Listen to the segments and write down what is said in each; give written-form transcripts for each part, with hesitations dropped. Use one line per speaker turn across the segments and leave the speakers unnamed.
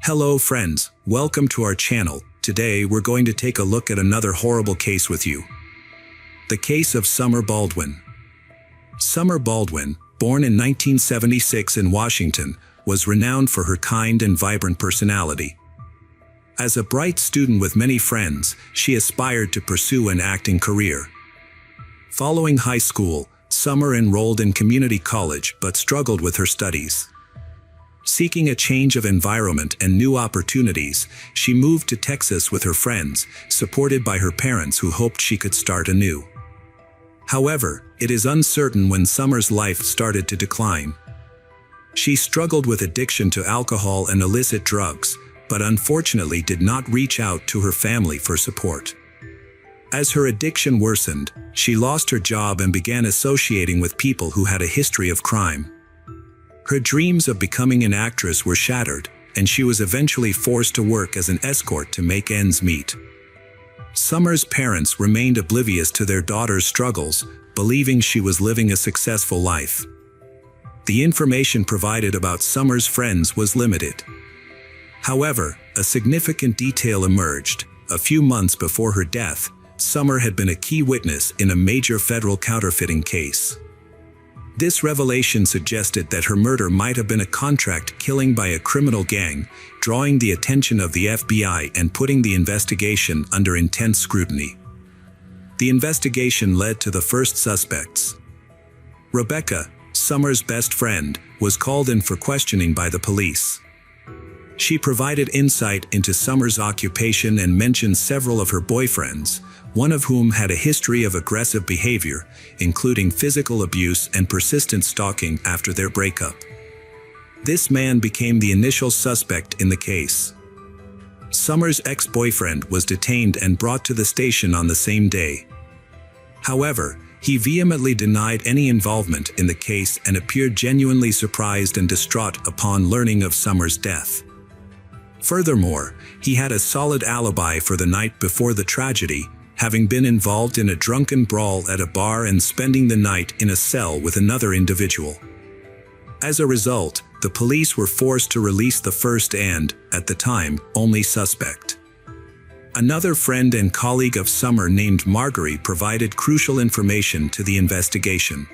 Hello friends, welcome to our channel. Today we're going to take a look at another horrible case with you. The case of Summer Baldwin. Summer Baldwin, born in 1976 in Washington, was renowned for her kind and vibrant personality. As a bright student with many friends, she aspired to pursue an acting career. Following high school, Summer enrolled in community college but struggled with her studies. Seeking a change of environment and new opportunities, she moved to Texas with her friends, supported by her parents who hoped she could start anew. However, it is uncertain when Summer's life started to decline. She struggled with addiction to alcohol and illicit drugs, but unfortunately did not reach out to her family for support. As her addiction worsened, she lost her job and began associating with people who had a history of crime. Her dreams of becoming an actress were shattered, and she was eventually forced to work as an escort to make ends meet. Summer's parents remained oblivious to their daughter's struggles, believing she was living a successful life. The information provided about Summer's friends was limited. However, a significant detail emerged. A few months before her death, Summer had been a key witness in a major federal counterfeiting case. This revelation suggested that her murder might have been a contract killing by a criminal gang, drawing the attention of the FBI and putting the investigation under intense scrutiny. The investigation led to the first suspects. Rebecca, Summer's best friend, was called in for questioning by the police. She provided insight into Summer's occupation and mentioned several of her boyfriends, one of whom had a history of aggressive behavior, including physical abuse and persistent stalking after their breakup. This man became the initial suspect in the case. Summer's ex-boyfriend was detained and brought to the station on the same day. However, he vehemently denied any involvement in the case and appeared genuinely surprised and distraught upon learning of Summer's death. Furthermore, he had a solid alibi for the night before the tragedy, having been involved in a drunken brawl at a bar and spending the night in a cell with another individual. As a result, the police were forced to release the first and, at the time, only suspect. Another friend and colleague of Summer named Marguerite provided crucial information to the investigation.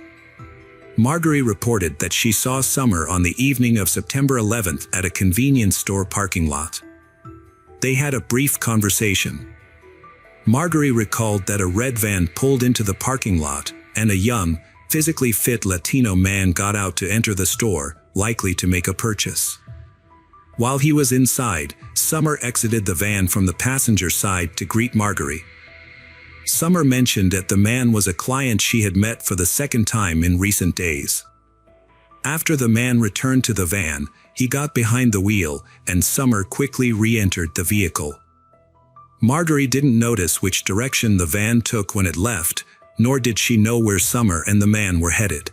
Marguerite reported that she saw Summer on the evening of September 11th at a convenience store parking lot. They had a brief conversation. Marguerite recalled that a red van pulled into the parking lot, and a young, physically fit Latino man got out to enter the store, likely to make a purchase. While he was inside, Summer exited the van from the passenger side to greet Marguerite. Summer mentioned that the man was a client she had met for the second time in recent days. After the man returned to the van, he got behind the wheel, and Summer quickly re-entered the vehicle. Marguerite didn't notice which direction the van took when it left, nor did she know where Summer and the man were headed.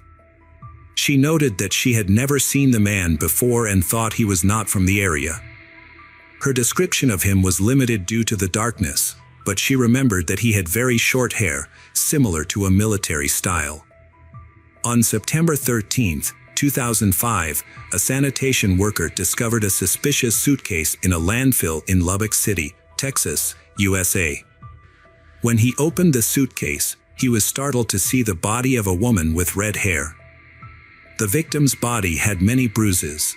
She noted that she had never seen the man before and thought he was not from the area. Her description of him was limited due to the darkness, but she remembered that he had very short hair, similar to a military style. On September 13, 2005, a sanitation worker discovered a suspicious suitcase in a landfill in Lubbock City, Texas, USA. When he opened the suitcase, he was startled to see the body of a woman with red hair. The victim's body had many bruises.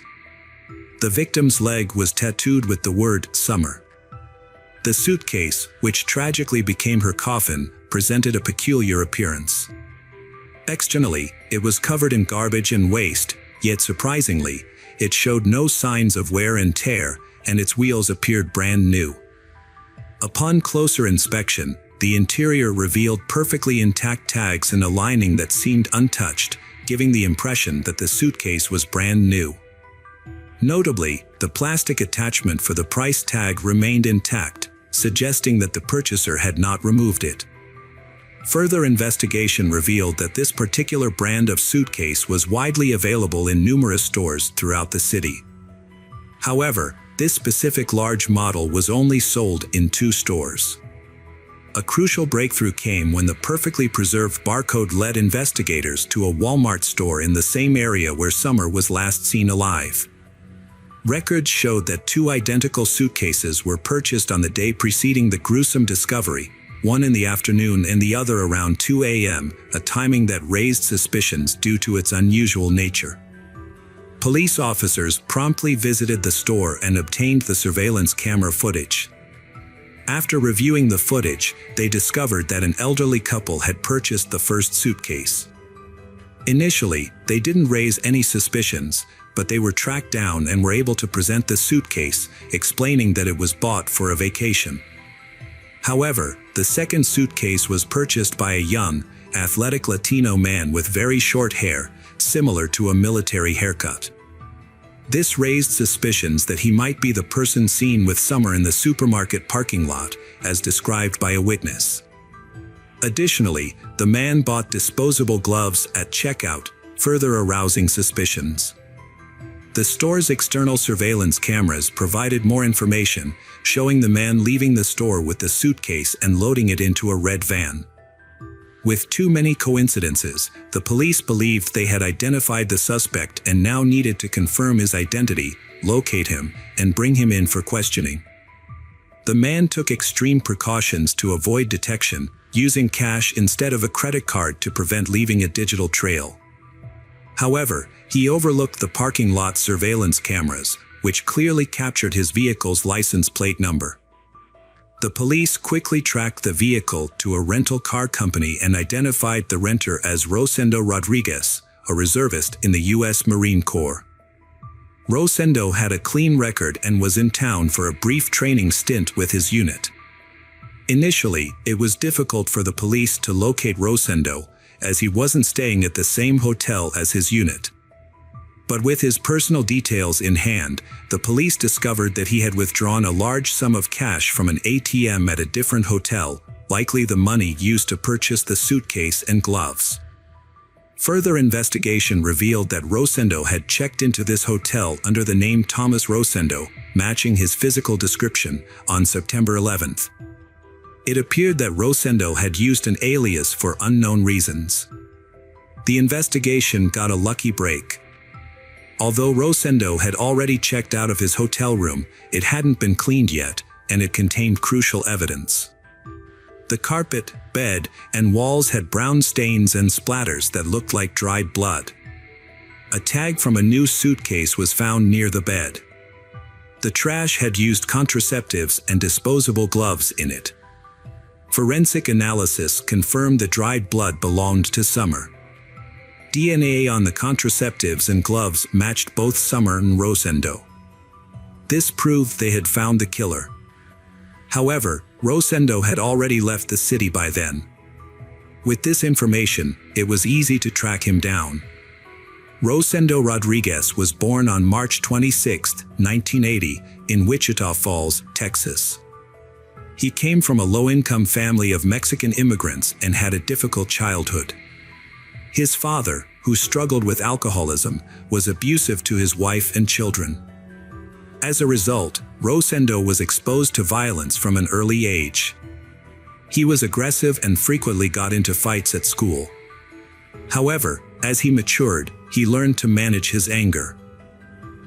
The victim's leg was tattooed with the word Summer. The suitcase, which tragically became her coffin, presented a peculiar appearance. Externally, it was covered in garbage and waste, yet surprisingly, it showed no signs of wear and tear, and its wheels appeared brand new. Upon closer inspection, the interior revealed perfectly intact tags and a lining that seemed untouched, giving the impression that the suitcase was brand new. Notably, the plastic attachment for the price tag remained intact, suggesting that the purchaser had not removed it. Further investigation revealed that this particular brand of suitcase was widely available in numerous stores throughout the city. However, this specific large model was only sold in 2 stores. A crucial breakthrough came when the perfectly preserved barcode led investigators to a Walmart store in the same area where Summer was last seen alive. Records showed that two identical suitcases were purchased on the day preceding the gruesome discovery, one in the afternoon and the other around 2 a.m., a timing that raised suspicions due to its unusual nature. Police officers promptly visited the store and obtained the surveillance camera footage. After reviewing the footage, they discovered that an elderly couple had purchased the first suitcase. Initially, they didn't raise any suspicions, but they were tracked down and were able to present the suitcase, explaining that it was bought for a vacation. However, the second suitcase was purchased by a young, athletic Latino man with very short hair, similar to a military haircut. This raised suspicions that he might be the person seen with Summer in the supermarket parking lot, as described by a witness. Additionally, the man bought disposable gloves at checkout, further arousing suspicions. The store's external surveillance cameras provided more information, showing the man leaving the store with the suitcase and loading it into a red van. With too many coincidences, the police believed they had identified the suspect and now needed to confirm his identity, locate him, and bring him in for questioning. The man took extreme precautions to avoid detection, using cash instead of a credit card to prevent leaving a digital trail. However, he overlooked the parking lot surveillance cameras, which clearly captured his vehicle's license plate number. The police quickly tracked the vehicle to a rental car company and identified the renter as Rosendo Rodriguez, a reservist in the U.S. Marine Corps. Rosendo had a clean record and was in town for a brief training stint with his unit. Initially, it was difficult for the police to locate Rosendo, as he wasn't staying at the same hotel as his unit. But with his personal details in hand, the police discovered that he had withdrawn a large sum of cash from an ATM at a different hotel, likely the money used to purchase the suitcase and gloves. Further investigation revealed that Rosendo had checked into this hotel under the name Thomas Rosendo, matching his physical description, on September 11th. It appeared that Rosendo had used an alias for unknown reasons. The investigation got a lucky break. Although Rosendo had already checked out of his hotel room, it hadn't been cleaned yet, and it contained crucial evidence. The carpet, bed, and walls had brown stains and splatters that looked like dried blood. A tag from a new suitcase was found near the bed. The trash had used contraceptives and disposable gloves in it. Forensic analysis confirmed the dried blood belonged to Summer. DNA on the contraceptives and gloves matched both Summer and Rosendo. This proved they had found the killer. However, Rosendo had already left the city by then. With this information, it was easy to track him down. Rosendo Rodriguez was born on March 26, 1980, in Wichita Falls, Texas. He came from a low-income family of Mexican immigrants and had a difficult childhood. His father, who struggled with alcoholism, was abusive to his wife and children. As a result, Rosendo was exposed to violence from an early age. He was aggressive and frequently got into fights at school. However, as he matured, he learned to manage his anger.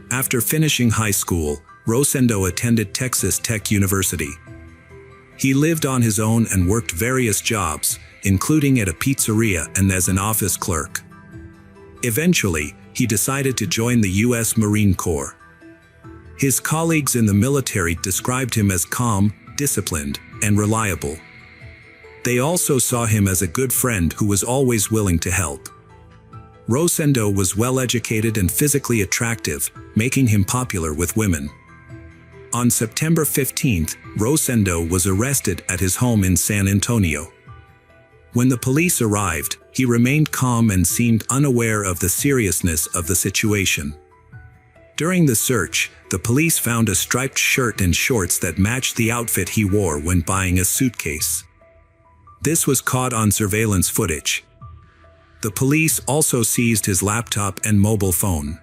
After finishing high school, Rosendo attended Texas Tech University. He lived on his own and worked various jobs, including at a pizzeria and as an office clerk. Eventually, he decided to join the U.S. Marine Corps. His colleagues in the military described him as calm, disciplined, and reliable. They also saw him as a good friend who was always willing to help. Rosendo was well-educated and physically attractive, making him popular with women. On September 15th, Rosendo was arrested at his home in San Antonio. When the police arrived, he remained calm and seemed unaware of the seriousness of the situation. During the search, the police found a striped shirt and shorts that matched the outfit he wore when buying a suitcase. This was caught on surveillance footage. The police also seized his laptop and mobile phone.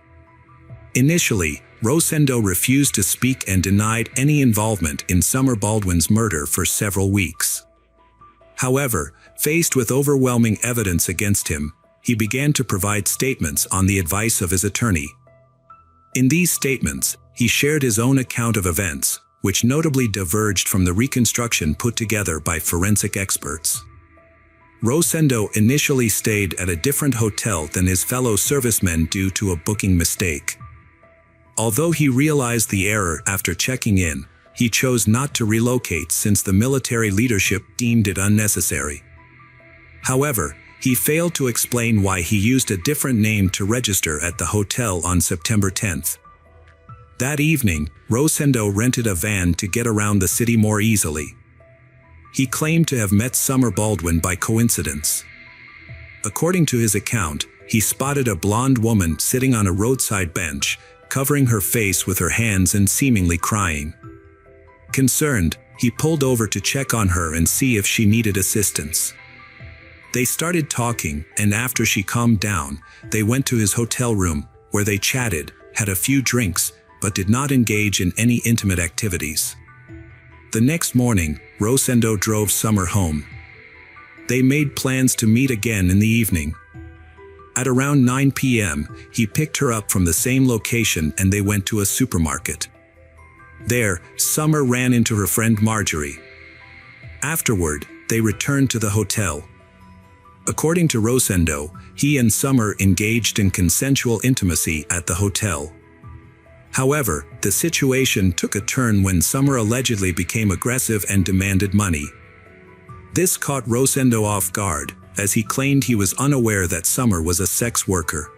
Initially, Rosendo refused to speak and denied any involvement in Summer Baldwin's murder for several weeks. However, faced with overwhelming evidence against him, he began to provide statements on the advice of his attorney. In these statements, he shared his own account of events, which notably diverged from the reconstruction put together by forensic experts. Rosendo initially stayed at a different hotel than his fellow servicemen due to a booking mistake. Although he realized the error after checking in, he chose not to relocate since the military leadership deemed it unnecessary. However, he failed to explain why he used a different name to register at the hotel on September 10th. That evening, Rosendo rented a van to get around the city more easily. He claimed to have met Summer Baldwin by coincidence. According to his account, he spotted a blonde woman sitting on a roadside bench, covering her face with her hands and seemingly crying. Concerned, he pulled over to check on her and see if she needed assistance. They started talking, and after she calmed down, they went to his hotel room, where they chatted, had a few drinks, but did not engage in any intimate activities. The next morning, Rosendo drove Summer home. They made plans to meet again in the evening. At around 9 p.m., he picked her up from the same location and they went to a supermarket. There, Summer ran into her friend Marjorie. Afterward, they returned to the hotel. According to Rosendo, he and Summer engaged in consensual intimacy at the hotel. However, the situation took a turn when Summer allegedly became aggressive and demanded money. This caught Rosendo off guard, as he claimed he was unaware that Summer was a sex worker.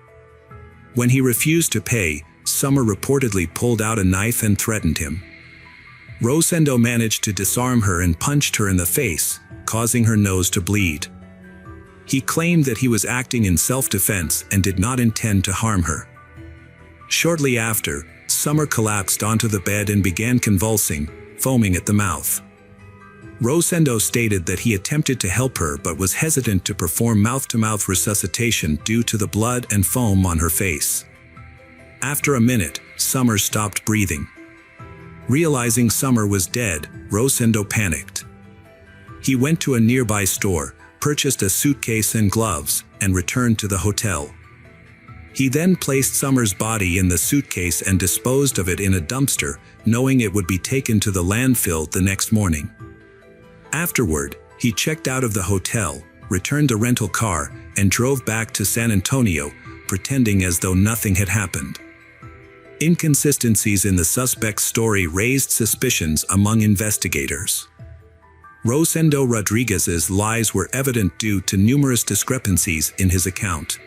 When he refused to pay, Summer reportedly pulled out a knife and threatened him. Rosendo managed to disarm her and punched her in the face, causing her nose to bleed. He claimed that he was acting in self-defense and did not intend to harm her. Shortly after, Summer collapsed onto the bed and began convulsing, foaming at the mouth. Rosendo stated that he attempted to help her but was hesitant to perform mouth-to-mouth resuscitation due to the blood and foam on her face. After a minute, Summer stopped breathing. Realizing Summer was dead, Rosendo panicked. He went to a nearby store, purchased a suitcase and gloves, and returned to the hotel. He then placed Summer's body in the suitcase and disposed of it in a dumpster, knowing it would be taken to the landfill the next morning. Afterward, he checked out of the hotel, returned the rental car, and drove back to San Antonio, pretending as though nothing had happened. Inconsistencies in the suspect's story raised suspicions among investigators. Rosendo Rodriguez's lies were evident due to numerous discrepancies in his account.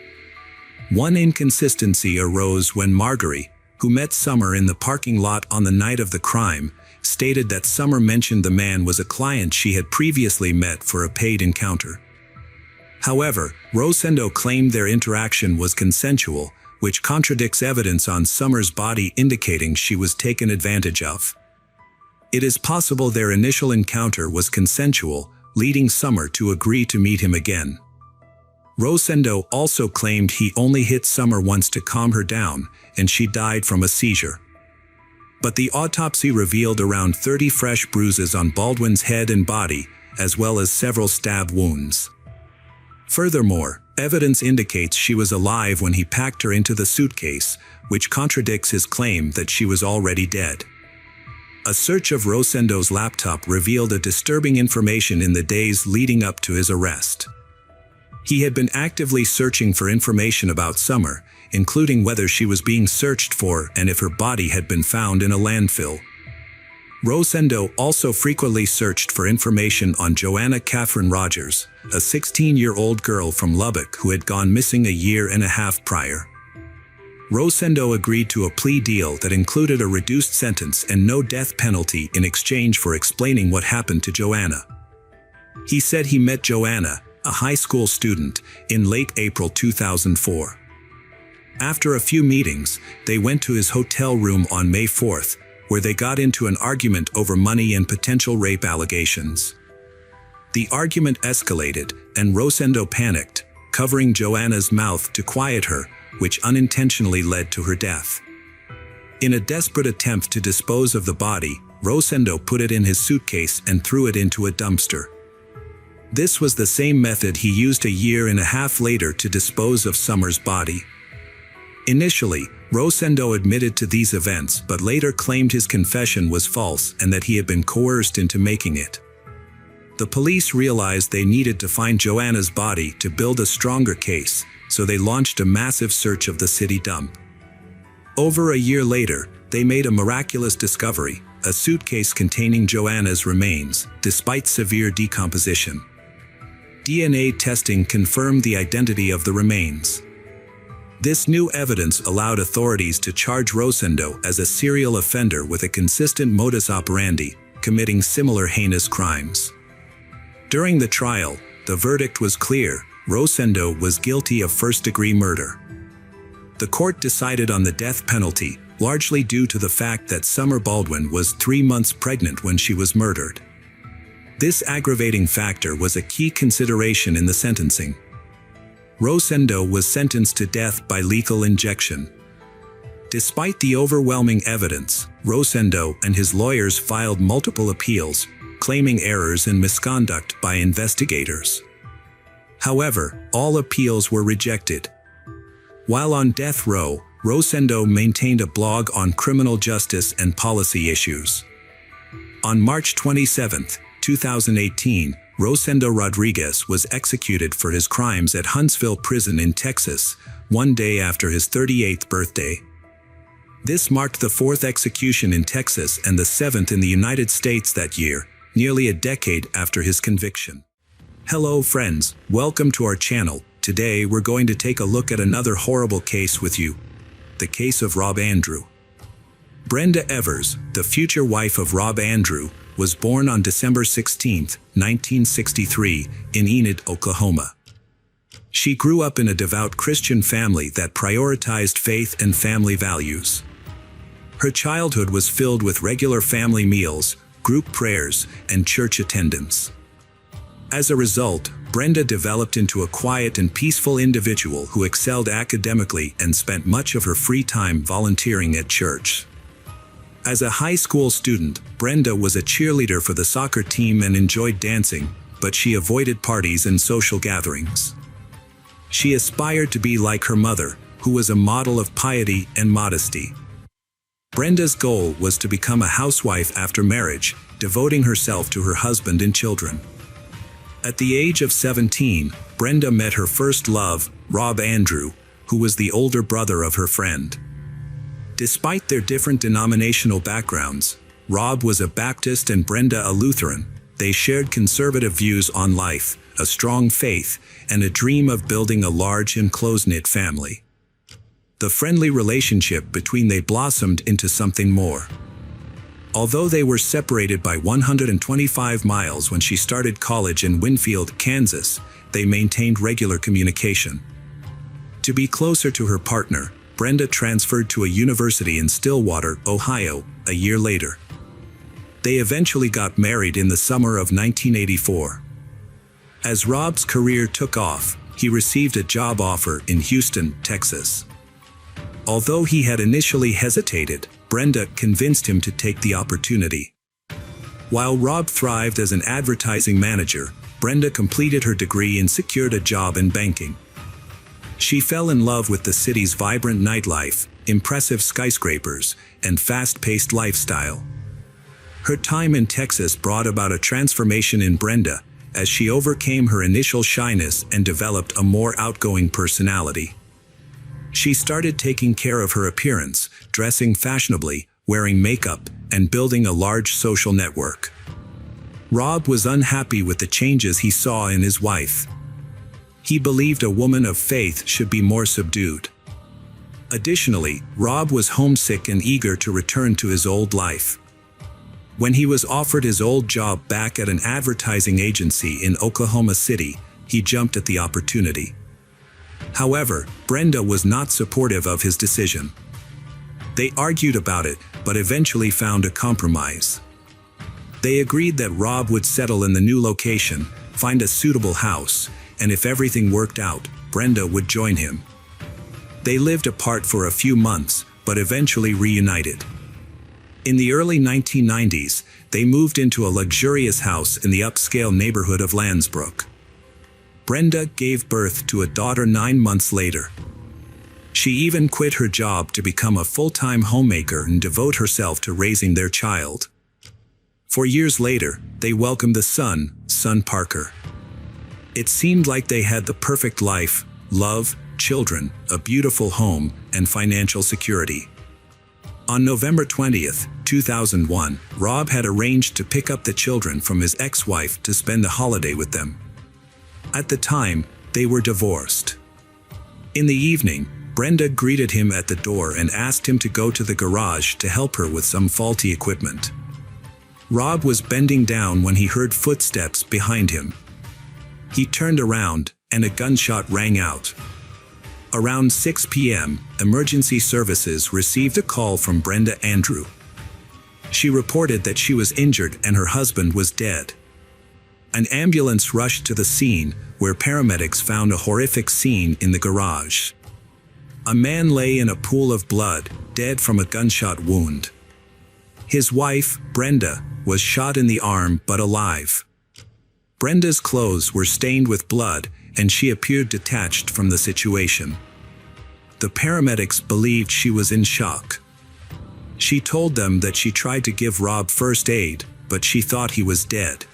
One inconsistency arose when Marjorie, who met Summer in the parking lot on the night of the crime, stated that Summer mentioned the man was a client she had previously met for a paid encounter. However, Rosendo claimed their interaction was consensual, which contradicts evidence on Summer's body indicating she was taken advantage of. It is possible their initial encounter was consensual, leading Summer to agree to meet him again. Rosendo also claimed he only hit Summer once to calm her down, and she died from a seizure. But the autopsy revealed around 30 fresh bruises on Baldwin's head and body, as well as several stab wounds. Furthermore, evidence indicates she was alive when he packed her into the suitcase, which contradicts his claim that she was already dead. A search of Rosendo's laptop revealed a disturbing information in the days leading up to his arrest. He had been actively searching for information about Summer, including whether she was being searched for and if her body had been found in a landfill. Rosendo also frequently searched for information on Joanna Catherine Rogers, a 16-year-old girl from Lubbock who had gone missing a year and a half prior. Rosendo agreed to a plea deal that included a reduced sentence and no death penalty in exchange for explaining what happened to Joanna. He said he met Joanna, a high school student, in late April 2004. After a few meetings, they went to his hotel room on May 4th, where they got into an argument over money and potential rape allegations. The argument escalated, and Rosendo panicked, covering Joanna's mouth to quiet her, which unintentionally led to her death. In a desperate attempt to dispose of the body, Rosendo put it in his suitcase and threw it into a dumpster. This was the same method he used a year and a half later to dispose of Summer's body. Initially, Rosendo admitted to these events but later claimed his confession was false and that he had been coerced into making it. The police realized they needed to find Joanna's body to build a stronger case, so they launched a massive search of the city dump. Over a year later, they made a miraculous discovery, a suitcase containing Joanna's remains, despite severe decomposition. DNA testing confirmed the identity of the remains. This new evidence allowed authorities to charge Rosendo as a serial offender with a consistent modus operandi, committing similar heinous crimes. During the trial, the verdict was clear: Rosendo was guilty of first-degree murder. The court decided on the death penalty, largely due to the fact that Summer Baldwin was 3 months pregnant when she was murdered. This aggravating factor was a key consideration in the sentencing. Rosendo was sentenced to death by lethal injection. Despite the overwhelming evidence, Rosendo and his lawyers filed multiple appeals, claiming errors and misconduct by investigators. However, all appeals were rejected. While on death row, Rosendo maintained a blog on criminal justice and policy issues. On March 27, 2018, Rosendo Rodriguez was executed for his crimes at Huntsville Prison in Texas, one day after his 38th birthday. This marked the 4th execution in Texas and the 7th in the United States that year, nearly a decade after his conviction. Hello friends, welcome to our channel. Today we're going to take a look at another horrible case with you. The case of Rob Andrew. Brenda Evers, the future wife of Rob Andrew, was born on December 16, 1963, in Enid, Oklahoma. She grew up in a devout Christian family that prioritized faith and family values. Her childhood was filled with regular family meals, group prayers, and church attendance. As a result, Brenda developed into a quiet and peaceful individual who excelled academically and spent much of her free time volunteering at church. As a high school student, Brenda was a cheerleader for the soccer team and enjoyed dancing, but she avoided parties and social gatherings. She aspired to be like her mother, who was a model of piety and modesty. Brenda's goal was to become a housewife after marriage, devoting herself to her husband and children. At the age of 17, Brenda met her first love, Rob Andrew, who was the older brother of her friend. Despite their different denominational backgrounds, Rob was a Baptist and Brenda a Lutheran. They shared conservative views on life, a strong faith, and a dream of building a large and close-knit family. The friendly relationship between them blossomed into something more. Although they were separated by 125 miles when she started college in Winfield, Kansas, they maintained regular communication. To be closer to her partner, Brenda transferred to a university in Stillwater, Ohio, a year later. They eventually got married in the summer of 1984. As Rob's career took off, he received a job offer in Houston, Texas. Although he had initially hesitated, Brenda convinced him to take the opportunity. While Rob thrived as an advertising manager, Brenda completed her degree and secured a job in banking. She fell in love with the city's vibrant nightlife, impressive skyscrapers, and fast-paced lifestyle. Her time in Texas brought about a transformation in Brenda, as she overcame her initial shyness and developed a more outgoing personality. She started taking care of her appearance, dressing fashionably, wearing makeup, and building a large social network. Rob was unhappy with the changes he saw in his wife. He believed a woman of faith should be more subdued. Additionally, Rob was homesick and eager to return to his old life. When he was offered his old job back at an advertising agency in Oklahoma City, he jumped at the opportunity. However, Brenda was not supportive of his decision. They argued about it, but eventually found a compromise. They agreed that Rob would settle in the new location, find a suitable house, and if everything worked out, Brenda would join him. They lived apart for a few months, but eventually reunited. In the early 1990s, they moved into a luxurious house in the upscale neighborhood of Lansbrook. Brenda gave birth to a daughter 9 months later. She even quit her job to become a full-time homemaker and devote herself to raising their child. 4 years later, they welcomed the son Parker. It seemed like they had the perfect life, love, children, a beautiful home, and financial security. On November 20th, 2001, Rob had arranged to pick up the children from his ex-wife to spend the holiday with them. At the time, they were divorced. In the evening, Brenda greeted him at the door and asked him to go to the garage to help her with some faulty equipment. Rob was bending down when he heard footsteps behind him. He turned around, and a gunshot rang out. Around 6 p.m., emergency services received a call from Brenda Andrew. She reported that she was injured and her husband was dead. An ambulance rushed to the scene, where paramedics found a horrific scene in the garage. A man lay in a pool of blood, dead from a gunshot wound. His wife, Brenda, was shot in the arm but alive. Brenda's clothes were stained with blood, and she appeared detached from the situation. The paramedics believed she was in shock. She told them that she tried to give Rob first aid, but she thought he was dead.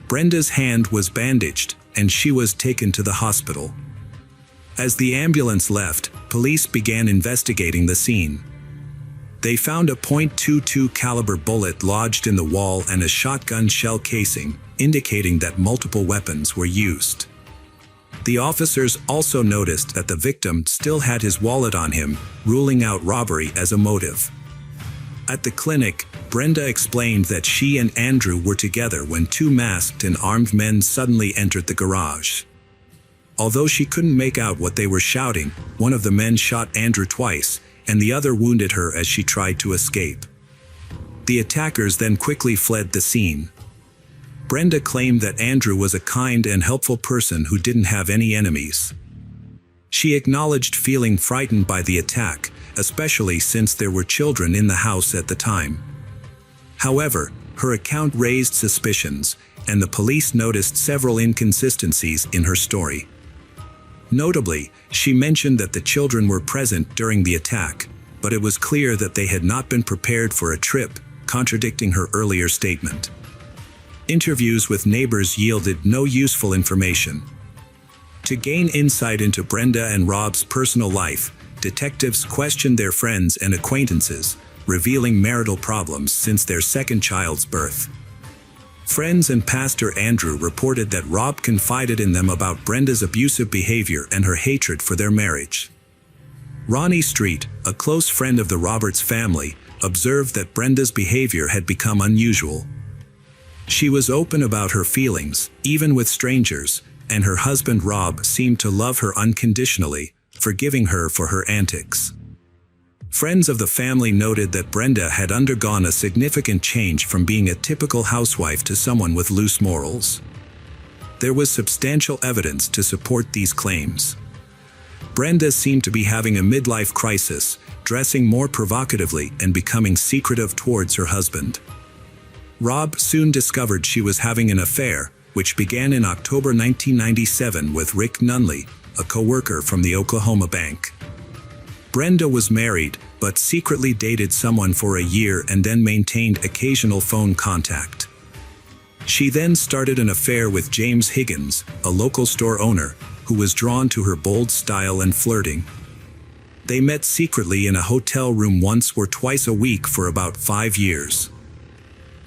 Brenda's hand was bandaged, and she was taken to the hospital. As the ambulance left, police began investigating the scene. They found a .22 caliber bullet lodged in the wall and a shotgun shell casing, indicating that multiple weapons were used. The officers also noticed that the victim still had his wallet on him, ruling out robbery as a motive. At the clinic, Brenda explained that she and Andrew were together when 2 masked and armed men suddenly entered the garage. Although she couldn't make out what they were shouting, one of the men shot Andrew twice, and the other wounded her as she tried to escape. The attackers then quickly fled the scene. Brenda claimed that Andrew was a kind and helpful person who didn't have any enemies. She acknowledged feeling frightened by the attack, especially since there were children in the house at the time. However, her account raised suspicions, and the police noticed several inconsistencies in her story. Notably, she mentioned that the children were present during the attack, but it was clear that they had not been prepared for a trip, contradicting her earlier statement. Interviews with neighbors yielded no useful information. To gain insight into Brenda and Rob's personal life, detectives questioned their friends and acquaintances, revealing marital problems since their second child's birth. Friends and Pastor Andrew reported that Rob confided in them about Brenda's abusive behavior and her hatred for their marriage. Ronnie Street, a close friend of the Roberts family, observed that Brenda's behavior had become unusual. She was open about her feelings, even with strangers, and her husband Rob seemed to love her unconditionally, forgiving her for her antics. Friends of the family noted that Brenda had undergone a significant change from being a typical housewife to someone with loose morals. There was substantial evidence to support these claims. Brenda seemed to be having a midlife crisis, dressing more provocatively and becoming secretive towards her husband. Rob soon discovered she was having an affair, which began in October 1997 with Rick Nunley, a co-worker from the Oklahoma bank. Brenda was married, but secretly dated someone for a year and then maintained occasional phone contact. She then started an affair with James Higgins, a local store owner, who was drawn to her bold style and flirting. They met secretly in a hotel room once or twice a week for about 5 years.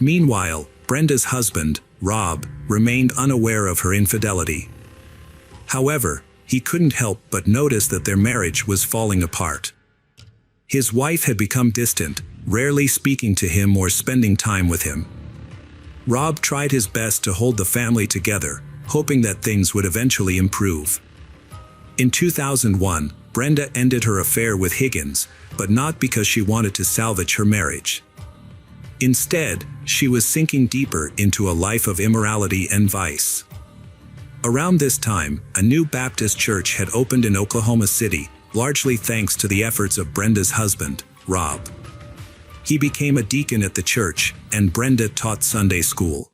Meanwhile, Brenda's husband, Rob, remained unaware of her infidelity. However, he couldn't help but notice that their marriage was falling apart. His wife had become distant, rarely speaking to him or spending time with him. Rob tried his best to hold the family together, hoping that things would eventually improve. In 2001, Brenda ended her affair with Higgins, but not because she wanted to salvage her marriage. Instead, she was sinking deeper into a life of immorality and vice. Around this time, a new Baptist church had opened in Oklahoma City, largely thanks to the efforts of Brenda's husband, Rob. He became a deacon at the church, and Brenda taught Sunday school.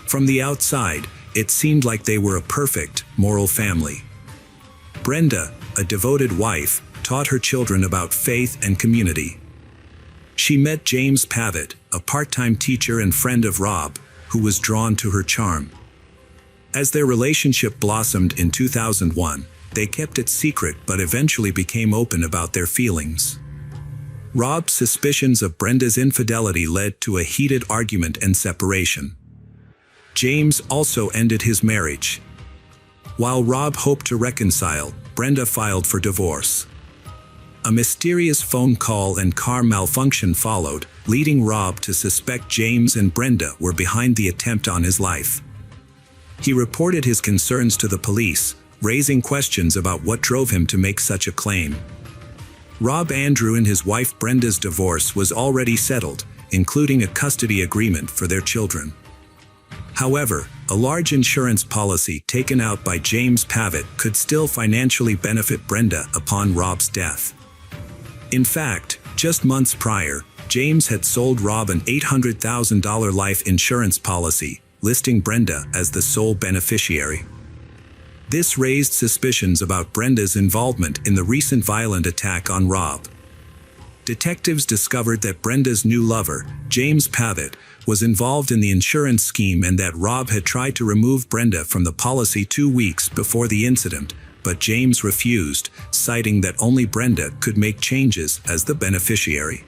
From the outside, it seemed like they were a perfect, moral family. Brenda, a devoted wife, taught her children about faith and community. She met James Pavitt, a part-time teacher and friend of Rob, who was drawn to her charm. As their relationship blossomed in 2001, they kept it secret but eventually became open about their feelings. Rob's suspicions of Brenda's infidelity led to a heated argument and separation. James also ended his marriage. While Rob hoped to reconcile, Brenda filed for divorce. A mysterious phone call and car malfunction followed, leading Rob to suspect James and Brenda were behind the attempt on his life. He reported his concerns to the police, raising questions about what drove him to make such a claim. Rob Andrew and his wife Brenda's divorce was already settled, including a custody agreement for their children. However, a large insurance policy taken out by James Pavitt could still financially benefit Brenda upon Rob's death. In fact, just months prior, James had sold Rob an $800,000 life insurance policy, listing Brenda as the sole beneficiary. This raised suspicions about Brenda's involvement in the recent violent attack on Rob. Detectives discovered that Brenda's new lover, James Pavitt, was involved in the insurance scheme and that Rob had tried to remove Brenda from the policy 2 weeks before the incident, but James refused, citing that only Brenda could make changes as the beneficiary.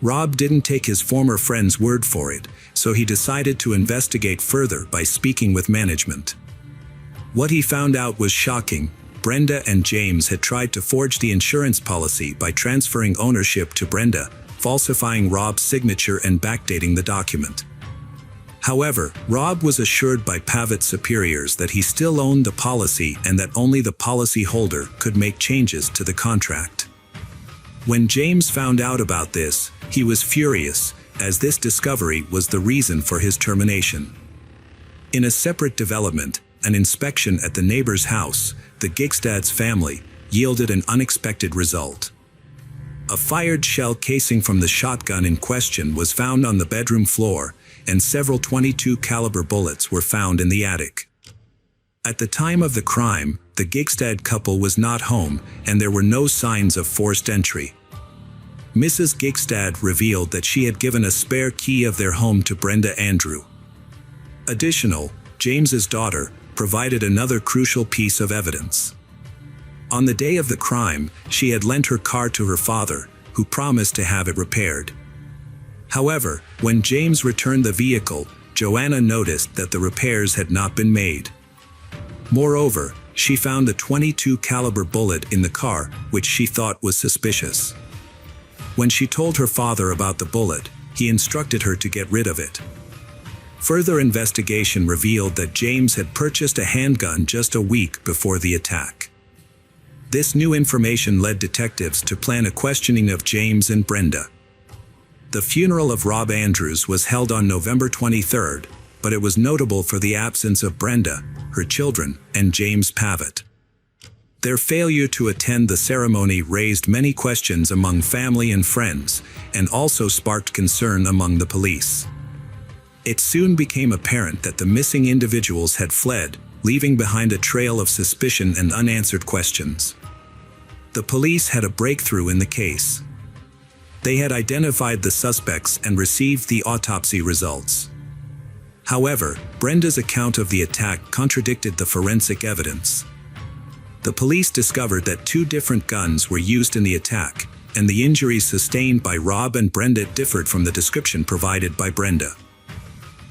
Rob didn't take his former friend's word for it, so he decided to investigate further by speaking with management. What he found out was shocking. Brenda and James had tried to forge the insurance policy by transferring ownership to Brenda, falsifying Rob's signature and backdating the document. However, Rob was assured by Pavitt's superiors that he still owned the policy and that only the policyholder could make changes to the contract. When James found out about this, he was furious, as this discovery was the reason for his termination. In a separate development, an inspection at the neighbor's house, the Gigstad's family, yielded an unexpected result. A fired shell casing from the shotgun in question was found on the bedroom floor, and several .22 caliber bullets were found in the attic. At the time of the crime, the Gigstad couple was not home, and there were no signs of forced entry. Mrs. Gigstad revealed that she had given a spare key of their home to Brenda Andrew. Additional, James's daughter, provided another crucial piece of evidence. On the day of the crime, she had lent her car to her father, who promised to have it repaired. However, when James returned the vehicle, Joanna noticed that the repairs had not been made. Moreover, she found the .22 caliber bullet in the car, which she thought was suspicious. When she told her father about the bullet, he instructed her to get rid of it. Further investigation revealed that James had purchased a handgun just a week before the attack. This new information led detectives to plan a questioning of James and Brenda. The funeral of Rob Andrews was held on November 23rd, but it was notable for the absence of Brenda, her children, and James Pavitt. Their failure to attend the ceremony raised many questions among family and friends, and also sparked concern among the police. It soon became apparent that the missing individuals had fled, leaving behind a trail of suspicion and unanswered questions. The police had a breakthrough in the case. They had identified the suspects and received the autopsy results. However, Brenda's account of the attack contradicted the forensic evidence. The police discovered that 2 different guns were used in the attack, and the injuries sustained by Rob and Brenda differed from the description provided by Brenda.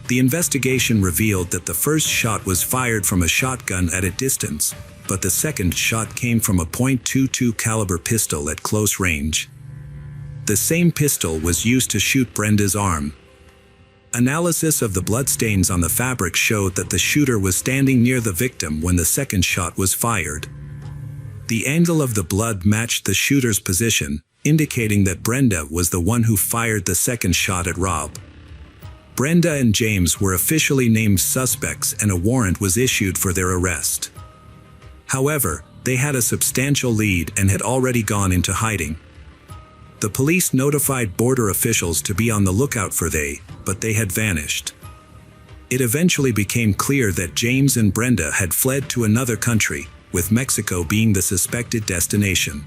The investigation revealed that the first shot was fired from a shotgun at a distance, but the second shot came from a .22 caliber pistol at close range. The same pistol was used to shoot Brenda's arm. Analysis of the bloodstains on the fabric showed that the shooter was standing near the victim when the second shot was fired. The angle of the blood matched the shooter's position, indicating that Brenda was the one who fired the second shot at Rob. Brenda and James were officially named suspects and a warrant was issued for their arrest. However, they had a substantial lead and had already gone into hiding. The police notified border officials to be on the lookout for but they had vanished. It eventually became clear that James and Brenda had fled to another country, with Mexico being the suspected destination.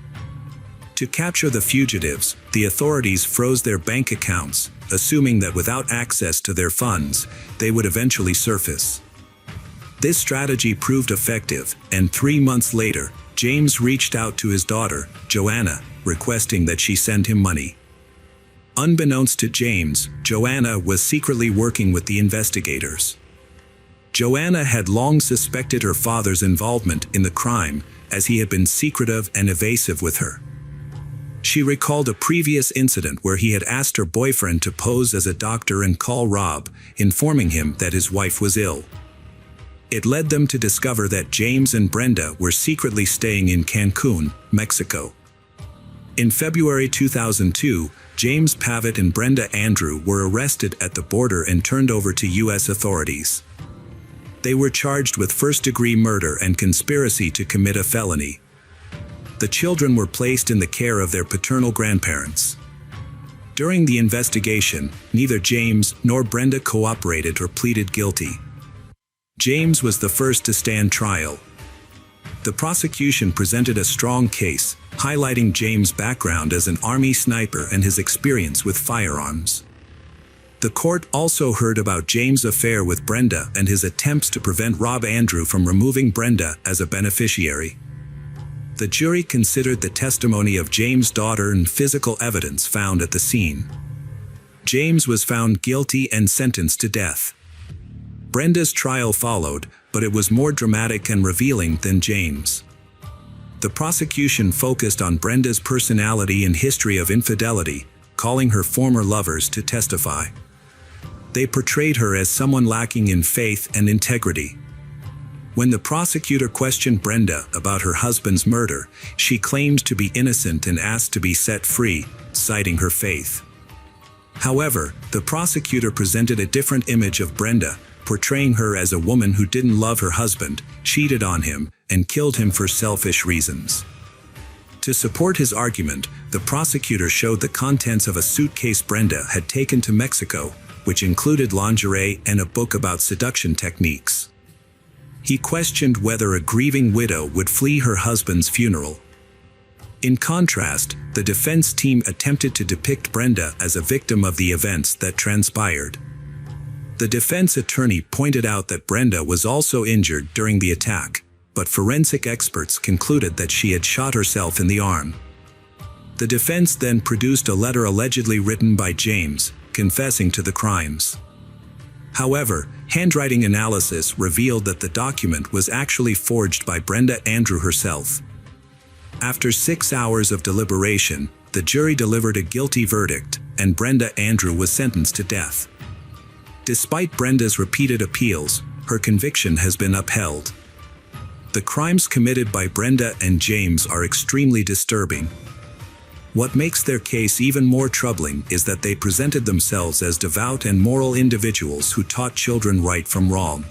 To capture the fugitives, the authorities froze their bank accounts, assuming that without access to their funds, they would eventually surface. This strategy proved effective, and 3 months later, James reached out to his daughter, Joanna, requesting that she send him money. Unbeknownst to James, Joanna was secretly working with the investigators. Joanna had long suspected her father's involvement in the crime, as he had been secretive and evasive with her. She recalled a previous incident where he had asked her boyfriend to pose as a doctor and call Rob, informing him that his wife was ill. It led them to discover that James and Brenda were secretly staying in Cancun, Mexico. In February 2002, James Pavitt and Brenda Andrew were arrested at the border and turned over to U.S. authorities. They were charged with first-degree murder and conspiracy to commit a felony. The children were placed in the care of their paternal grandparents. During the investigation, neither James nor Brenda cooperated or pleaded guilty. James was the first to stand trial. The prosecution presented a strong case, highlighting James' background as an Army sniper and his experience with firearms. The court also heard about James' affair with Brenda and his attempts to prevent Rob Andrew from removing Brenda as a beneficiary. The jury considered the testimony of James' daughter and physical evidence found at the scene. James was found guilty and sentenced to death. Brenda's trial followed, but it was more dramatic and revealing than James'. The prosecution focused on Brenda's personality and history of infidelity, calling her former lovers to testify. They portrayed her as someone lacking in faith and integrity. When the prosecutor questioned Brenda about her husband's murder, she claimed to be innocent and asked to be set free, citing her faith. However, the prosecutor presented a different image of Brenda, portraying her as a woman who didn't love her husband, cheated on him, and killed him for selfish reasons. To support his argument, the prosecutor showed the contents of a suitcase Brenda had taken to Mexico, which included lingerie and a book about seduction techniques. He questioned whether a grieving widow would flee her husband's funeral. In contrast, the defense team attempted to depict Brenda as a victim of the events that transpired. The defense attorney pointed out that Brenda was also injured during the attack, but forensic experts concluded that she had shot herself in the arm. The defense then produced a letter allegedly written by James, confessing to the crimes. However, handwriting analysis revealed that the document was actually forged by Brenda Andrew herself. After 6 hours of deliberation, the jury delivered a guilty verdict, and Brenda Andrew was sentenced to death. Despite Brenda's repeated appeals, her conviction has been upheld. The crimes committed by Brenda and James are extremely disturbing. What makes their case even more troubling is that they presented themselves as devout and moral individuals who taught children right from wrong.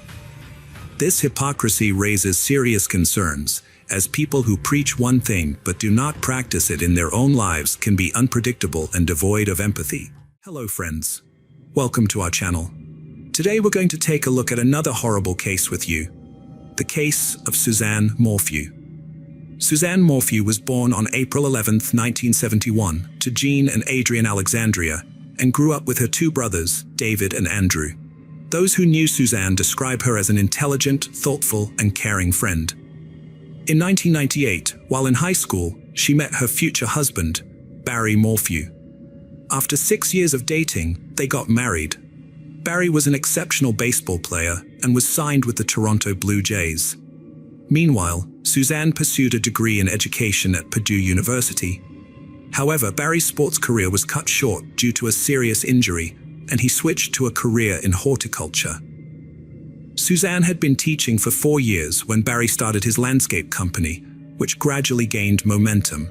This hypocrisy raises serious concerns, as people who preach one thing but do not practice it in their own lives can be unpredictable and devoid of empathy. Hello friends. Welcome to our channel. Today we're going to take a look at another horrible case with you. The case of Suzanne Morphew. Suzanne Morphew was born on April 11, 1971, to Jean and Adrian Alexandria, and grew up with her 2 brothers, David and Andrew. Those who knew Suzanne describe her as an intelligent, thoughtful, and caring friend. In 1998, while in high school, she met her future husband, Barry Morphew. After 6 years of dating, they got married. Barry was an exceptional baseball player and was signed with the Toronto Blue Jays. Meanwhile, Suzanne pursued a degree in education at Purdue University. However, Barry's sports career was cut short due to a serious injury, and he switched to a career in horticulture. Suzanne had been teaching for 4 years when Barry started his landscape company, which gradually gained momentum.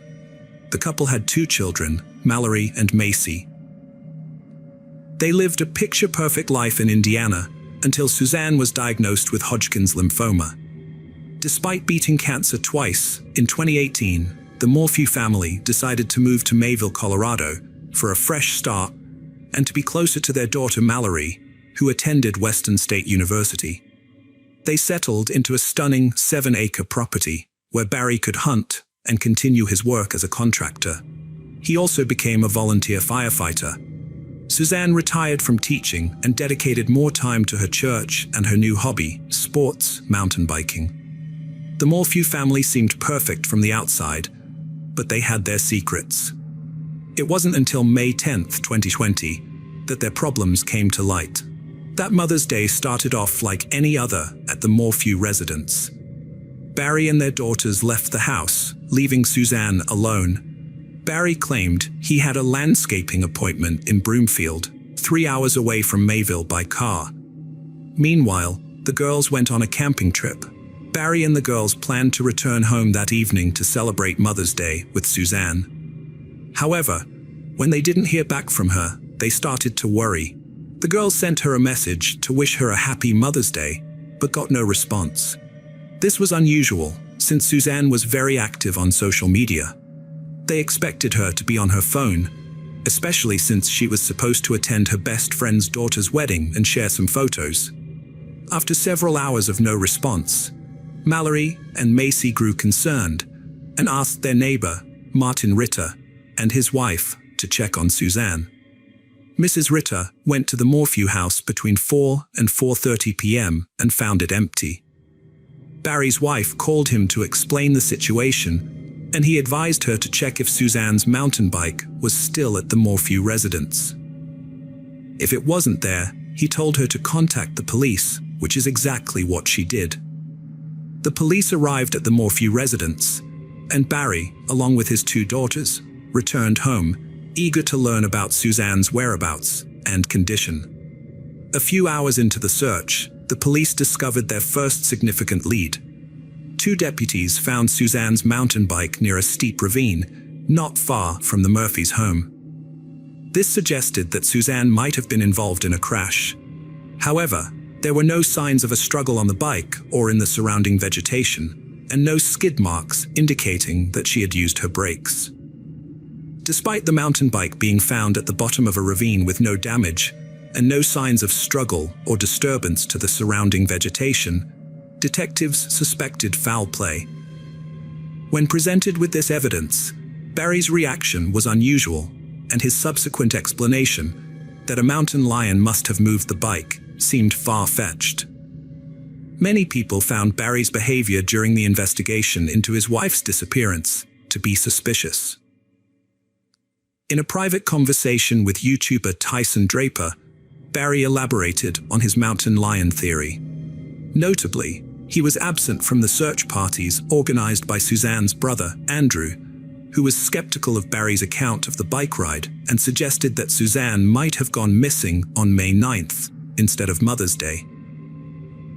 The couple had 2 children, Mallory and Macy. They lived a picture-perfect life in Indiana until Suzanne was diagnosed with Hodgkin's lymphoma. Despite beating cancer twice, in 2018, the Morphew family decided to move to Mayville, Colorado, for a fresh start and to be closer to their daughter Mallory, who attended Western State University. They settled into a stunning 7-acre property, where Barry could hunt and continue his work as a contractor. He also became a volunteer firefighter. Suzanne retired from teaching and dedicated more time to her church and her new hobby, sports, mountain biking. The Morphew family seemed perfect from the outside, but they had their secrets. It wasn't until May 10, 2020, that their problems came to light. That Mother's Day started off like any other at the Morphew residence. Barry and their daughters left the house, leaving Suzanne alone. Barry claimed he had a landscaping appointment in Broomfield, 3 hours away from Mayville by car. Meanwhile, the girls went on a camping trip. Barry and the girls planned to return home that evening to celebrate Mother's Day with Suzanne. However, when they didn't hear back from her, they started to worry. The girls sent her a message to wish her a happy Mother's Day, but got no response. This was unusual, since Suzanne was very active on social media. They expected her to be on her phone, especially since she was supposed to attend her best friend's daughter's wedding and share some photos. After several hours of no response, Mallory and Macy grew concerned and asked their neighbor, Martin Ritter, and his wife to check on Suzanne. Mrs. Ritter went to the Morphew house between 4 and 4:30 p.m. and found it empty. Barry's wife called him to explain the situation, and he advised her to check if Suzanne's mountain bike was still at the Morphew residence. If it wasn't there, he told her to contact the police, which is exactly what she did. The police arrived at the Morphew residence, and Barry, along with his 2 daughters, returned home, eager to learn about Suzanne's whereabouts and condition. A few hours into the search, the police discovered their first significant lead. 2 deputies found Suzanne's mountain bike near a steep ravine, not far from the Murphys' home. This suggested that Suzanne might have been involved in a crash. However, there were no signs of a struggle on the bike or in the surrounding vegetation, and no skid marks indicating that she had used her brakes. Despite the mountain bike being found at the bottom of a ravine with no damage, and no signs of struggle or disturbance to the surrounding vegetation, detectives suspected foul play. When presented with this evidence, Barry's reaction was unusual, and his subsequent explanation that a mountain lion must have moved the bike seemed far-fetched. Many people found Barry's behavior during the investigation into his wife's disappearance to be suspicious. In a private conversation with YouTuber Tyson Draper, Barry elaborated on his mountain lion theory. Notably, he was absent from the search parties organized by Suzanne's brother, Andrew, who was skeptical of Barry's account of the bike ride and suggested that Suzanne might have gone missing on May 9th instead of Mother's Day.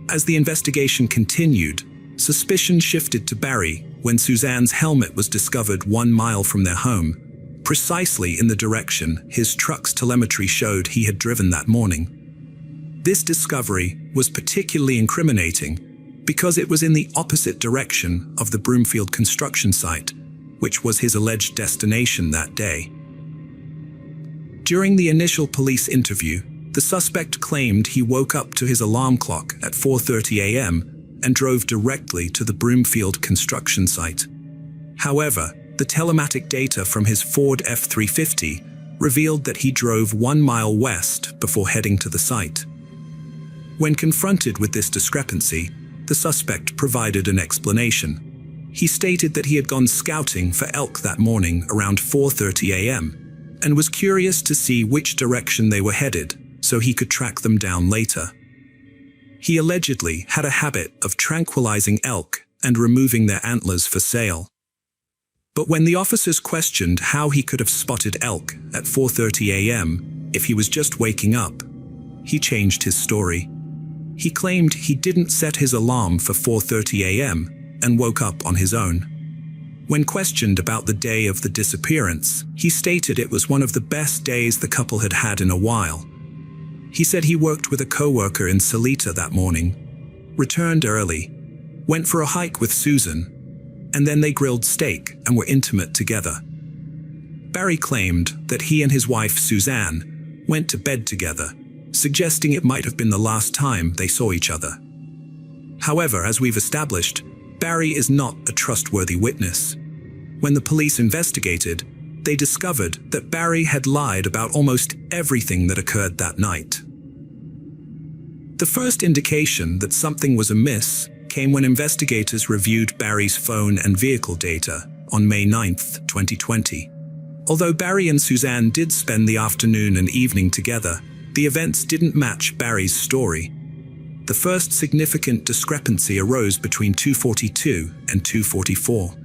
As the investigation continued, suspicion shifted to Barry when Suzanne's helmet was discovered 1 mile from their home, precisely in the direction his truck's telemetry showed he had driven that morning. This discovery was particularly incriminating because it was in the opposite direction of the Broomfield construction site, which was his alleged destination that day. During the initial police interview, the suspect claimed he woke up to his alarm clock at 4:30 a.m. and drove directly to the Broomfield construction site. However, the telematic data from his Ford F-350 revealed that he drove 1 mile west before heading to the site. When confronted with this discrepancy, the suspect provided an explanation. He stated that he had gone scouting for elk that morning around 4:30 a.m. and was curious to see which direction they were headed so he could track them down later. He allegedly had a habit of tranquilizing elk and removing their antlers for sale. But when the officers questioned how he could have spotted elk at 4:30 a.m. if he was just waking up, he changed his story. He claimed he didn't set his alarm for 4:30 a.m. and woke up on his own. When questioned about the day of the disappearance, he stated it was one of the best days the couple had had in a while. He said he worked with a coworker in Salita that morning, returned early, went for a hike with Susan, and then they grilled steak and were intimate together. Barry claimed that he and his wife Suzanne went to bed together, suggesting it might have been the last time they saw each other. However, as we've established, Barry is not a trustworthy witness. When the police investigated, they discovered that Barry had lied about almost everything that occurred that night. The first indication that something was amiss came when investigators reviewed Barry's phone and vehicle data on May 9, 2020. Although Barry and Suzanne did spend the afternoon and evening together, the events didn't match Barry's story. The first significant discrepancy arose between 2:42 and 2:44.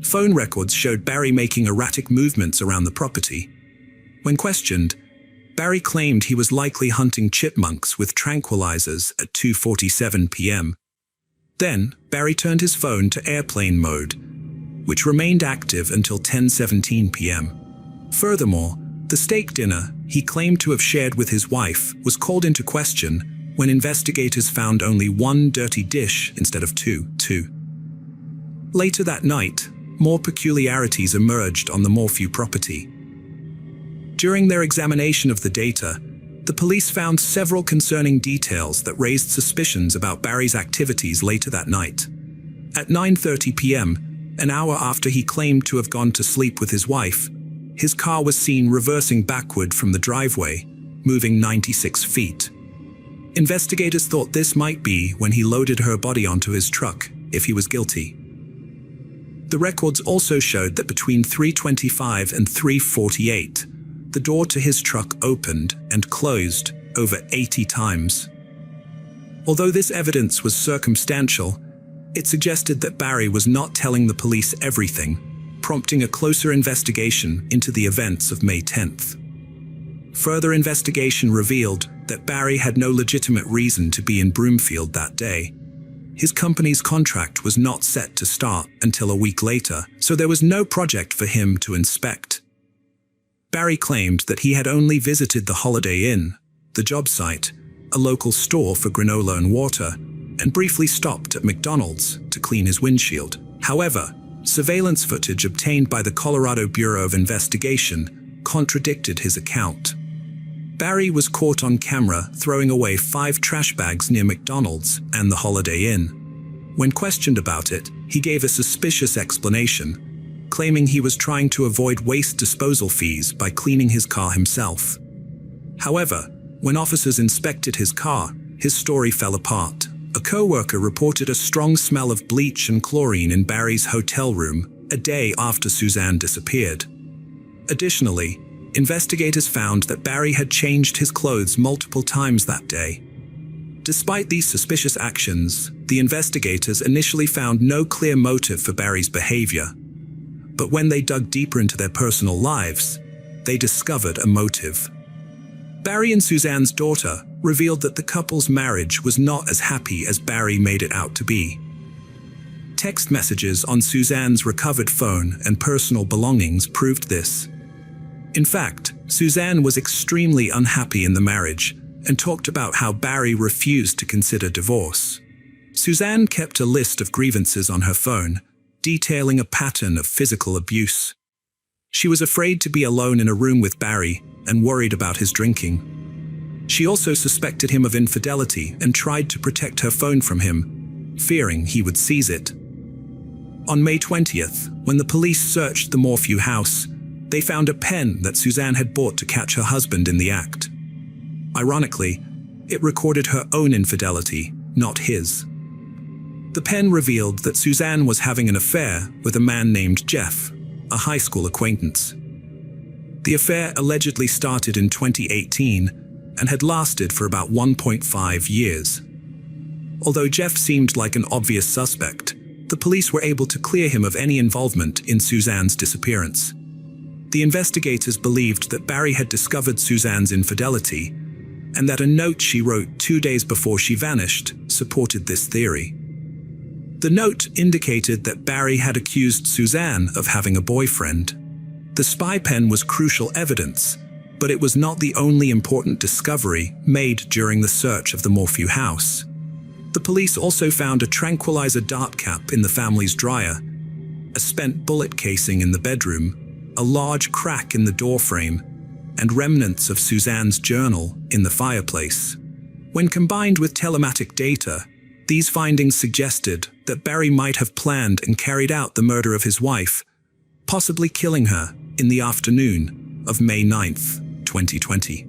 Phone records showed Barry making erratic movements around the property. When questioned, Barry claimed he was likely hunting chipmunks with tranquilizers at 2:47 p.m. Then, Barry turned his phone to airplane mode, which remained active until 10:17 p.m. Furthermore, the steak dinner he claimed to have shared with his wife was called into question when investigators found only one dirty dish instead of two. Later that night, more peculiarities emerged on the Morphew property. During their examination of the data, the police found several concerning details that raised suspicions about Barry's activities later that night. At 9:30 p.m., an hour after he claimed to have gone to sleep with his wife, his car was seen reversing backward from the driveway, moving 96 feet. Investigators thought this might be when he loaded her body onto his truck, if he was guilty. The records also showed that between 3:25 and 3:48, the door to his truck opened and closed over 80 times. Although this evidence was circumstantial, it suggested that Barry was not telling the police everything, prompting a closer investigation into the events of May 10th. Further investigation revealed that Barry had no legitimate reason to be in Broomfield that day. His company's contract was not set to start until a week later, so there was no project for him to inspect. Barry claimed that he had only visited the Holiday Inn, the job site, a local store for granola and water, and briefly stopped at McDonald's to clean his windshield. However, surveillance footage obtained by the Colorado Bureau of Investigation contradicted his account. Barry was caught on camera throwing away 5 trash bags near McDonald's and the Holiday Inn. When questioned about it, he gave a suspicious explanation, claiming he was trying to avoid waste disposal fees by cleaning his car himself. However, when officers inspected his car, his story fell apart. A co-worker reported a strong smell of bleach and chlorine in Barry's hotel room a day after Suzanne disappeared. Additionally, investigators found that Barry had changed his clothes multiple times that day. Despite these suspicious actions, the investigators initially found no clear motive for Barry's behavior. But when they dug deeper into their personal lives, they discovered a motive. Barry and Suzanne's daughter revealed that the couple's marriage was not as happy as Barry made it out to be. Text messages on Suzanne's recovered phone and personal belongings proved this. In fact, Suzanne was extremely unhappy in the marriage and talked about how Barry refused to consider divorce. Suzanne kept a list of grievances on her phone, detailing a pattern of physical abuse. She was afraid to be alone in a room with Barry and worried about his drinking. She also suspected him of infidelity and tried to protect her phone from him, fearing he would seize it. On May 20th, when the police searched the Morphew house, they found a pen that Suzanne had bought to catch her husband in the act. Ironically, it recorded her own infidelity, not his. The pen revealed that Suzanne was having an affair with a man named Jeff, a high school acquaintance. The affair allegedly started in 2018 and had lasted for about 1.5 years. Although Jeff seemed like an obvious suspect, the police were able to clear him of any involvement in Suzanne's disappearance. The investigators believed that Barry had discovered Suzanne's infidelity, and that a note she wrote 2 days before she vanished supported this theory. The note indicated that Barry had accused Suzanne of having a boyfriend. The spy pen was crucial evidence, but it was not the only important discovery made during the search of the Morphew house. The police also found a tranquilizer dart cap in the family's dryer, a spent bullet casing in the bedroom, a large crack in the doorframe, and remnants of Suzanne's journal in the fireplace. When combined with telematic data, these findings suggested that Barry might have planned and carried out the murder of his wife, possibly killing her in the afternoon of May 9th, 2020.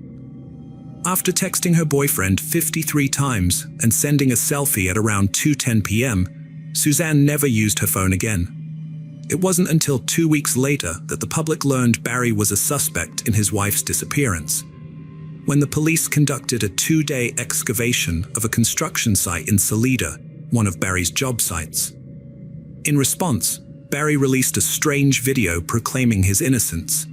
After texting her boyfriend 53 times and sending a selfie at around 2:10 p.m., Suzanne never used her phone again. It wasn't until 2 weeks later that the public learned Barry was a suspect in his wife's disappearance, when the police conducted a 2-day excavation of a construction site in Salida, one of Barry's job sites. In response, Barry released a strange video proclaiming his innocence.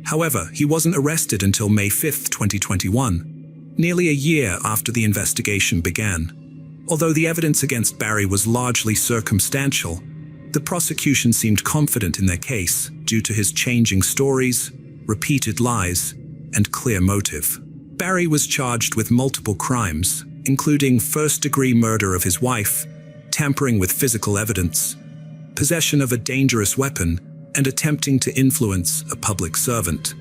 However, he wasn't arrested until May 5, 2021, nearly a year after the investigation began. Although the evidence against Barry was largely circumstantial, the prosecution seemed confident in their case due to his changing stories, repeated lies, and clear motive. Barry was charged with multiple crimes, including first-degree murder of his wife, tampering with physical evidence, possession of a dangerous weapon, and attempting to influence a public servant.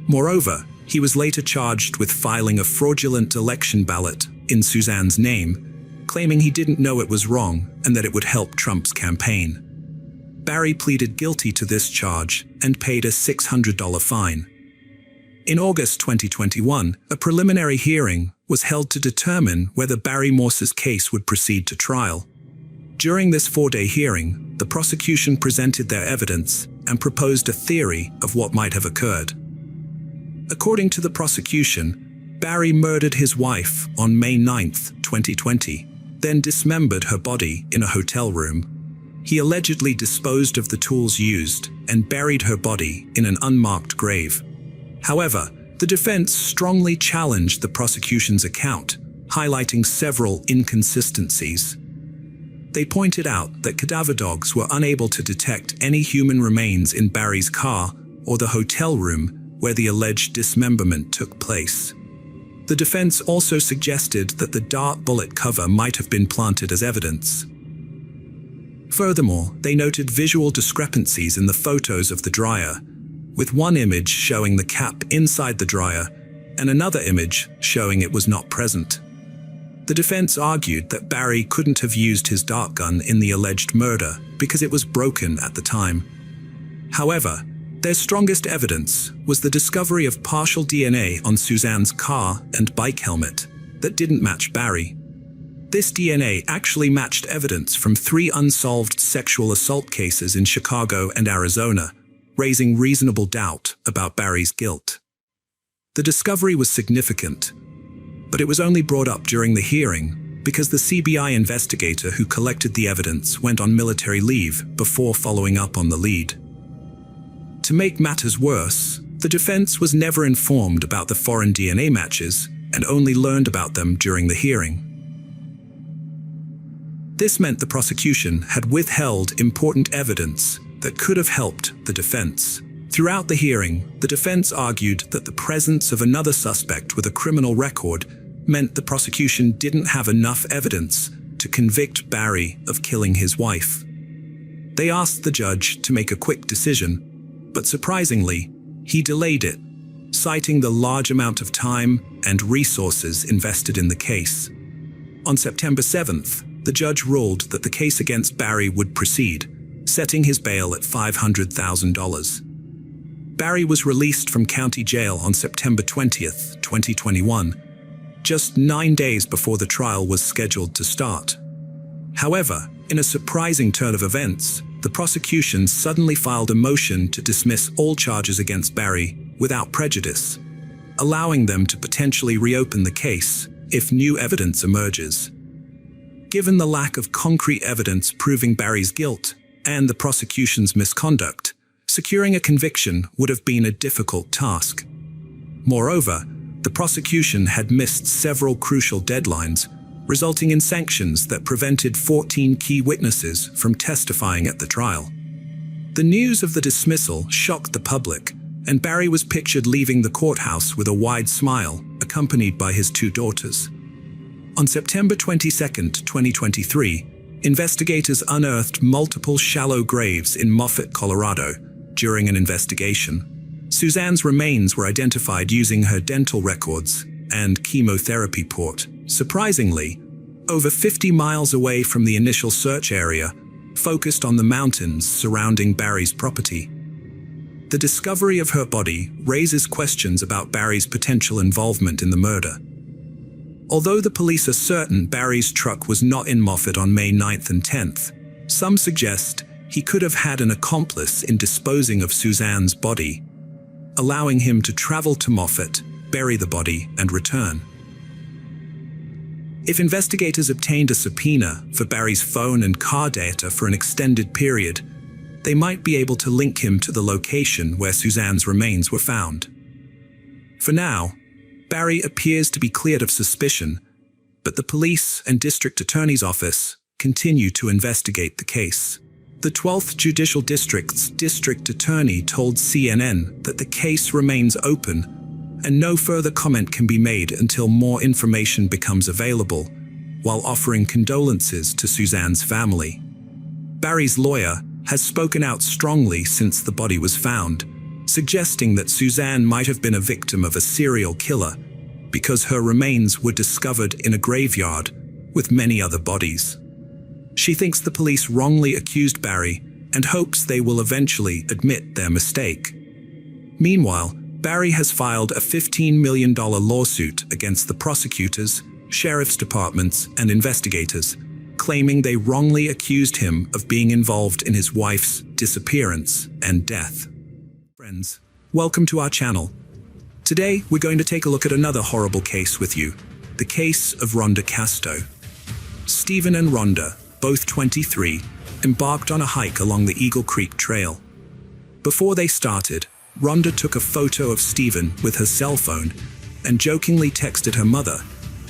Moreover, he was later charged with filing a fraudulent election ballot in Suzanne's name, claiming he didn't know it was wrong and that it would help Trump's campaign. Barry pleaded guilty to this charge and paid a $600 fine. In August 2021, a preliminary hearing was held to determine whether Barry Morse's case would proceed to trial. During this 4-day hearing, the prosecution presented their evidence and proposed a theory of what might have occurred. According to the prosecution, Barry murdered his wife on May 9, 2020, then dismembered her body in a hotel room. He allegedly disposed of the tools used and buried her body in an unmarked grave. However, the defense strongly challenged the prosecution's account, highlighting several inconsistencies. They pointed out that cadaver dogs were unable to detect any human remains in Barry's car or the hotel room where the alleged dismemberment took place. The defense also suggested that the dart bullet cover might have been planted as evidence. Furthermore, they noted visual discrepancies in the photos of the dryer, with one image showing the cap inside the dryer and another image showing it was not present. The defense argued that Barry couldn't have used his dart gun in the alleged murder because it was broken at the time. However, their strongest evidence was the discovery of partial DNA on Suzanne's car and bike helmet that didn't match Barry. This DNA actually matched evidence from 3 unsolved sexual assault cases in Chicago and Arizona, raising reasonable doubt about Barry's guilt. The discovery was significant, but it was only brought up during the hearing because the CBI investigator who collected the evidence went on military leave before following up on the lead. To make matters worse, the defense was never informed about the foreign DNA matches and only learned about them during the hearing. This meant the prosecution had withheld important evidence that could have helped the defense. Throughout the hearing, the defense argued that the presence of another suspect with a criminal record meant the prosecution didn't have enough evidence to convict Barry of killing his wife. They asked the judge to make a quick decision, but surprisingly, he delayed it, citing the large amount of time and resources invested in the case. On September 7th, the judge ruled that the case against Barry would proceed, setting his bail at $500,000. Barry was released from county jail on September 20th, 2021, just 9 days before the trial was scheduled to start. However, in a surprising turn of events, the prosecution suddenly filed a motion to dismiss all charges against Barry without prejudice, allowing them to potentially reopen the case if new evidence emerges. Given the lack of concrete evidence proving Barry's guilt and the prosecution's misconduct, securing a conviction would have been a difficult task. Moreover, the prosecution had missed several crucial deadlines, resulting in sanctions that prevented 14 key witnesses from testifying at the trial. The news of the dismissal shocked the public, and Barry was pictured leaving the courthouse with a wide smile, accompanied by his 2 daughters. On September 22, 2023, investigators unearthed multiple shallow graves in Moffett, Colorado, during an investigation. Suzanne's remains were identified using her dental records and chemotherapy port. Surprisingly, over 50 miles away from the initial search area, focused on the mountains surrounding Barry's property. The discovery of her body raises questions about Barry's potential involvement in the murder. Although the police are certain Barry's truck was not in Moffat on May 9th and 10th, some suggest he could have had an accomplice in disposing of Suzanne's body, allowing him to travel to Moffat, bury the body, and return. If investigators obtained a subpoena for Barry's phone and car data for an extended period, they might be able to link him to the location where Suzanne's remains were found. For now, Barry appears to be cleared of suspicion, but the police and district attorney's office continue to investigate the case. The 12th Judicial District's district attorney told CNN that the case remains open and no further comment can be made until more information becomes available, while offering condolences to Suzanne's family. Barry's lawyer has spoken out strongly since the body was found, suggesting that Suzanne might have been a victim of a serial killer because her remains were discovered in a graveyard with many other bodies. She thinks the police wrongly accused Barry and hopes they will eventually admit their mistake. Meanwhile, Barry has filed a $15 million lawsuit against the prosecutors, sheriff's departments, and investigators, claiming they wrongly accused him of being involved in his wife's disappearance and death. Friends, welcome to our channel. Today, we're going to take a look at another horrible case with you, the case of Rhonda Casto. Stephen and Rhonda, both 23, embarked on a hike along the Eagle Creek Trail. Before they started, Rhonda took a photo of Stephen with her cell phone and jokingly texted her mother,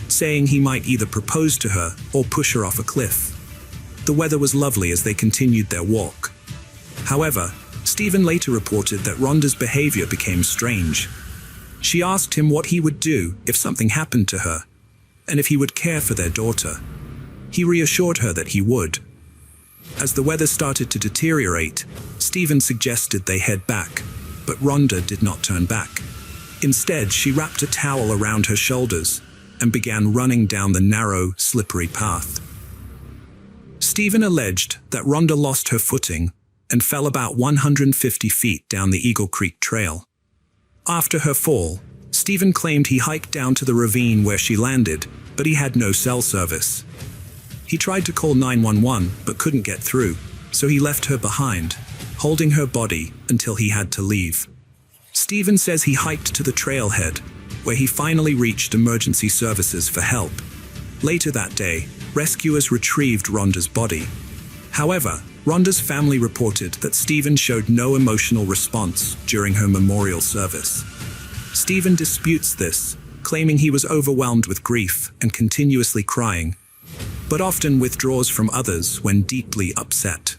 saying he might either propose to her or push her off a cliff. The weather was lovely as they continued their walk. However, Stephen later reported that Rhonda's behavior became strange. She asked him what he would do if something happened to her, and if he would care for their daughter. He reassured her that he would. As the weather started to deteriorate, Stephen suggested they head back, but Rhonda did not turn back. Instead, she wrapped a towel around her shoulders and began running down the narrow, slippery path. Stephen alleged that Rhonda lost her footing and fell about 150 feet down the Eagle Creek Trail. After her fall, Stephen claimed he hiked down to the ravine where she landed, but he had no cell service. He tried to call 911 but couldn't get through, so he left her behind, holding her body until he had to leave. Stephen says he hiked to the trailhead, where he finally reached emergency services for help. Later that day, rescuers retrieved Rhonda's body. However, Rhonda's family reported that Stephen showed no emotional response during her memorial service. Stephen disputes this, claiming he was overwhelmed with grief and continuously crying, but often withdraws from others when deeply upset.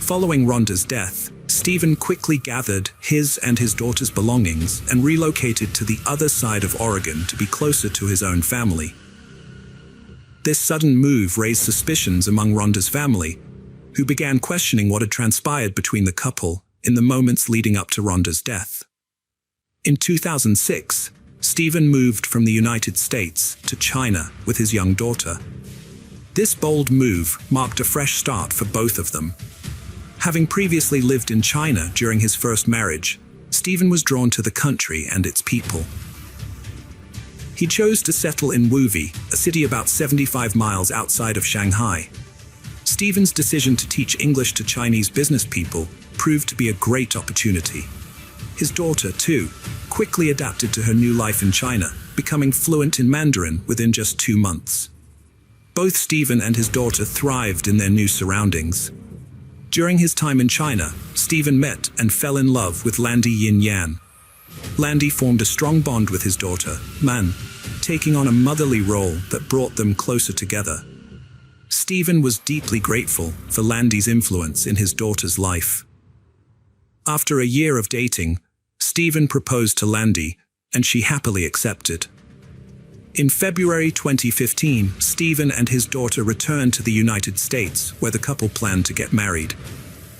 Following Rhonda's death, Stephen quickly gathered his and his daughter's belongings and relocated to the other side of Oregon to be closer to his own family. This sudden move raised suspicions among Rhonda's family, who began questioning what had transpired between the couple in the moments leading up to Rhonda's death. In 2006, Stephen moved from the United States to China with his young daughter. This bold move marked a fresh start for both of them. Having previously lived in China during his first marriage, Stephen was drawn to the country and its people. He chose to settle in Wuvi, a city about 75 miles outside of Shanghai. Stephen's decision to teach English to Chinese business people proved to be a great opportunity. His daughter, too, quickly adapted to her new life in China, becoming fluent in Mandarin within just 2 months. Both Stephen and his daughter thrived in their new surroundings. During his time in China, Stephen met and fell in love with Landy Yin Yan. Landy formed a strong bond with his daughter, Man, taking on a motherly role that brought them closer together. Stephen was deeply grateful for Landy's influence in his daughter's life. After a year of dating, Stephen proposed to Landy, and she happily accepted. In February 2015, Stephen and his daughter returned to the United States, where the couple planned to get married.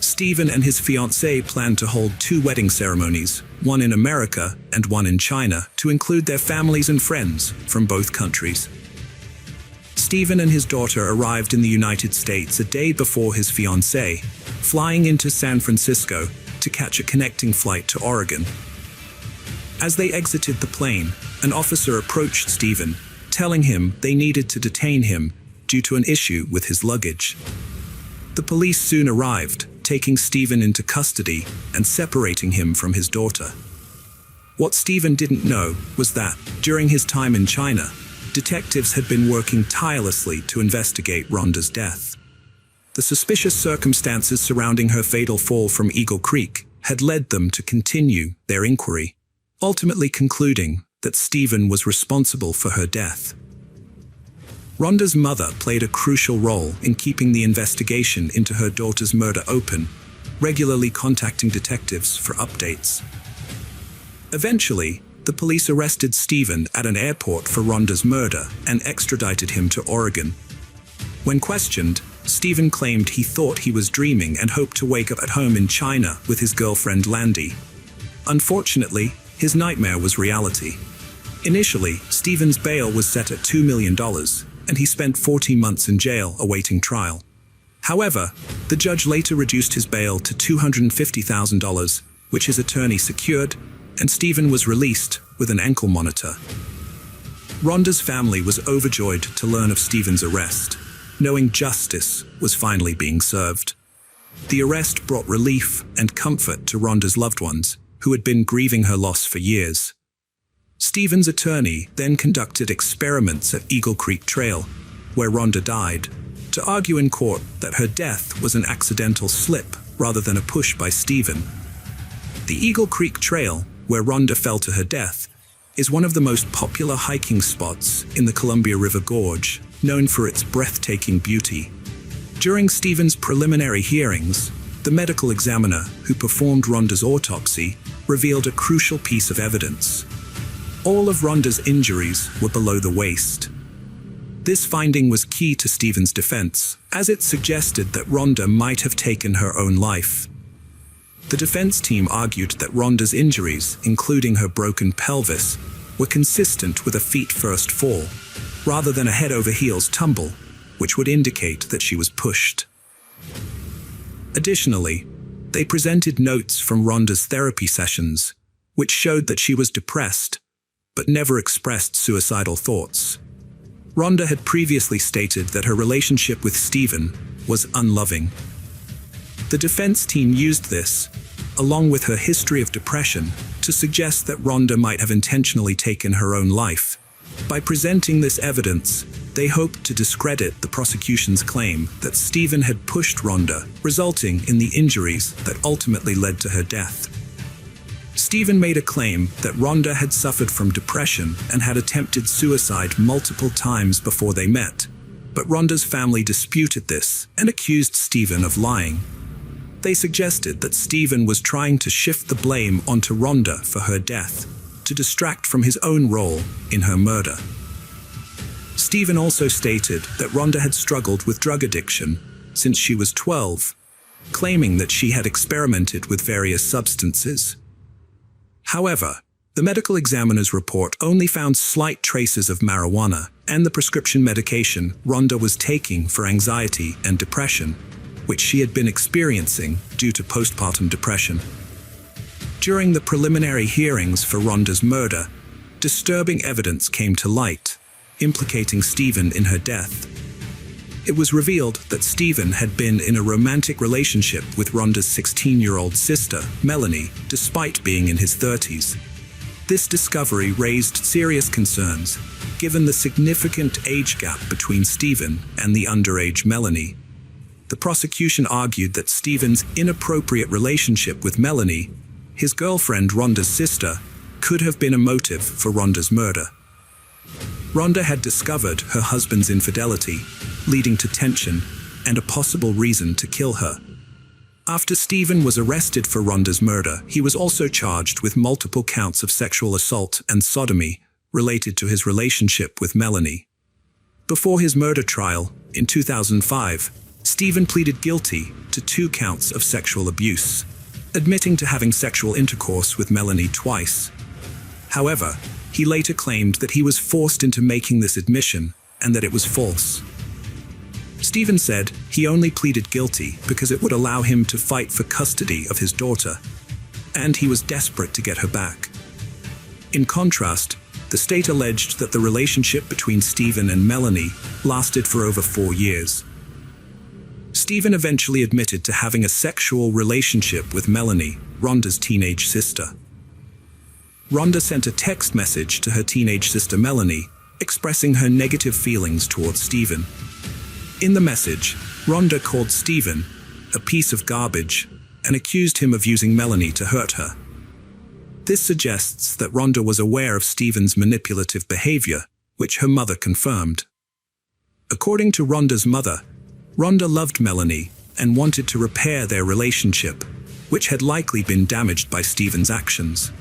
Stephen and his fiancée planned to hold 2 wedding ceremonies, one in America and one in China, to include their families and friends from both countries. Stephen and his daughter arrived in the United States a day before his fiancée, flying into San Francisco to catch a connecting flight to Oregon. As they exited the plane, an officer approached Stephen, telling him they needed to detain him due to an issue with his luggage. The police soon arrived, taking Stephen into custody and separating him from his daughter. What Stephen didn't know was that, during his time in China, detectives had been working tirelessly to investigate Rhonda's death. The suspicious circumstances surrounding her fatal fall from Eagle Creek had led them to continue their inquiry, ultimately concluding that Stephen was responsible for her death. Rhonda's mother played a crucial role in keeping the investigation into her daughter's murder open, regularly contacting detectives for updates. Eventually, the police arrested Stephen at an airport for Rhonda's murder and extradited him to Oregon. When questioned, Stephen claimed he thought he was dreaming and hoped to wake up at home in China with his girlfriend Landy. Unfortunately, his nightmare was reality. Initially, Stephen's bail was set at $2 million, and he spent 14 months in jail awaiting trial. However, the judge later reduced his bail to $250,000, which his attorney secured, and Stephen was released with an ankle monitor. Rhonda's family was overjoyed to learn of Stephen's arrest, knowing justice was finally being served. The arrest brought relief and comfort to Rhonda's loved ones, who had been grieving her loss for years. Stephen's attorney then conducted experiments at Eagle Creek Trail, where Rhonda died, to argue in court that her death was an accidental slip rather than a push by Stephen. The Eagle Creek Trail, where Rhonda fell to her death, is one of the most popular hiking spots in the Columbia River Gorge, known for its breathtaking beauty. During Stephen's preliminary hearings, the medical examiner who performed Rhonda's autopsy revealed a crucial piece of evidence. All of Rhonda's injuries were below the waist. This finding was key to Stephen's defense, as it suggested that Rhonda might have taken her own life. The defense team argued that Rhonda's injuries, including her broken pelvis, were consistent with a feet-first fall, rather than a head-over-heels tumble, which would indicate that she was pushed. Additionally, they presented notes from Rhonda's therapy sessions, which showed that she was depressed, but never expressed suicidal thoughts. Rhonda had previously stated that her relationship with Stephen was unloving. The defense team used this, along with her history of depression, to suggest that Rhonda might have intentionally taken her own life. By presenting this evidence, they hoped to discredit the prosecution's claim that Stephen had pushed Rhonda, resulting in the injuries that ultimately led to her death. Stephen made a claim that Rhonda had suffered from depression and had attempted suicide multiple times before they met, but Rhonda's family disputed this and accused Stephen of lying. They suggested that Stephen was trying to shift the blame onto Rhonda for her death, to distract from his own role in her murder. Stephen also stated that Rhonda had struggled with drug addiction since she was 12, claiming that she had experimented with various substances. However, the medical examiner's report only found slight traces of marijuana and the prescription medication Rhonda was taking for anxiety and depression, which she had been experiencing due to postpartum depression. During the preliminary hearings for Rhonda's murder, disturbing evidence came to light, implicating Stephen in her death. It was revealed that Stephen had been in a romantic relationship with Rhonda's 16-year-old sister, Melanie, despite being in his 30s. This discovery raised serious concerns, given the significant age gap between Stephen and the underage Melanie. The prosecution argued that Stephen's inappropriate relationship with Melanie, his girlfriend Rhonda's sister, could have been a motive for Rhonda's murder. Rhonda had discovered her husband's infidelity, leading to tension and a possible reason to kill her. After Stephen was arrested for Rhonda's murder, he was also charged with multiple counts of sexual assault and sodomy related to his relationship with Melanie. Before his murder trial, in 2005, Stephen pleaded guilty to 2 counts of sexual abuse, admitting to having sexual intercourse with Melanie twice. However, he later claimed that he was forced into making this admission and that it was false. Stephen said he only pleaded guilty because it would allow him to fight for custody of his daughter, and he was desperate to get her back. In contrast, the state alleged that the relationship between Stephen and Melanie lasted for over 4 years. Stephen eventually admitted to having a sexual relationship with Melanie, Rhonda's teenage sister. Rhonda sent a text message to her teenage sister Melanie, expressing her negative feelings towards Stephen. In the message, Rhonda called Stephen a piece of garbage and accused him of using Melanie to hurt her. This suggests that Rhonda was aware of Stephen's manipulative behavior, which her mother confirmed. According to Rhonda's mother, Rhonda loved Melanie and wanted to repair their relationship, which had likely been damaged by Stephen's actions.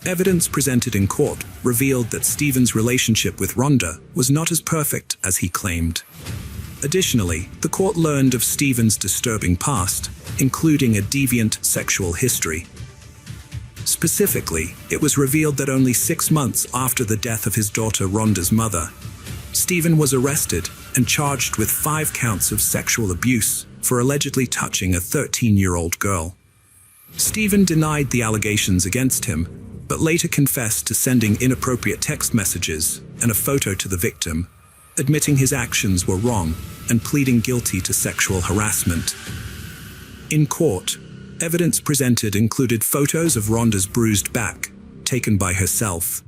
Evidence presented in court revealed that Stephen's relationship with Rhonda was not as perfect as he claimed. Additionally, the court learned of Stephen's disturbing past, including a deviant sexual history. Specifically, it was revealed that only 6 months after the death of his daughter Rhonda's mother, Stephen was arrested and charged with 5 counts of sexual abuse for allegedly touching a 13-year-old girl. Stephen denied the allegations against him, but later confessed to sending inappropriate text messages and a photo to the victim, admitting his actions were wrong and pleading guilty to sexual harassment. In court, evidence presented included photos of Rhonda's bruised back, taken by herself.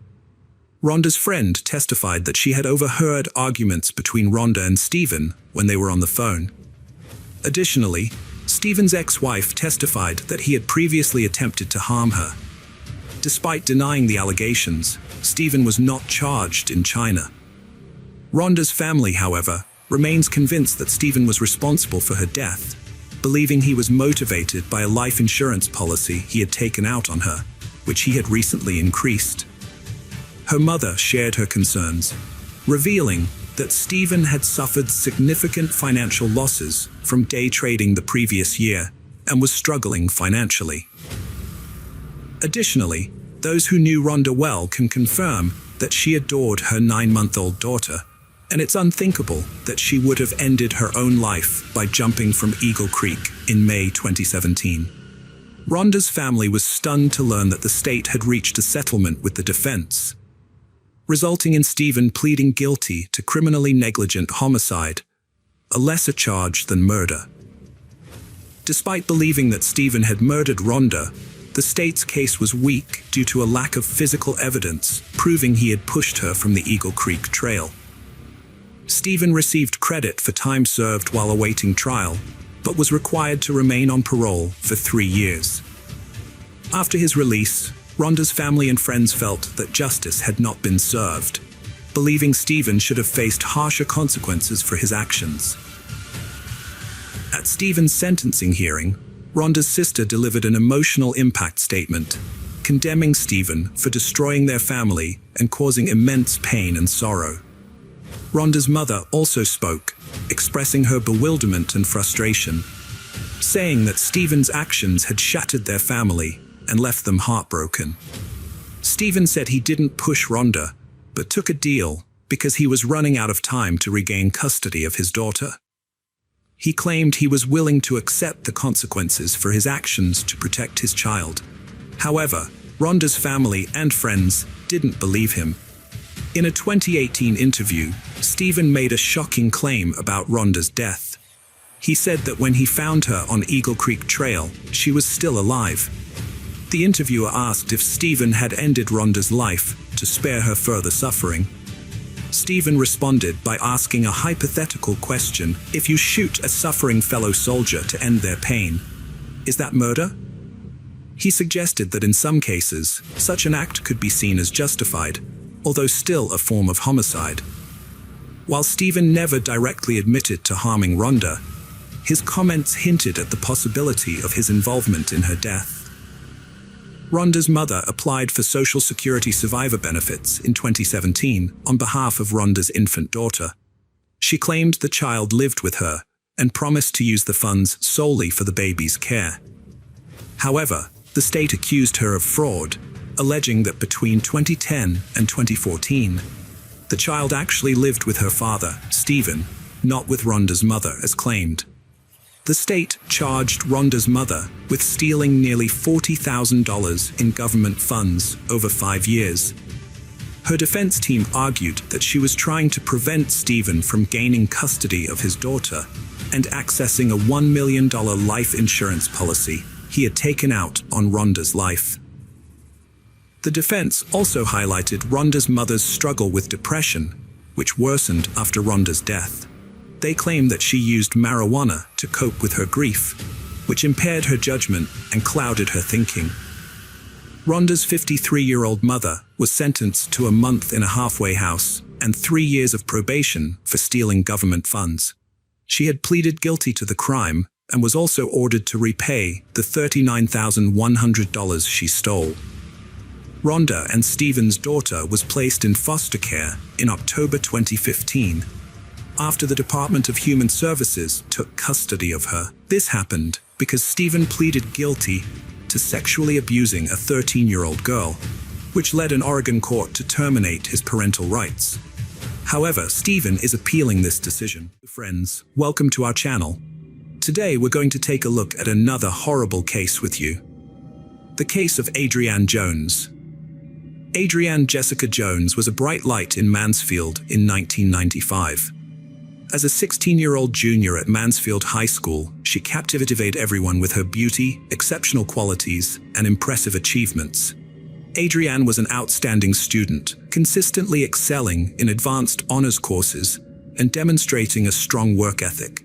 Rhonda's friend testified that she had overheard arguments between Rhonda and Stephen when they were on the phone. Additionally, Stephen's ex-wife testified that he had previously attempted to harm her. Despite denying the allegations, Stephen was not charged in China. Rhonda's family, however, remains convinced that Stephen was responsible for her death, believing he was motivated by a life insurance policy he had taken out on her, which he had recently increased. Her mother shared her concerns, revealing that Stephen had suffered significant financial losses from day trading the previous year and was struggling financially. Additionally, those who knew Rhonda well can confirm that she adored her 9-month-old daughter, and it's unthinkable that she would have ended her own life by jumping from Eagle Creek in May 2017. Rhonda's family was stunned to learn that the state had reached a settlement with the defense, resulting in Stephen pleading guilty to criminally negligent homicide, a lesser charge than murder. Despite believing that Stephen had murdered Rhonda, the state's case was weak due to a lack of physical evidence proving he had pushed her from the Eagle Creek Trail. Stephen received credit for time served while awaiting trial, but was required to remain on parole for 3 years. After his release, Rhonda's family and friends felt that justice had not been served, believing Stephen should have faced harsher consequences for his actions. At Stephen's sentencing hearing, Rhonda's sister delivered an emotional impact statement, condemning Stephen for destroying their family and causing immense pain and sorrow. Rhonda's mother also spoke, expressing her bewilderment and frustration, saying that Stephen's actions had shattered their family and left them heartbroken. Stephen said he didn't push Rhonda, but took a deal because he was running out of time to regain custody of his daughter. He claimed he was willing to accept the consequences for his actions to protect his child. However, Rhonda's family and friends didn't believe him. In a 2018 interview, Stephen made a shocking claim about Rhonda's death. He said that when he found her on Eagle Creek Trail, she was still alive. The interviewer asked if Stephen had ended Rhonda's life to spare her further suffering. Stephen responded by asking a hypothetical question: if you shoot a suffering fellow soldier to end their pain, is that murder? He suggested that in some cases, such an act could be seen as justified, although still a form of homicide. While Stephen never directly admitted to harming Rhonda, his comments hinted at the possibility of his involvement in her death. Rhonda's mother applied for Social Security survivor benefits in 2017 on behalf of Rhonda's infant daughter. She claimed the child lived with her and promised to use the funds solely for the baby's care. However, the state accused her of fraud, alleging that between 2010 and 2014, The child actually lived with her father, Stephen, not with Rhonda's mother, as claimed. The state charged Rhonda's mother with stealing nearly $40,000 in government funds over 5 years. Her defense team argued that she was trying to prevent Stephen from gaining custody of his daughter and accessing a $1 million life insurance policy he had taken out on Rhonda's life. The defense also highlighted Rhonda's mother's struggle with depression, which worsened after Rhonda's death. They claimed that she used marijuana to cope with her grief, which impaired her judgment and clouded her thinking. Rhonda's 53-year-old mother was sentenced to a month in a halfway house and 3 years of probation for stealing government funds. She had pleaded guilty to the crime and was also ordered to repay the $39,100 she stole. Rhonda and Stephen's daughter was placed in foster care in October 2015, after the Department of Human Services took custody of her. This happened because Stephen pleaded guilty to sexually abusing a 13-year-old girl, which led an Oregon court to terminate his parental rights. However, Stephen is appealing this decision. Friends, welcome to our channel. Today we're going to take a look at another horrible case with you. The case of Adrienne Jones. Adrienne Jessica Jones was a bright light in Mansfield in 1995. As a 16-year-old junior at Mansfield High School, she captivated everyone with her beauty, exceptional qualities, and impressive achievements. Adrienne was an outstanding student, consistently excelling in advanced honors courses and demonstrating a strong work ethic.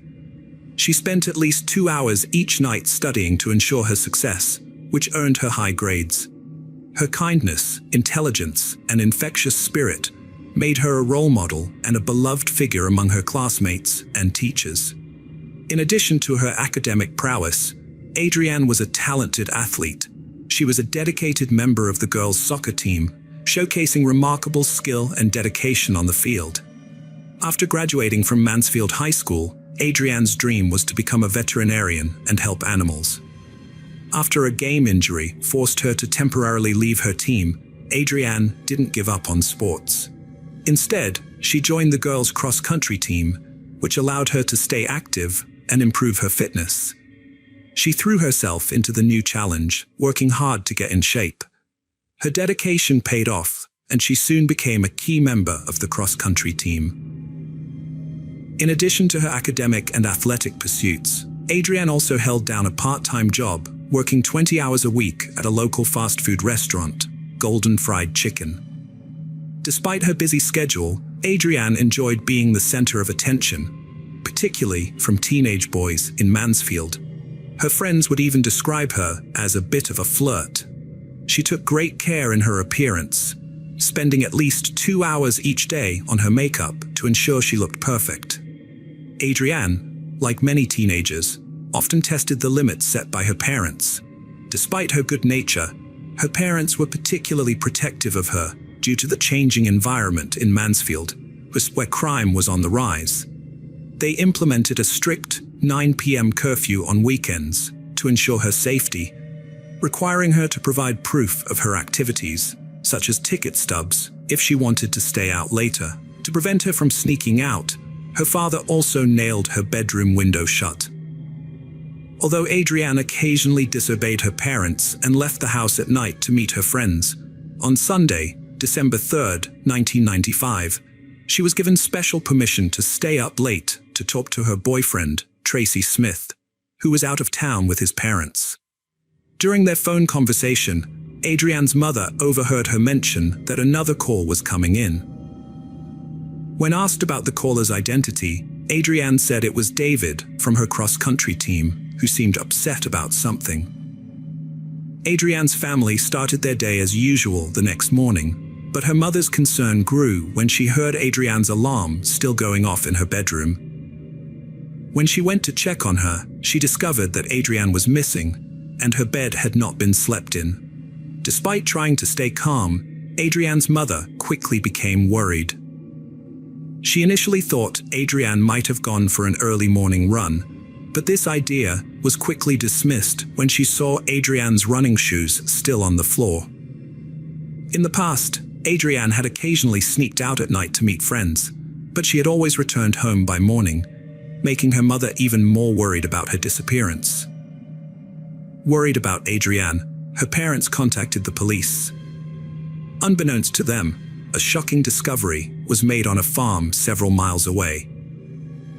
She spent at least 2 hours each night studying to ensure her success, which earned her high grades. Her kindness, intelligence, and infectious spirit made her a role model and a beloved figure among her classmates and teachers. In addition to her academic prowess, Adrienne was a talented athlete. She was a dedicated member of the girls' soccer team, showcasing remarkable skill and dedication on the field. After graduating from Mansfield High School, Adrienne's dream was to become a veterinarian and help animals. After a game injury forced her to temporarily leave her team, Adrienne didn't give up on sports. Instead, she joined the girls' cross-country team, which allowed her to stay active and improve her fitness. She threw herself into the new challenge, working hard to get in shape. Her dedication paid off, and she soon became a key member of the cross-country team. In addition to her academic and athletic pursuits, Adrienne also held down a part-time job, working 20 hours a week at a local fast food restaurant, Golden Fried Chicken. Despite her busy schedule, Adrienne enjoyed being the center of attention, particularly from teenage boys in Mansfield. Her friends would even describe her as a bit of a flirt. She took great care in her appearance, spending at least 2 hours each day on her makeup to ensure she looked perfect. Adrienne, like many teenagers, often tested the limits set by her parents. Despite her good nature, her parents were particularly protective of her due to the changing environment in Mansfield, where crime was on the rise. They implemented a strict 9 p.m. curfew on weekends to ensure her safety, requiring her to provide proof of her activities, such as ticket stubs, if she wanted to stay out later. To prevent her from sneaking out, her father also nailed her bedroom window shut. Although Adrienne occasionally disobeyed her parents and left the house at night to meet her friends, on Sunday, December 3rd, 1995, she was given special permission to stay up late to talk to her boyfriend, Tracy Smith, who was out of town with his parents. During their phone conversation, Adrienne's mother overheard her mention that another call was coming in. When asked about the caller's identity, Adrienne said it was David from her cross-country team, who seemed upset about something. Adrienne's family started their day as usual the next morning, but her mother's concern grew when she heard Adrienne's alarm still going off in her bedroom. When she went to check on her, she discovered that Adrienne was missing, and her bed had not been slept in. Despite trying to stay calm, Adrienne's mother quickly became worried. She initially thought Adrienne might have gone for an early morning run, but this idea was quickly dismissed when she saw Adrienne's running shoes still on the floor. In the past, Adrienne had occasionally sneaked out at night to meet friends, but she had always returned home by morning, making her mother even more worried about her disappearance. Worried about Adrienne, her parents contacted the police. Unbeknownst to them, a shocking discovery was made on a farm several miles away.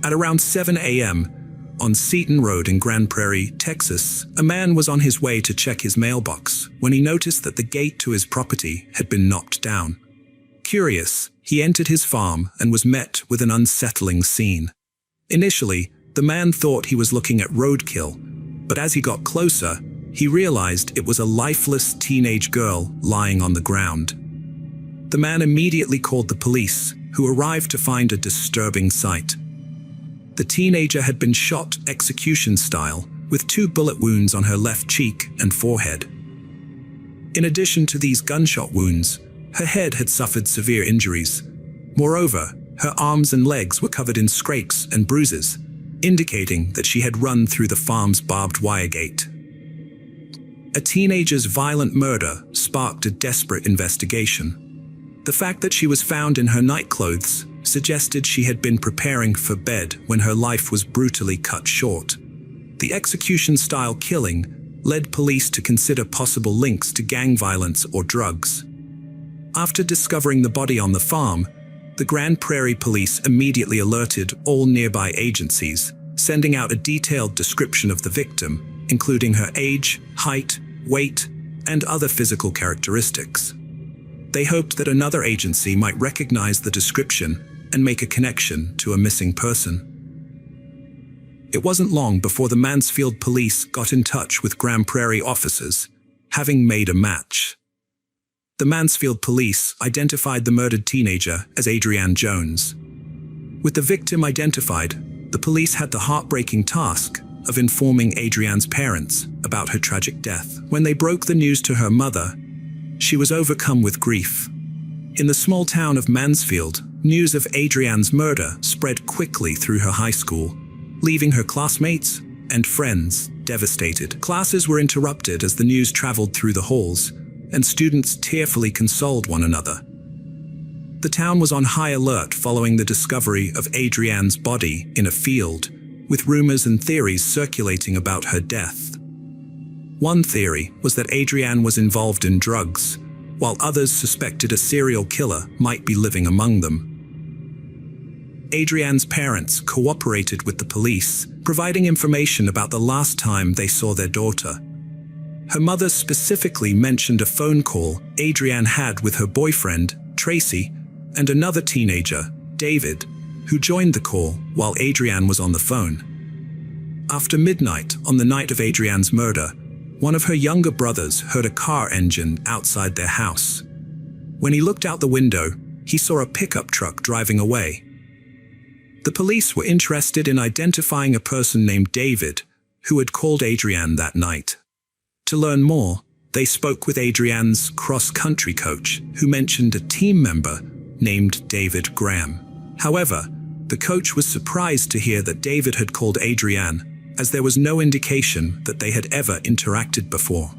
At around 7 a.m., on Seton Road in Grand Prairie, Texas, a man was on his way to check his mailbox when he noticed that the gate to his property had been knocked down. Curious, he entered his farm and was met with an unsettling scene. Initially, the man thought he was looking at roadkill, but as he got closer, he realized it was a lifeless teenage girl lying on the ground. The man immediately called the police, who arrived to find a disturbing sight. The teenager had been shot execution style, with 2 bullet wounds on her left cheek and forehead. In addition to these gunshot wounds, her head had suffered severe injuries. Moreover, her arms and legs were covered in scrapes and bruises, indicating that she had run through the farm's barbed wire gate. A teenager's violent murder sparked a desperate investigation. The fact that she was found in her nightclothes suggested she had been preparing for bed when her life was brutally cut short. The execution-style killing led police to consider possible links to gang violence or drugs. After discovering the body on the farm, the Grand Prairie police immediately alerted all nearby agencies, sending out a detailed description of the victim, including her age, height, weight, and other physical characteristics. They hoped that another agency might recognize the description and make a connection to a missing person. It wasn't long before the Mansfield police got in touch with Grand Prairie officers, having made a match. The Mansfield police identified the murdered teenager as Adrienne Jones. With the victim identified, the police had the heartbreaking task of informing Adrienne's parents about her tragic death. When they broke the news to her mother, she was overcome with grief. In the small town of Mansfield, news of Adrienne's murder spread quickly through her high school, leaving her classmates and friends devastated. Classes were interrupted as the news traveled through the halls, and students tearfully consoled one another. The town was on high alert following the discovery of Adrienne's body in a field, with rumors and theories circulating about her death. One theory was that Adrienne was involved in drugs, while others suspected a serial killer might be living among them. Adrienne's parents cooperated with the police, providing information about the last time they saw their daughter. Her mother specifically mentioned a phone call Adrienne had with her boyfriend, Tracy, and another teenager, David, who joined the call while Adrienne was on the phone. After midnight on the night of Adrienne's murder, one of her younger brothers heard a car engine outside their house. When he looked out the window, he saw a pickup truck driving away. The police were interested in identifying a person named David, who had called Adrienne that night. To learn more, they spoke with Adrienne's cross-country coach, who mentioned a team member named David Graham. However, the coach was surprised to hear that David had called Adrienne, as there was no indication that they had ever interacted before.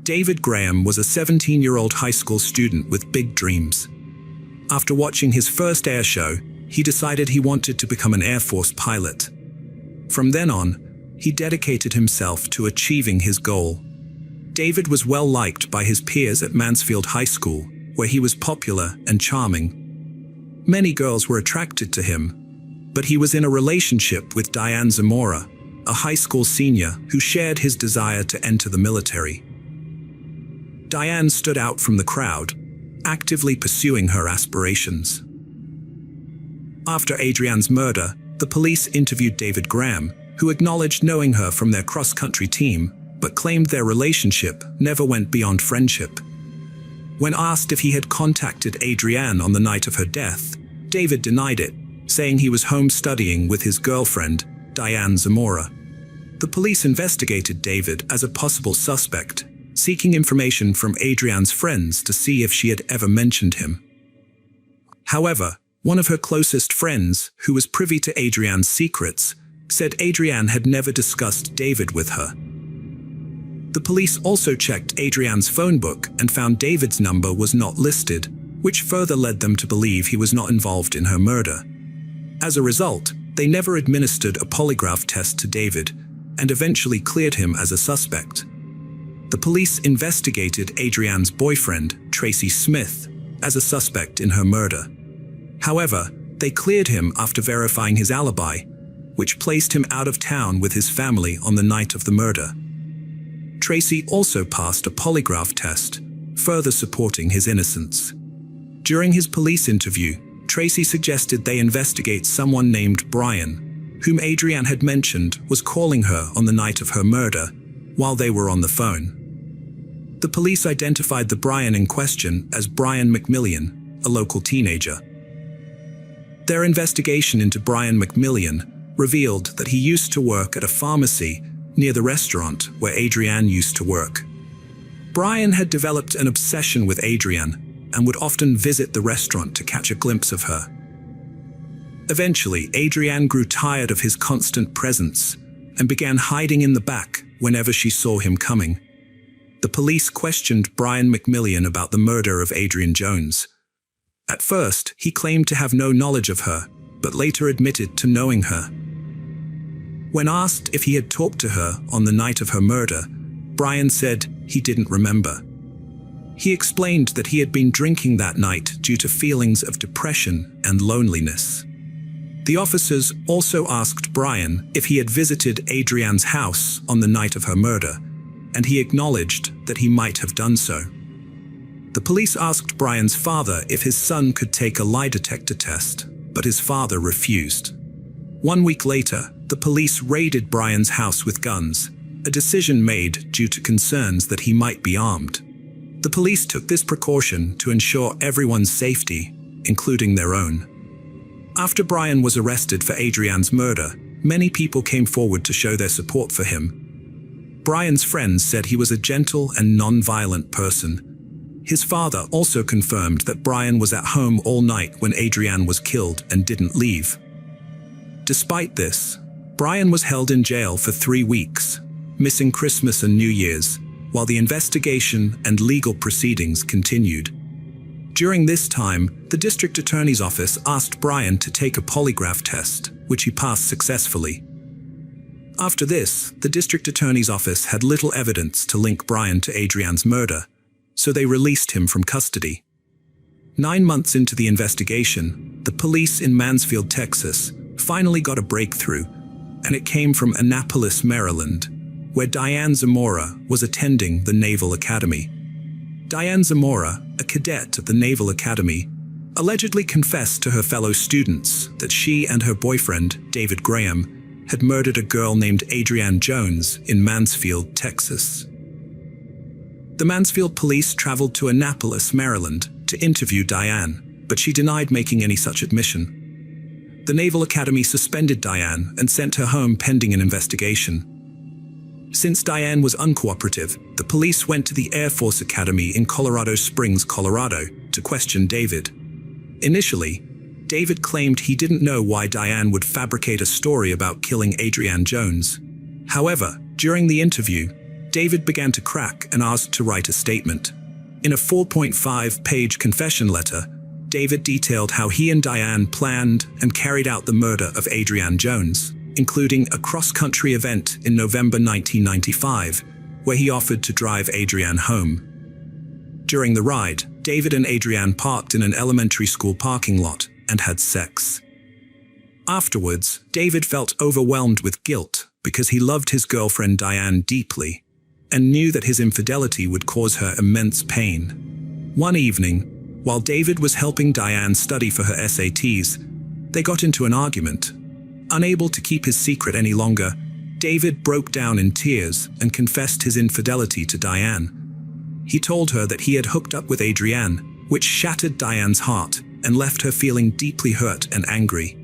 David Graham was a 17-year-old high school student with big dreams. After watching his first air show, he decided he wanted to become an Air Force pilot. From then on, he dedicated himself to achieving his goal. David was well liked by his peers at Mansfield High School, where he was popular and charming. Many girls were attracted to him, but he was in a relationship with Diane Zamora, a high school senior who shared his desire to enter the military. Diane stood out from the crowd, actively pursuing her aspirations. After Adrienne's murder, the police interviewed David Graham, who acknowledged knowing her from their cross-country team, but claimed their relationship never went beyond friendship. When asked if he had contacted Adrienne on the night of her death, David denied it, saying he was home studying with his girlfriend, Diane Zamora. The police investigated David as a possible suspect, seeking information from Adrienne's friends to see if she had ever mentioned him. However, one of her closest friends, who was privy to Adrienne's secrets, said Adrienne had never discussed David with her. The police also checked Adrian's phone book and found David's number was not listed, which further led them to believe he was not involved in her murder. As a result, they never administered a polygraph test to David and eventually cleared him as a suspect. The police investigated Adrian's boyfriend, Tracy Smith, as a suspect in her murder. However, they cleared him after verifying his alibi, which placed him out of town with his family on the night of the murder. Tracy also passed a polygraph test, further supporting his innocence. During his police interview, Tracy suggested they investigate someone named Brian, whom Adrian had mentioned was calling her on the night of her murder, while they were on the phone. The police identified the Brian in question as Brian McMillian, a local teenager. Their investigation into Brian McMillian revealed that he used to work at a pharmacy near the restaurant where Adrian used to work. Brian had developed an obsession with Adrian and would often visit the restaurant to catch a glimpse of her. Eventually, Adrian grew tired of his constant presence and began hiding in the back whenever she saw him coming. The police questioned Brian McMillian about the murder of Adrian Jones. At first, he claimed to have no knowledge of her, but later admitted to knowing her. When asked if he had talked to her on the night of her murder, Brian said he didn't remember. He explained that he had been drinking that night due to feelings of depression and loneliness. The officers also asked Brian if he had visited Adrian's house on the night of her murder, and he acknowledged that he might have done so. The police asked Brian's father if his son could take a lie detector test, but his father refused. 1 week later, the police raided Brian's house with guns, a decision made due to concerns that he might be armed. The police took this precaution to ensure everyone's safety, including their own. After Brian was arrested for Adrian's murder, many people came forward to show their support for him. Brian's friends said he was a gentle and non-violent person. His father also confirmed that Brian was at home all night when Adrian was killed and didn't leave. Despite this, Brian was held in jail for 3 weeks, missing Christmas and New Year's, while the investigation and legal proceedings continued. During this time, the district attorney's office asked Brian to take a polygraph test, which he passed successfully. After this, the district attorney's office had little evidence to link Brian to Adrian's murder, so they released him from custody. 9 months into the investigation, the police in Mansfield, Texas, finally got a breakthrough, and it came from Annapolis, Maryland, where Diane Zamora was attending the Naval Academy. Diane Zamora, a cadet at the Naval Academy, allegedly confessed to her fellow students that she and her boyfriend, David Graham, had murdered a girl named Adrian Jones in Mansfield, Texas. The Mansfield police traveled to Annapolis, Maryland, to interview Diane, but she denied making any such admission. The Naval Academy suspended Diane and sent her home pending an investigation. Since Diane was uncooperative, the police went to the Air Force Academy in Colorado Springs, Colorado, to question David. Initially, David claimed he didn't know why Diane would fabricate a story about killing Adrian Jones. However, during the interview, David began to crack and asked to write a statement. In a 4.5-page confession letter, David detailed how he and Diane planned and carried out the murder of Adrian Jones, including a cross-country event in November 1995, where he offered to drive Adrian home. During the ride, David and Adrian parked in an elementary school parking lot and had sex. Afterwards, David felt overwhelmed with guilt because he loved his girlfriend Diane deeply and knew that his infidelity would cause her immense pain. One evening, while David was helping Diane study for her SATs, they got into an argument. Unable to keep his secret any longer, David broke down in tears and confessed his infidelity to Diane. He told her that he had hooked up with Adrian, which shattered Diane's heart and left her feeling deeply hurt and angry.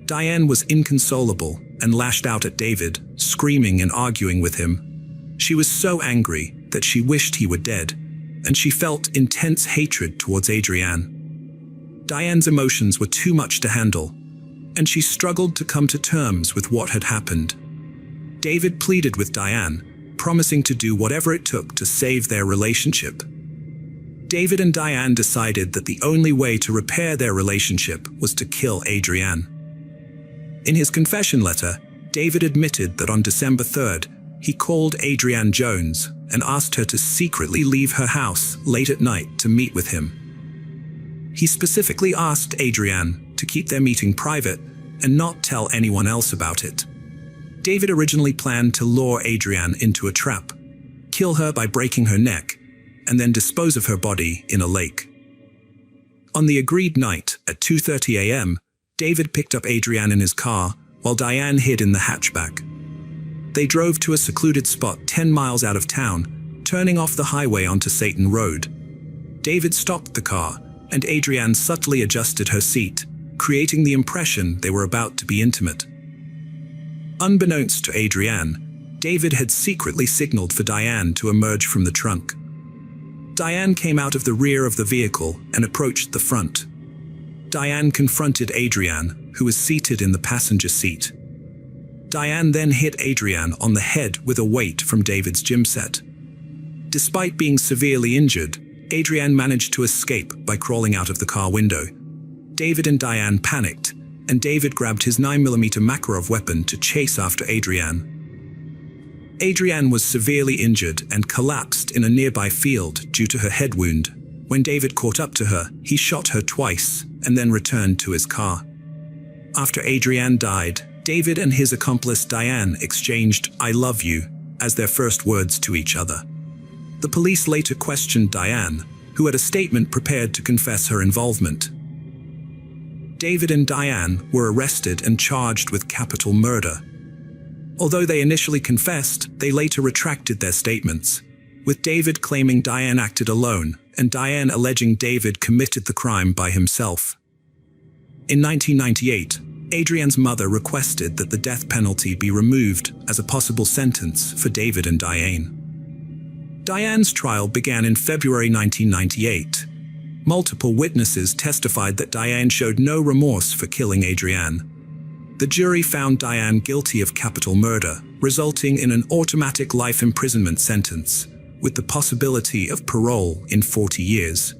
Diane was inconsolable and lashed out at David, screaming and arguing with him. She was so angry that she wished he were dead, and she felt intense hatred towards Adrian. Diane's emotions were too much to handle, and she struggled to come to terms with what had happened. David pleaded with Diane, promising to do whatever it took to save their relationship. David and Diane decided that the only way to repair their relationship was to kill Adrienne. In his confession letter, David admitted that on December 3rd, he called Adrienne Jones and asked her to secretly leave her house late at night to meet with him. He specifically asked Adrienne to keep their meeting private and not tell anyone else about it. David originally planned to lure Adrienne into a trap, kill her by breaking her neck, and then dispose of her body in a lake. On the agreed night at 2:30 a.m., David picked up Adrienne in his car while Diane hid in the hatchback. They drove to a secluded spot 10 miles out of town, turning off the highway onto Satan Road. David stopped the car, and Adrienne subtly adjusted her seat, creating the impression they were about to be intimate. Unbeknownst to Adrienne, David had secretly signaled for Diane to emerge from the trunk. Diane came out of the rear of the vehicle and approached the front. Diane confronted Adrienne, who was seated in the passenger seat. Diane then hit Adrienne on the head with a weight from David's gym set. Despite being severely injured, Adrienne managed to escape by crawling out of the car window. David and Diane panicked, and David grabbed his 9mm Makarov weapon to chase after Adrienne. Adrienne was severely injured and collapsed in a nearby field due to her head wound. When David caught up to her, he shot her twice and then returned to his car. After Adrienne died, David and his accomplice Diane exchanged "I love you" as their first words to each other. The police later questioned Diane, who had a statement prepared to confess her involvement. David and Diane were arrested and charged with capital murder. Although they initially confessed, they later retracted their statements, with David claiming Diane acted alone and Diane alleging David committed the crime by himself. In 1998, Adrienne's mother requested that the death penalty be removed as a possible sentence for David and Diane. Diane's trial began in February 1998. Multiple witnesses testified that Diane showed no remorse for killing Adrienne. The jury found Diane guilty of capital murder, resulting in an automatic life imprisonment sentence, with the possibility of parole in 40 years.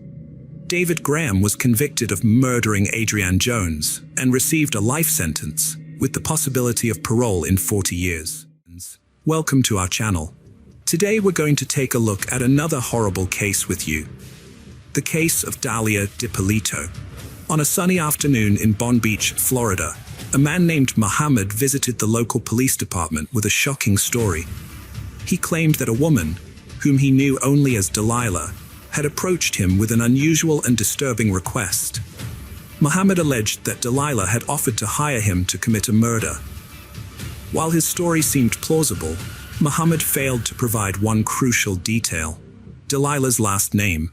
David Graham was convicted of murdering Adrienne Jones and received a life sentence, with the possibility of parole in 40 years. Welcome to our channel. Today we're going to take a look at another horrible case with you. The case of Dalia DiPolito. On a sunny afternoon in Palm Beach, Florida, a man named Muhammad visited the local police department with a shocking story. He claimed that a woman, whom he knew only as Delilah, had approached him with an unusual and disturbing request. Muhammad alleged that Delilah had offered to hire him to commit a murder. While his story seemed plausible, Muhammad failed to provide one crucial detail: Delilah's last name.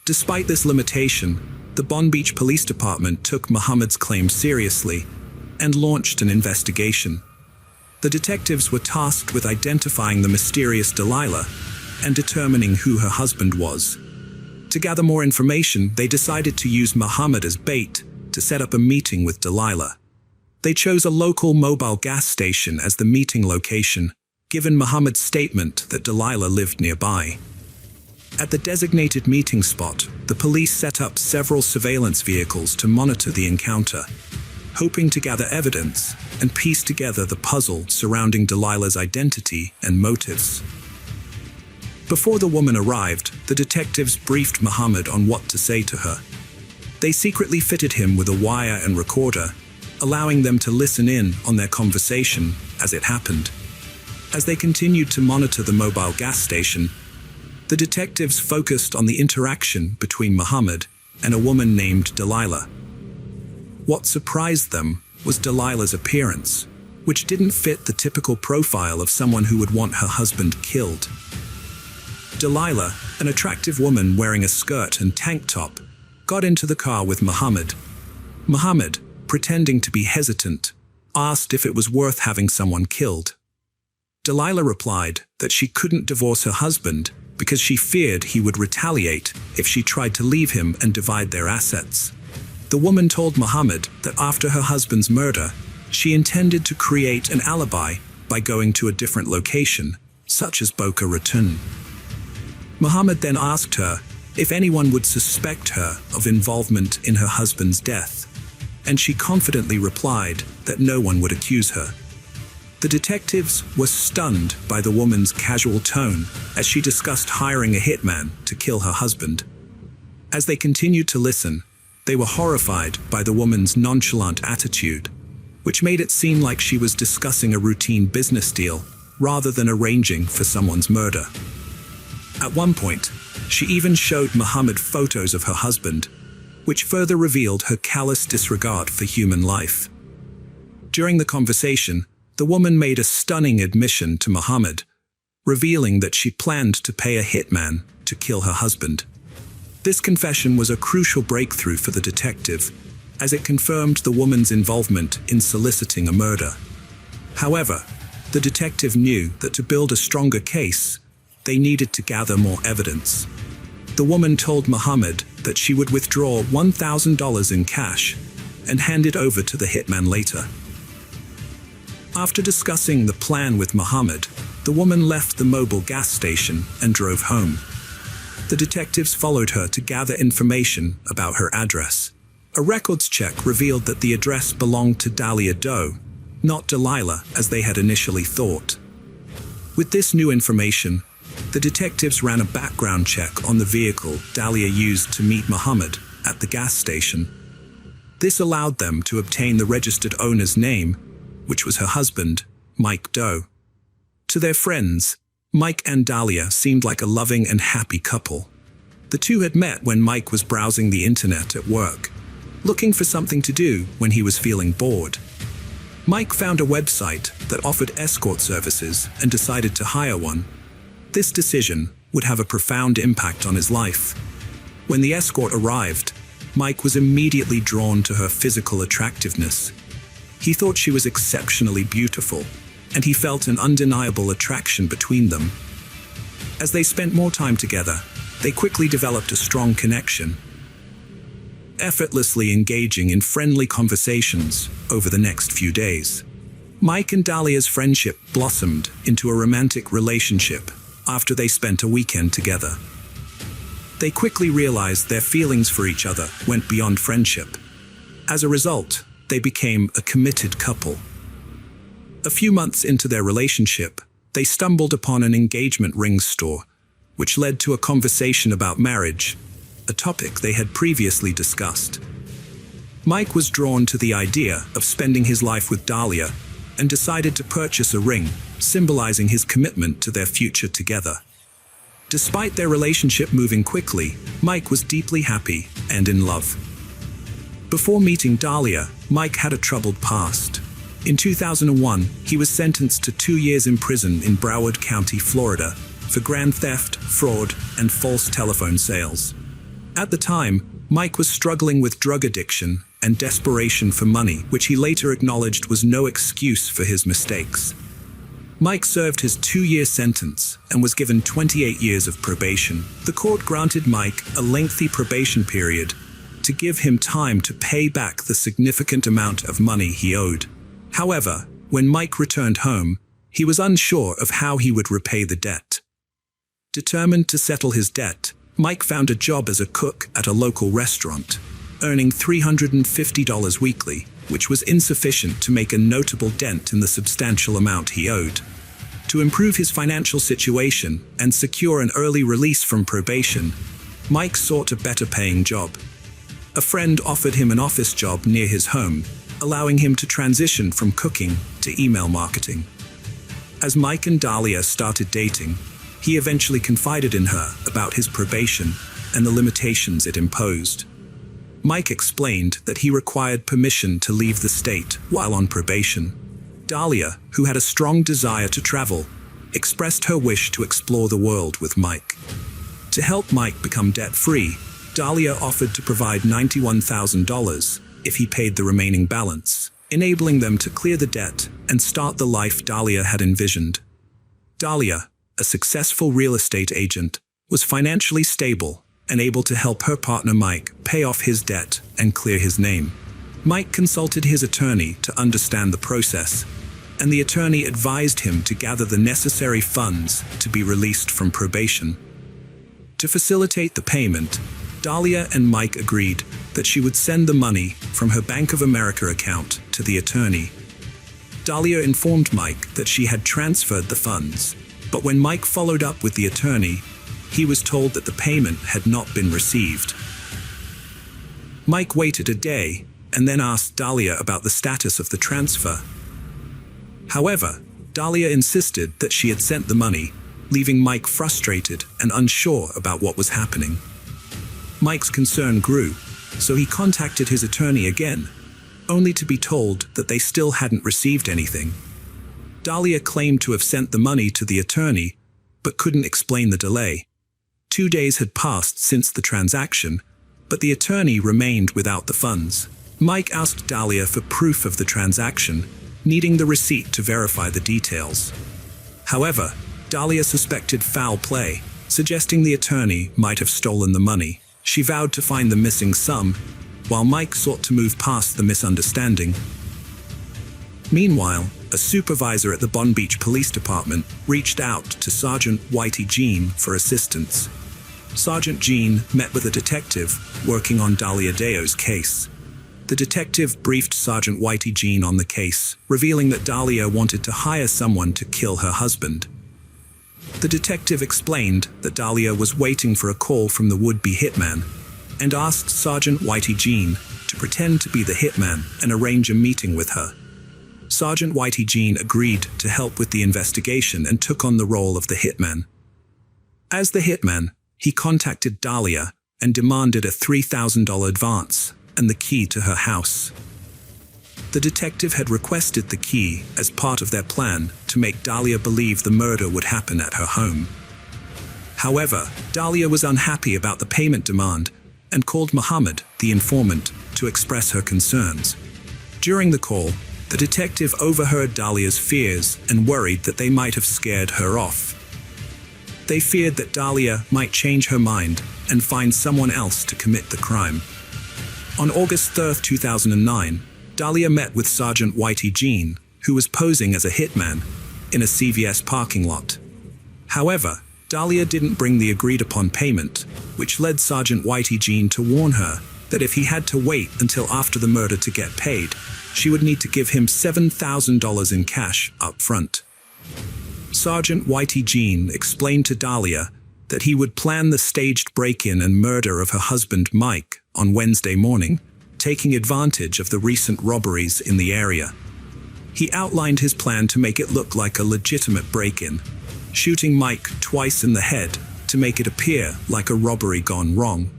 Despite this limitation, the Palm Beach Police Department took Muhammad's claim seriously and launched an investigation. The detectives were tasked with identifying the mysterious Delilah and determining who her husband was. To gather more information, they decided to use Muhammad as bait to set up a meeting with Delilah. They chose a local mobile gas station as the meeting location, given Muhammad's statement that Delilah lived nearby. At the designated meeting spot, the police set up several surveillance vehicles to monitor the encounter, hoping to gather evidence and piece together the puzzle surrounding Delilah's identity and motives. Before the woman arrived, the detectives briefed Muhammad on what to say to her. They secretly fitted him with a wire and recorder, allowing them to listen in on their conversation as it happened. As they continued to monitor the mobile gas station, the detectives focused on the interaction between Muhammad and a woman named Delilah. What surprised them was Delilah's appearance, which didn't fit the typical profile of someone who would want her husband killed. Delilah, an attractive woman wearing a skirt and tank top, got into the car with Muhammad. Muhammad, pretending to be hesitant, asked if it was worth having someone killed. Delilah replied that she couldn't divorce her husband because she feared he would retaliate if she tried to leave him and divide their assets. The woman told Muhammad that after her husband's murder, she intended to create an alibi by going to a different location such as Boca Raton. Muhammad then asked her if anyone would suspect her of involvement in her husband's death, and she confidently replied that no one would accuse her. The detectives were stunned by the woman's casual tone as she discussed hiring a hitman to kill her husband. As they continued to listen, they were horrified by the woman's nonchalant attitude, which made it seem like she was discussing a routine business deal rather than arranging for someone's murder. At one point, she even showed Muhammad photos of her husband, which further revealed her callous disregard for human life. During the conversation, the woman made a stunning admission to Muhammad, revealing that she planned to pay a hitman to kill her husband. This confession was a crucial breakthrough for the detective, as it confirmed the woman's involvement in soliciting a murder. However, the detective knew that to build a stronger case, they needed to gather more evidence. The woman told Muhammad that she would withdraw $1,000 in cash and hand it over to the hitman later. After discussing the plan with Muhammad, the woman left the mobile gas station and drove home. The detectives followed her to gather information about her address. A records check revealed that the address belonged to Dahlia Doe, not Delilah as they had initially thought. With this new information, the detectives ran a background check on the vehicle Dahlia used to meet Muhammad at the gas station. This allowed them to obtain the registered owner's name, which was her husband, Mike Doe. To their friends, Mike and Dahlia seemed like a loving and happy couple. The two had met when Mike was browsing the internet at work, looking for something to do when he was feeling bored. Mike found a website that offered escort services and decided to hire one. This decision would have a profound impact on his life. When the escort arrived, Mike was immediately drawn to her physical attractiveness. He thought she was exceptionally beautiful, and he felt an undeniable attraction between them. As they spent more time together, they quickly developed a strong connection, effortlessly engaging in friendly conversations over the next few days. Mike and Dahlia's friendship blossomed into a romantic relationship after they spent a weekend together. They quickly realized their feelings for each other went beyond friendship. As a result, they became a committed couple. A few months into their relationship, they stumbled upon an engagement ring store, which led to a conversation about marriage, a topic they had previously discussed. Mike was drawn to the idea of spending his life with Dahlia and decided to purchase a ring, symbolizing his commitment to their future together. Despite their relationship moving quickly, Mike was deeply happy and in love. Before meeting Dahlia, Mike had a troubled past. In 2001, he was sentenced to 2 years in prison in Broward County, Florida, for grand theft, fraud, and false telephone sales. At the time, Mike was struggling with drug addiction and desperation for money, which he later acknowledged was no excuse for his mistakes. Mike served his 2-year sentence and was given 28 years of probation. The court granted Mike a lengthy probation period to give him time to pay back the significant amount of money he owed. However, when Mike returned home, he was unsure of how he would repay the debt. Determined to settle his debt, Mike found a job as a cook at a local restaurant, earning $350 weekly, which was insufficient to make a notable dent in the substantial amount he owed. To improve his financial situation and secure an early release from probation, Mike sought a better-paying job. A friend offered him an office job near his home, allowing him to transition from cooking to email marketing. As Mike and Dahlia started dating, he eventually confided in her about his probation and the limitations it imposed. Mike explained that he required permission to leave the state while on probation. Dahlia, who had a strong desire to travel, expressed her wish to explore the world with Mike. To help Mike become debt-free, Dahlia offered to provide $91,000 if he paid the remaining balance, enabling them to clear the debt and start the life Dahlia had envisioned. Dahlia, a successful real estate agent, was financially stable and able to help her partner Mike pay off his debt and clear his name. Mike consulted his attorney to understand the process and the attorney advised him to gather the necessary funds to be released from probation. To facilitate the payment, Dahlia and Mike agreed that she would send the money from her Bank of America account to the attorney. Dahlia informed Mike that she had transferred the funds, but when Mike followed up with the attorney, he was told that the payment had not been received. Mike waited a day and then asked Dahlia about the status of the transfer. However, Dahlia insisted that she had sent the money, leaving Mike frustrated and unsure about what was happening. Mike's concern grew, so he contacted his attorney again, only to be told that they still hadn't received anything. Dahlia claimed to have sent the money to the attorney, but couldn't explain the delay. 2 days had passed since the transaction, but the attorney remained without the funds. Mike asked Dahlia for proof of the transaction, needing the receipt to verify the details. However, Dahlia suspected foul play, suggesting the attorney might have stolen the money. She vowed to find the missing sum, while Mike sought to move past the misunderstanding. Meanwhile, a supervisor at the Bon Beach Police Department reached out to Sergeant Whitey Jean for assistance. Sergeant Jean met with a detective working on Dahlia Deo's case. The detective briefed Sergeant Whitey Jean on the case, revealing that Dahlia wanted to hire someone to kill her husband. The detective explained that Dahlia was waiting for a call from the would-be hitman and asked Sergeant Whitey Jean to pretend to be the hitman and arrange a meeting with her. Sergeant Whitey Jean agreed to help with the investigation and took on the role of the hitman. As the hitman, he contacted Dahlia and demanded a $3,000 advance and the key to her house. The detective had requested the key as part of their plan to make Dahlia believe the murder would happen at her home. However, Dahlia was unhappy about the payment demand and called Muhammad, the informant, to express her concerns. During the call, the detective overheard Dahlia's fears and worried that they might have scared her off. They feared that Dahlia might change her mind and find someone else to commit the crime. On August 3, 2009, Dahlia met with Sergeant Whitey Jean, who was posing as a hitman, in a CVS parking lot. However, Dahlia didn't bring the agreed-upon payment, which led Sergeant Whitey Jean to warn her that if he had to wait until after the murder to get paid, she would need to give him $7,000 in cash up front. Sergeant Whitey Jean explained to Dahlia that he would plan the staged break-in and murder of her husband Mike on Wednesday morning, taking advantage of the recent robberies in the area. He outlined his plan to make it look like a legitimate break-in, shooting Mike twice in the head to make it appear like a robbery gone wrong.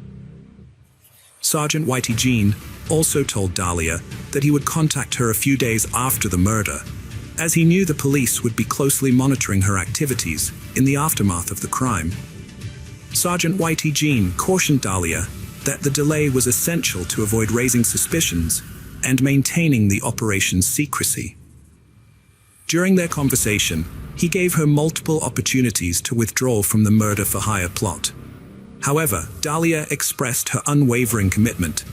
Sergeant Whitey Jean also told Dahlia that he would contact her a few days after the murder, as he knew the police would be closely monitoring her activities in the aftermath of the crime. Sergeant Whitey Jean cautioned Dahlia that the delay was essential to avoid raising suspicions and maintaining the operation's secrecy. During their conversation, he gave her multiple opportunities to withdraw from the murder-for-hire plot. However, Dahlia expressed her unwavering commitment,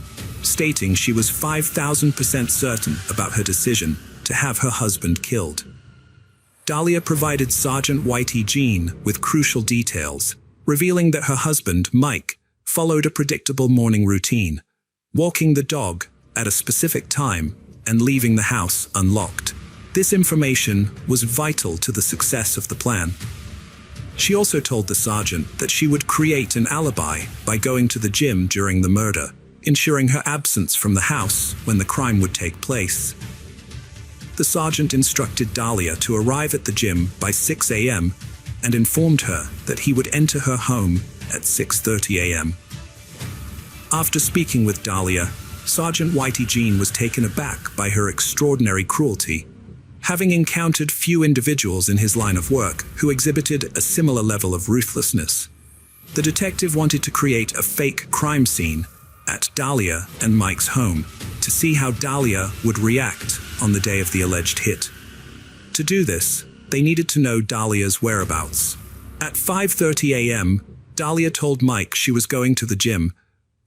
stating she was 5,000% certain about her decision to have her husband killed. Dahlia provided Sergeant Whitey Jean with crucial details, revealing that her husband, Mike, followed a predictable morning routine, walking the dog at a specific time and leaving the house unlocked. This information was vital to the success of the plan. She also told the sergeant that she would create an alibi by going to the gym during the murder, ensuring her absence from the house when the crime would take place. The sergeant instructed Dahlia to arrive at the gym by 6 a.m. and informed her that he would enter her home at 6:30 a.m. After speaking with Dahlia, Sergeant Whitey Jean was taken aback by her extraordinary cruelty, having encountered few individuals in his line of work who exhibited a similar level of ruthlessness. The detective wanted to create a fake crime scene at Dahlia and Mike's home to see how Dahlia would react on the day of the alleged hit. To do this, they needed to know Dahlia's whereabouts. At 5:30 a.m., Dahlia told Mike she was going to the gym,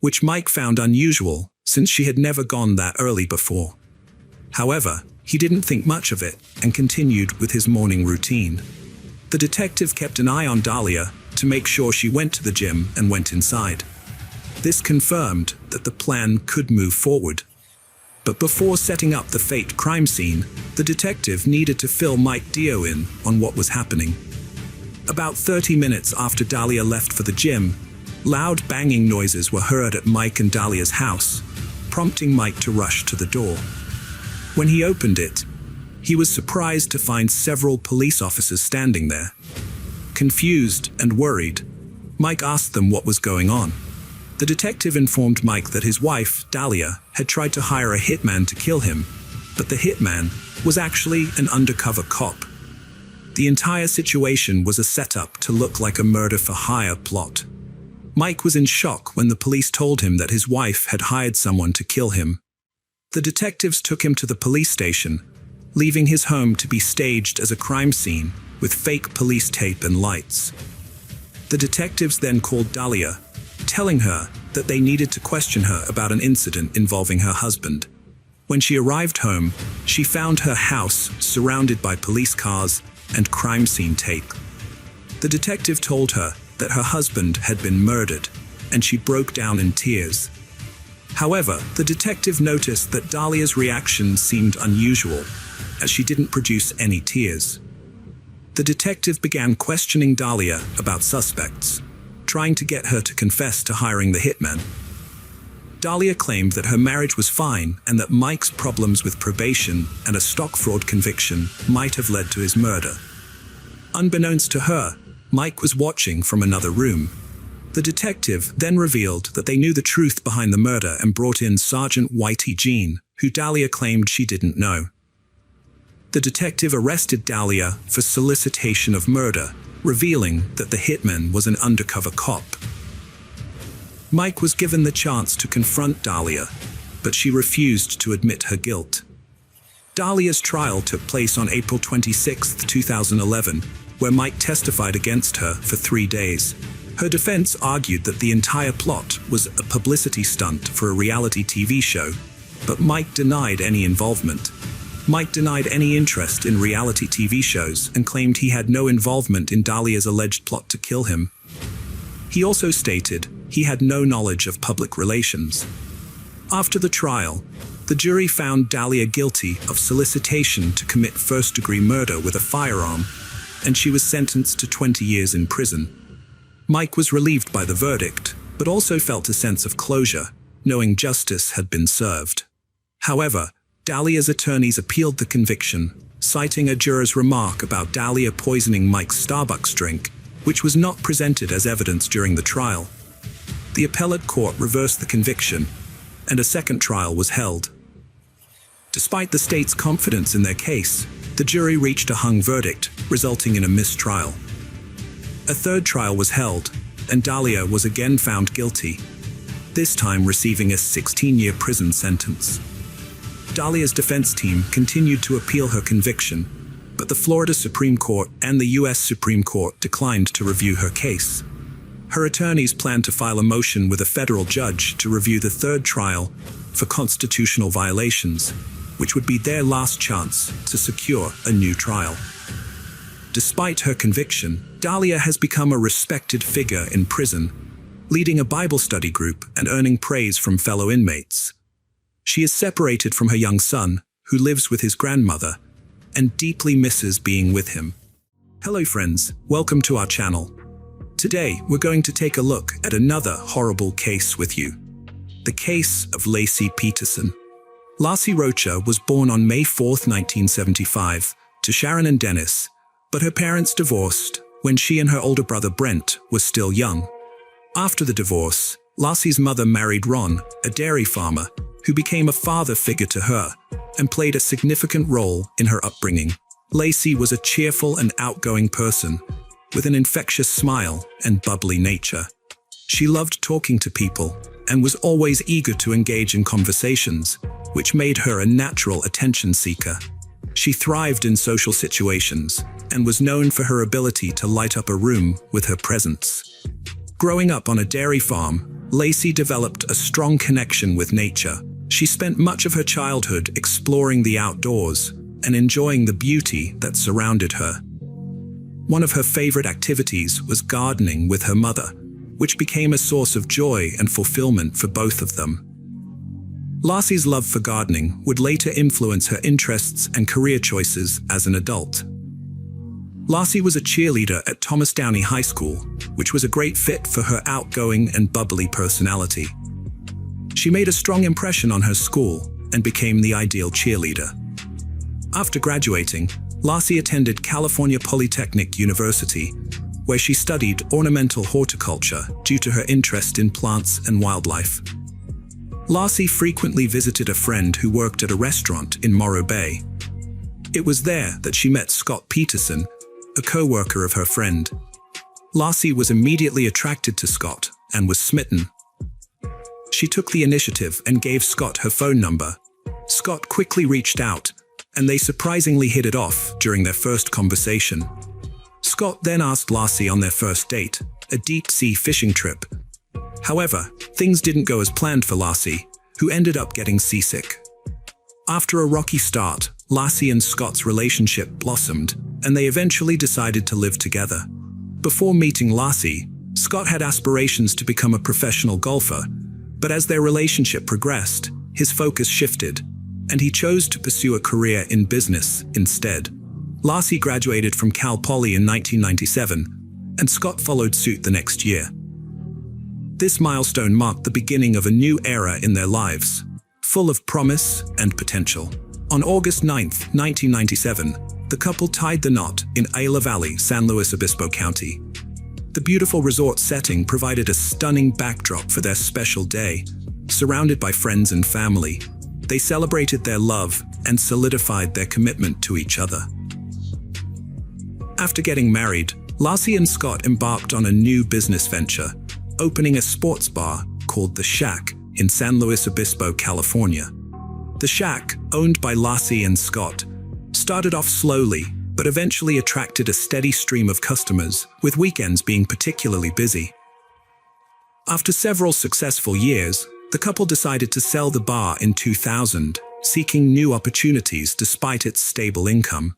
which Mike found unusual since she had never gone that early before. However, He didn't think much of it and continued with his morning routine. The detective kept an eye on Dahlia to make sure she went to the gym and went inside. This confirmed that the plan could move forward. But before setting up the fake crime scene, the detective needed to fill Mike Dio in on what was happening. About 30 minutes after Dahlia left for the gym, loud banging noises were heard at Mike and Dahlia's house, prompting Mike to rush to the door. When he opened it, he was surprised to find several police officers standing there. Confused and worried, Mike asked them what was going on. The detective informed Mike that his wife, Dahlia, had tried to hire a hitman to kill him, but the hitman was actually an undercover cop. The entire situation was a setup to look like a murder-for-hire plot. Mike was in shock when the police told him that his wife had hired someone to kill him. The detectives took him to the police station, leaving his home to be staged as a crime scene with fake police tape and lights. The detectives then called Dahlia, telling her that they needed to question her about an incident involving her husband. When she arrived home, she found her house surrounded by police cars and crime scene tape. The detective told her that her husband had been murdered, and she broke down in tears. However, the detective noticed that Dahlia's reaction seemed unusual, as she didn't produce any tears. The detective began questioning Dahlia about suspects, trying to get her to confess to hiring the hitman. Dahlia claimed that her marriage was fine and that Mike's problems with probation and a stock fraud conviction might have led to his murder. Unbeknownst to her, Mike was watching from another room. The detective then revealed that they knew the truth behind the murder and brought in Sergeant Whitey Jean, who Dahlia claimed she didn't know. The detective arrested Dahlia for solicitation of murder, revealing that the hitman was an undercover cop. Mike was given the chance to confront Dahlia, but she refused to admit her guilt. Dahlia's trial took place on April 26, 2011, where Mike testified against her for 3 days. Her defense argued that the entire plot was a publicity stunt for a reality TV show, but Mike denied any involvement. Mike denied any interest in reality TV shows and claimed he had no involvement in Dahlia's alleged plot to kill him. He also stated he had no knowledge of public relations. After the trial, the jury found Dahlia guilty of solicitation to commit first-degree murder with a firearm, and she was sentenced to 20 years in prison. Mike was relieved by the verdict, but also felt a sense of closure, knowing justice had been served. However, Dahlia's attorneys appealed the conviction, citing a juror's remark about Dahlia poisoning Mike's Starbucks drink, which was not presented as evidence during the trial. The appellate court reversed the conviction, and a second trial was held. Despite the state's confidence in their case, the jury reached a hung verdict, resulting in a mistrial. A third trial was held, and Dahlia was again found guilty, this time receiving a 16-year prison sentence. Dahlia's defense team continued to appeal her conviction, but the Florida Supreme Court and the U.S. Supreme Court declined to review her case. Her attorneys plan to file a motion with a federal judge to review the third trial for constitutional violations, which would be their last chance to secure a new trial. Despite her conviction, Dahlia has become a respected figure in prison, leading a Bible study group and earning praise from fellow inmates. She is separated from her young son, who lives with his grandmother, and deeply misses being with him. Hello friends, welcome to our channel. Today, we're going to take a look at another horrible case with you. The case of Laci Peterson. Laci Rocha was born on May 4, 1975, to Sharon and Dennis, but her parents divorced when she and her older brother Brent were still young. After the divorce, Laci's mother married Ron, a dairy farmer, who became a father figure to her and played a significant role in her upbringing. Laci was a cheerful and outgoing person with an infectious smile and bubbly nature. She loved talking to people and was always eager to engage in conversations, which made her a natural attention seeker. She thrived in social situations and was known for her ability to light up a room with her presence. Growing up on a dairy farm, Laci developed a strong connection with nature. She spent much of her childhood exploring the outdoors, and enjoying the beauty that surrounded her. One of her favorite activities was gardening with her mother, which became a source of joy and fulfillment for both of them. Lassie's love for gardening would later influence her interests and career choices as an adult. Lassie was a cheerleader at Thomas Downey High School, which was a great fit for her outgoing and bubbly personality. She made a strong impression on her school and became the ideal cheerleader. After graduating, Lassie attended California Polytechnic University, where she studied ornamental horticulture due to her interest in plants and wildlife. Lassie frequently visited a friend who worked at a restaurant in Morro Bay. It was there that she met Scott Peterson, a co-worker of her friend. Lassie was immediately attracted to Scott and was smitten. She took the initiative and gave Scott her phone number. Scott quickly reached out, and they surprisingly hit it off during their first conversation. Scott then asked Lassie on their first date, a deep-sea fishing trip. However, things didn't go as planned for Lassie, who ended up getting seasick. After a rocky start, Lassie and Scott's relationship blossomed, and they eventually decided to live together. Before meeting Lassie, Scott had aspirations to become a professional golfer, but as their relationship progressed, his focus shifted, and he chose to pursue a career in business instead. Lassie graduated from Cal Poly in 1997, and Scott followed suit the next year. This milestone marked the beginning of a new era in their lives, full of promise and potential. On August 9, 1997, the couple tied the knot in Ayala Valley, San Luis Obispo County. The beautiful resort setting provided a stunning backdrop for their special day. Surrounded by friends and family, they celebrated their love and solidified their commitment to each other. After getting married, Lassie and Scott embarked on a new business venture, opening a sports bar called The Shack in San Luis Obispo, California. The Shack, owned by Lassie and Scott, started off slowly but eventually attracted a steady stream of customers, with weekends being particularly busy. After several successful years, the couple decided to sell the bar in 2000, seeking new opportunities despite its stable income.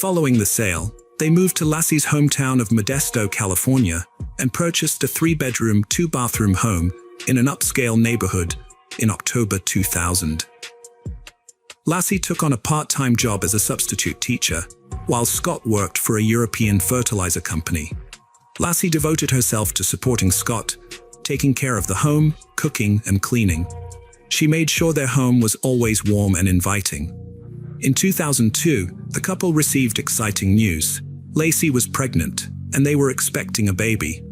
Following the sale, they moved to Lassie's hometown of Modesto, California, and purchased a 3-bedroom, 2-bathroom home in an upscale neighborhood in October 2000. Lassie took on a part-time job as a substitute teacher, while Scott worked for a European fertilizer company. Lassie devoted herself to supporting Scott, taking care of the home, cooking, and cleaning. She made sure their home was always warm and inviting. In 2002, the couple received exciting news. Lassie was pregnant, and they were expecting a baby.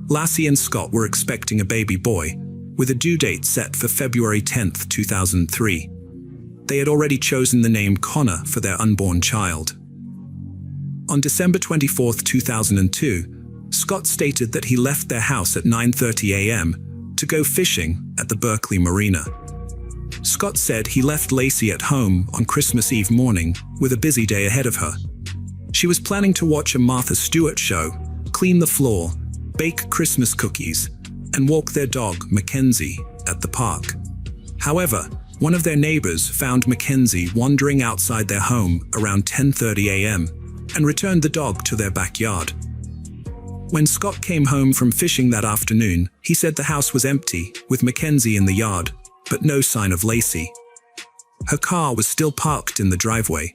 Lassie and Scott were expecting a baby boy, with a due date set for February 10, 2003. They had already chosen the name Connor for their unborn child. On December 24, 2002, Scott stated that he left their house at 9:30 a.m. to go fishing at the Berkeley Marina. Scott said he left Lassie at home on Christmas Eve morning with a busy day ahead of her. She was planning to watch a Martha Stewart show, clean the floor, bake Christmas cookies, and walk their dog, Mackenzie, at the park. However, one of their neighbors found Mackenzie wandering outside their home around 10:30 a.m. and returned the dog to their backyard. When Scott came home from fishing that afternoon, he said the house was empty, with Mackenzie in the yard, but no sign of Lassie. Her car was still parked in the driveway.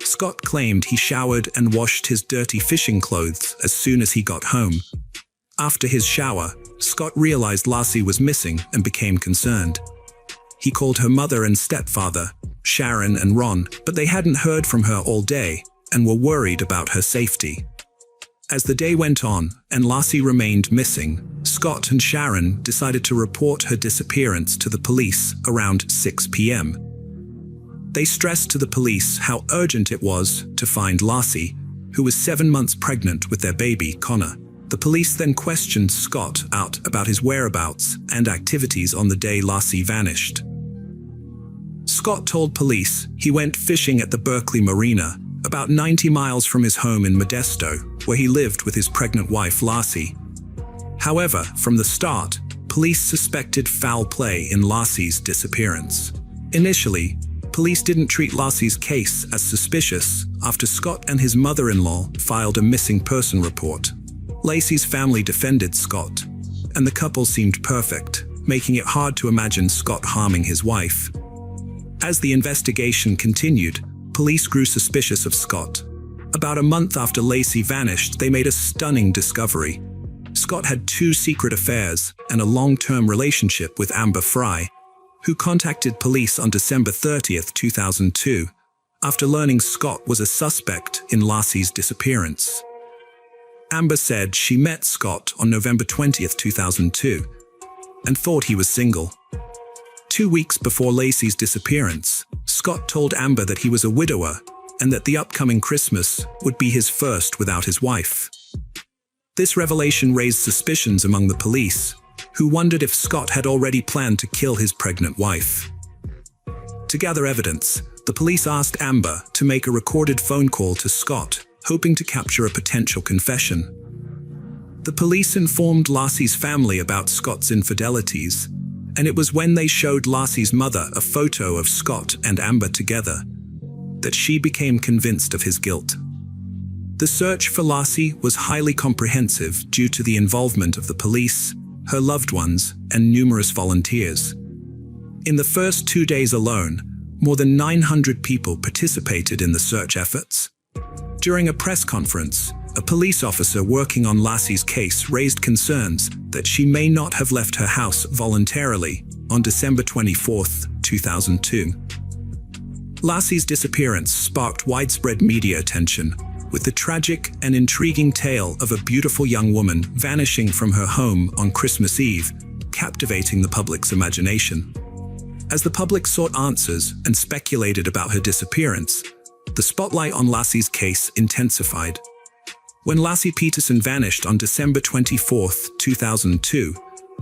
Scott claimed he showered and washed his dirty fishing clothes as soon as he got home. After his shower, Scott realized Lassie was missing and became concerned. He called her mother and stepfather, Sharon and Ron, but they hadn't heard from her all day and were worried about her safety. As the day went on and Lassie remained missing, Scott and Sharon decided to report her disappearance to the police around 6 p.m. They stressed to the police how urgent it was to find Lassie, who was 7 months pregnant with their baby, Connor. The police then questioned Scott about his whereabouts and activities on the day Lassie vanished. Scott told police he went fishing at the Berkeley Marina, about 90 miles from his home in Modesto, where he lived with his pregnant wife Lassie. However, from the start, police suspected foul play in Lassie's disappearance. Initially, police didn't treat Lassie's case as suspicious after Scott and his mother-in-law filed a missing person report. Lacey's family defended Scott, and the couple seemed perfect, making it hard to imagine Scott harming his wife. As the investigation continued, police grew suspicious of Scott. About a month after Lacey vanished, they made a stunning discovery. Scott had 2 secret affairs and a long-term relationship with Amber Fry, who contacted police on December 30th, 2002, after learning Scott was a suspect in Lassie's disappearance. Amber said she met Scott on November 20th, 2002, and thought he was single. 2 weeks before Lacey's disappearance, Scott told Amber that he was a widower and that the upcoming Christmas would be his first without his wife. This revelation raised suspicions among the police, who wondered if Scott had already planned to kill his pregnant wife. To gather evidence, the police asked Amber to make a recorded phone call to Scott, hoping to capture a potential confession. The police informed Lassie's family about Scott's infidelities, and it was when they showed Lassie's mother a photo of Scott and Amber together that she became convinced of his guilt. The search for Lassie was highly comprehensive due to the involvement of the police, her loved ones, and numerous volunteers. In the first 2 days alone, more than 900 people participated in the search efforts. During a press conference, a police officer working on Lassie's case raised concerns that she may not have left her house voluntarily on December 24, 2002. Lassie's disappearance sparked widespread media attention, with the tragic and intriguing tale of a beautiful young woman vanishing from her home on Christmas Eve, captivating the public's imagination. As the public sought answers and speculated about her disappearance, the spotlight on Lassie's case intensified. When Lassie Peterson vanished on December 24, 2002,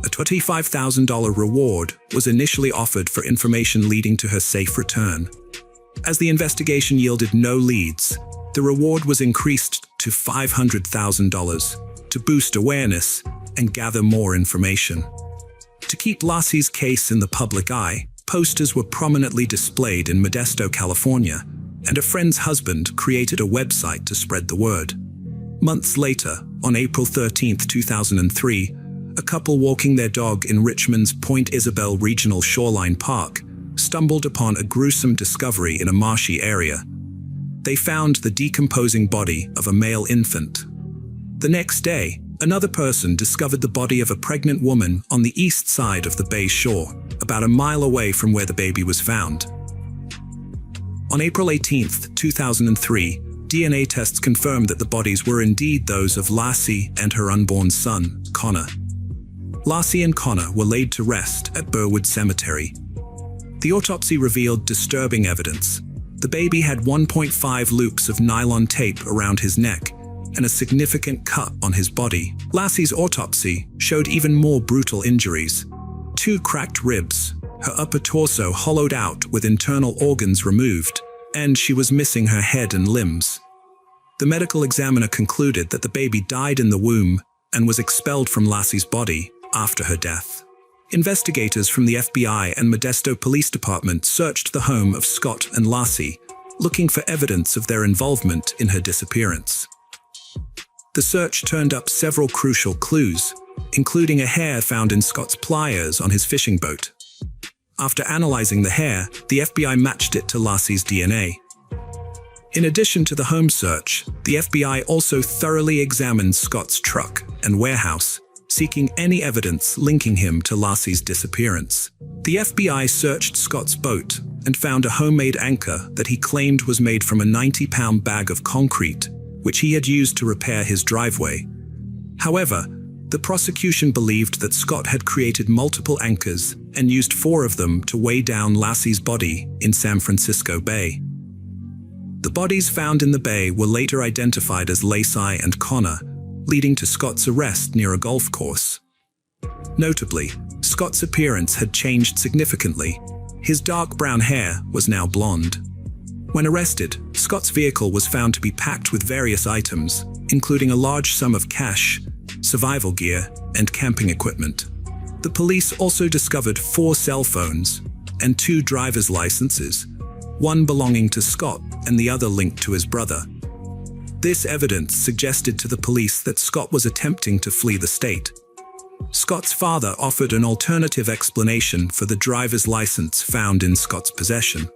a $25,000 reward was initially offered for information leading to her safe return. As the investigation yielded no leads, the reward was increased to $500,000 to boost awareness and gather more information. To keep Lassie's case in the public eye, posters were prominently displayed in Modesto, California, and a friend's husband created a website to spread the word. Months later, on April 13, 2003, a couple walking their dog in Richmond's Point Isabel Regional Shoreline Park stumbled upon a gruesome discovery in a marshy area. They found the decomposing body of a male infant. The next day, another person discovered the body of a pregnant woman on the east side of the bay shore, about a mile away from where the baby was found. On April 18, 2003, DNA tests confirmed that the bodies were indeed those of Lassie and her unborn son, Connor. Lassie and Connor were laid to rest at Burwood Cemetery. The autopsy revealed disturbing evidence. The baby had 1.5 loops of nylon tape around his neck and a significant cut on his body. Lassie's autopsy showed even more brutal injuries. 2 cracked ribs, her upper torso hollowed out with internal organs removed, and she was missing her head and limbs. The medical examiner concluded that the baby died in the womb and was expelled from Lassie's body after her death. Investigators from the FBI and Modesto Police Department searched the home of Scott and Lassie, looking for evidence of their involvement in her disappearance. The search turned up several crucial clues, including a hair found in Scott's pliers on his fishing boat. After analyzing the hair, the FBI matched it to Lassie's DNA. In addition to the home search, the FBI also thoroughly examined Scott's truck and warehouse, seeking any evidence linking him to Lassie's disappearance. The FBI searched Scott's boat and found a homemade anchor that he claimed was made from a 90-pound bag of concrete, which he had used to repair his driveway. However, the prosecution believed that Scott had created multiple anchors and used 4 of them to weigh down Lassie's body in San Francisco Bay. The bodies found in the bay were later identified as Lassie and Connor, leading to Scott's arrest near a golf course. Notably, Scott's appearance had changed significantly. His dark brown hair was now blonde. When arrested, Scott's vehicle was found to be packed with various items, including a large sum of cash, survival gear, and camping equipment. The police also discovered 4 cell phones and 2 driver's licenses, one belonging to Scott and the other linked to his brother. This evidence suggested to the police that Scott was attempting to flee the state. Scott's father offered an alternative explanation for the driver's license found in Scott's possession.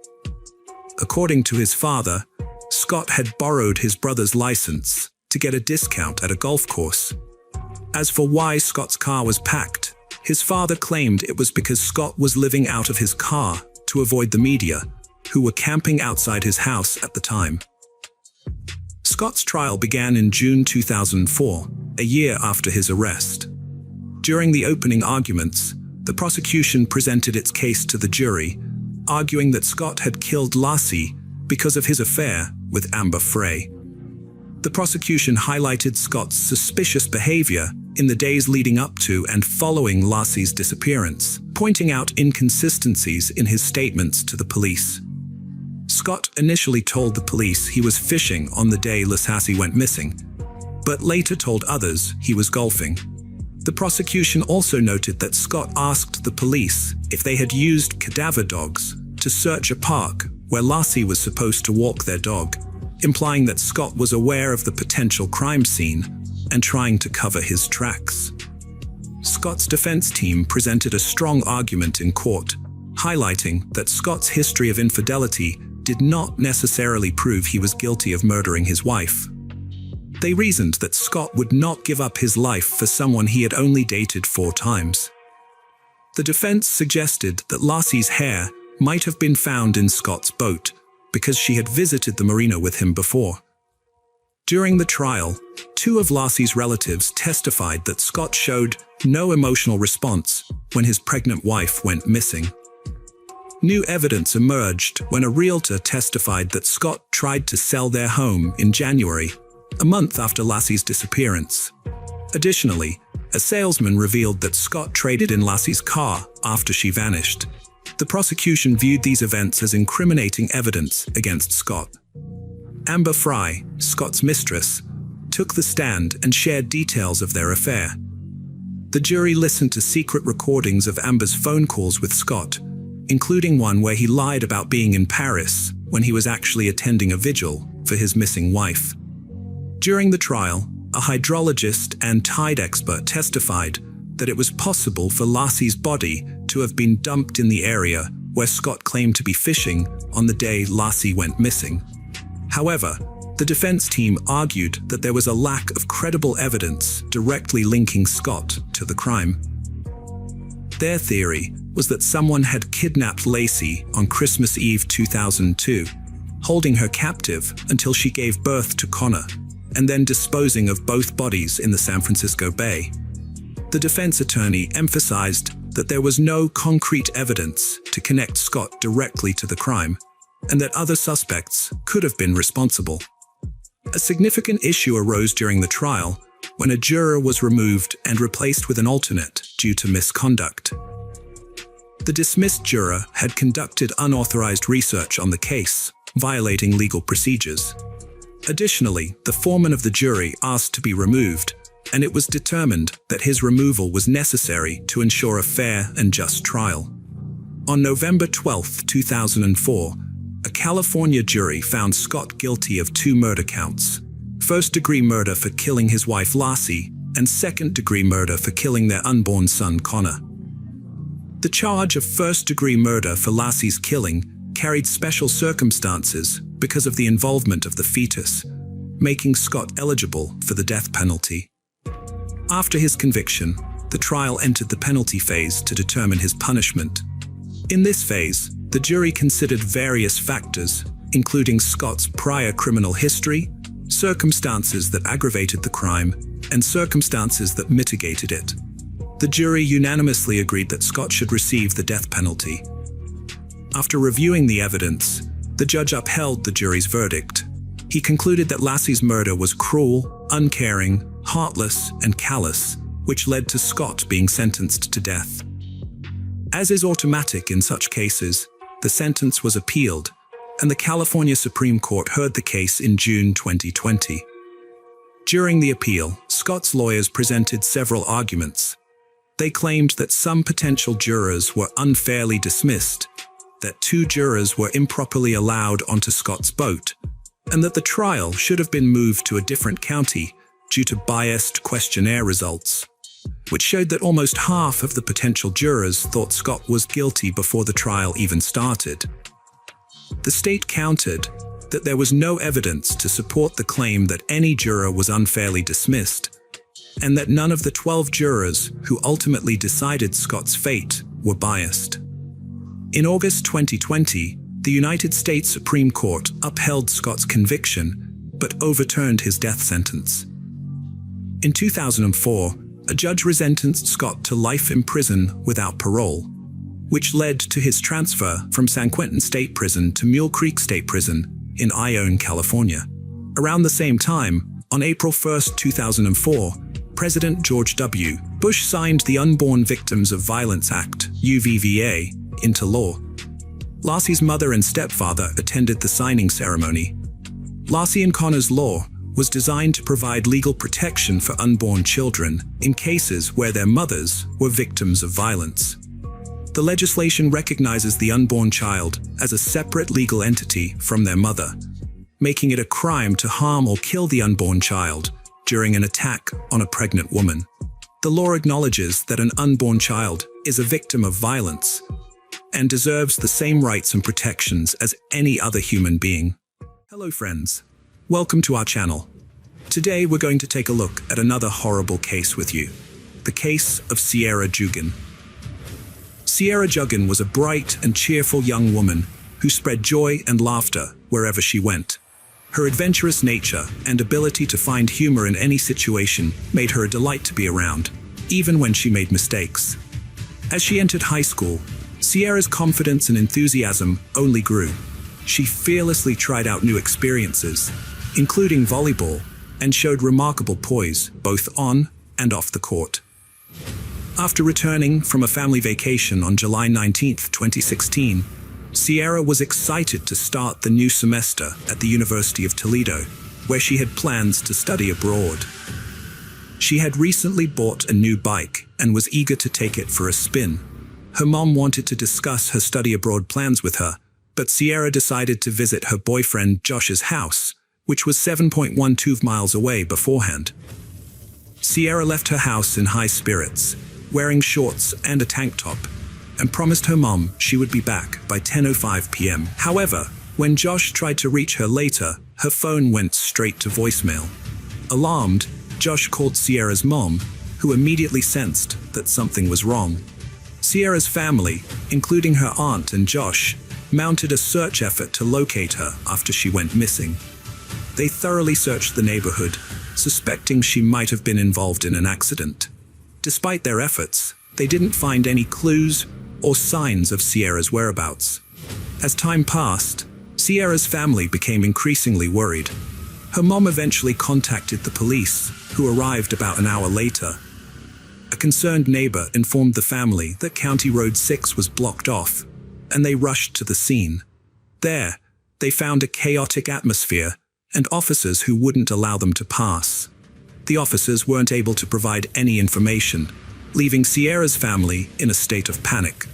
According to his father, Scott had borrowed his brother's license to get a discount at a golf course. As for why Scott's car was packed, his father claimed it was because Scott was living out of his car to avoid the media, who were camping outside his house at the time. Scott's trial began in June 2004, a year after his arrest. During the opening arguments, the prosecution presented its case to the jury, arguing that Scott had killed Lassie because of his affair with Amber Frey. The prosecution highlighted Scott's suspicious behavior in the days leading up to and following Lassie's disappearance, pointing out inconsistencies in his statements to the police. Scott initially told the police he was fishing on the day Lassie went missing, but later told others he was golfing. The prosecution also noted that Scott asked the police if they had used cadaver dogs to search a park where Lassie was supposed to walk their dog, implying that Scott was aware of the potential crime scene and trying to cover his tracks. Scott's defense team presented a strong argument in court, highlighting that Scott's history of infidelity did not necessarily prove he was guilty of murdering his wife. They reasoned that Scott would not give up his life for someone he had only dated 4 times. The defense suggested that Lassie's hair might have been found in Scott's boat because she had visited the marina with him before. During the trial, 2 of Lassie's relatives testified that Scott showed no emotional response when his pregnant wife went missing. New evidence emerged when a realtor testified that Scott tried to sell their home in January, a month after Lassie's disappearance. Additionally, a salesman revealed that Scott traded in Lassie's car after she vanished. The prosecution viewed these events as incriminating evidence against Scott. Amber Frey, Scott's mistress, took the stand and shared details of their affair. The jury listened to secret recordings of Amber's phone calls with Scott, including one where he lied about being in Paris when he was actually attending a vigil for his missing wife. During the trial, a hydrologist and tide expert testified that it was possible for Lassie's body to have been dumped in the area where Scott claimed to be fishing on the day Lassie went missing. However, the defense team argued that there was a lack of credible evidence directly linking Scott to the crime. Their theory was that someone had kidnapped Lassie on Christmas Eve 2002, holding her captive until she gave birth to Connor, and then disposing of both bodies in the San Francisco Bay. The defense attorney emphasized that there was no concrete evidence to connect Scott directly to the crime, and that other suspects could have been responsible. A significant issue arose during the trial when a juror was removed and replaced with an alternate due to misconduct. The dismissed juror had conducted unauthorized research on the case, violating legal procedures. Additionally, the foreman of the jury asked to be removed, and it was determined that his removal was necessary to ensure a fair and just trial. On November 12, 2004, a California jury found Scott guilty of 2 murder counts: first-degree murder for killing his wife Lassie, and second-degree murder for killing their unborn son Connor. The charge of first-degree murder for Lassie's killing carried special circumstances because of the involvement of the fetus, making Scott eligible for the death penalty. After his conviction, the trial entered the penalty phase to determine his punishment. In this phase, the jury considered various factors, including Scott's prior criminal history, circumstances that aggravated the crime, and circumstances that mitigated it. The jury unanimously agreed that Scott should receive the death penalty. After reviewing the evidence, the judge upheld the jury's verdict. He concluded that Lassie's murder was cruel, uncaring, heartless, and callous, which led to Scott being sentenced to death. As is automatic in such cases, the sentence was appealed, and the California Supreme Court heard the case in June 2020. During the appeal, Scott's lawyers presented several arguments. They claimed that some potential jurors were unfairly dismissed, that 2 jurors were improperly allowed onto Scott's boat, and that the trial should have been moved to a different county due to biased questionnaire results, which showed that almost half of the potential jurors thought Scott was guilty before the trial even started. The state countered that there was no evidence to support the claim that any juror was unfairly dismissed, and that none of the 12 jurors who ultimately decided Scott's fate were biased. In August 2020, the United States Supreme Court upheld Scott's conviction, but overturned his death sentence. In 2004, a judge sentenced Scott to life in prison without parole, which led to his transfer from San Quentin State Prison to Mule Creek State Prison in Ione, California. Around the same time, on April 1, 2004, President George W. Bush signed the Unborn Victims of Violence Act, UVVA, into law. Lassie's mother and stepfather attended the signing ceremony. Lassie and Connor's law was designed to provide legal protection for unborn children in cases where their mothers were victims of violence. The legislation recognizes the unborn child as a separate legal entity from their mother, making it a crime to harm or kill the unborn child during an attack on a pregnant woman. The law acknowledges that an unborn child is a victim of violence and deserves the same rights and protections as any other human being. Hello friends, welcome to our channel. Today we're going to take a look at another horrible case with you, the case of Sierra Jugan. Sierra Jugan was a bright and cheerful young woman who spread joy and laughter wherever she went. Her adventurous nature and ability to find humor in any situation made her a delight to be around, even when she made mistakes. As she entered high school, Sierra's confidence and enthusiasm only grew. She fearlessly tried out new experiences, including volleyball, and showed remarkable poise both on and off the court. After returning from a family vacation on July 19, 2016, Sierra was excited to start the new semester at the University of Toledo, where she had plans to study abroad. She had recently bought a new bike and was eager to take it for a spin. Her mom wanted to discuss her study abroad plans with her, but Sierra decided to visit her boyfriend Josh's house, which was 7.12 miles away beforehand. Sierra left her house in high spirits, wearing shorts and a tank top, and promised her mom she would be back by 10:05 p.m. However, when Josh tried to reach her later, her phone went straight to voicemail. Alarmed, Josh called Sierra's mom, who immediately sensed that something was wrong. Sierra's family, including her aunt and Josh, mounted a search effort to locate her after she went missing. They thoroughly searched the neighborhood, suspecting she might have been involved in an accident. Despite their efforts, they didn't find any clues or signs of Sierra's whereabouts. As time passed, Sierra's family became increasingly worried. Her mom eventually contacted the police, who arrived about an hour later. A concerned neighbor informed the family that County Road 6 was blocked off, and they rushed to the scene. There, they found a chaotic atmosphere and officers who wouldn't allow them to pass. The officers weren't able to provide any information, leaving Sierra's family in a state of panic.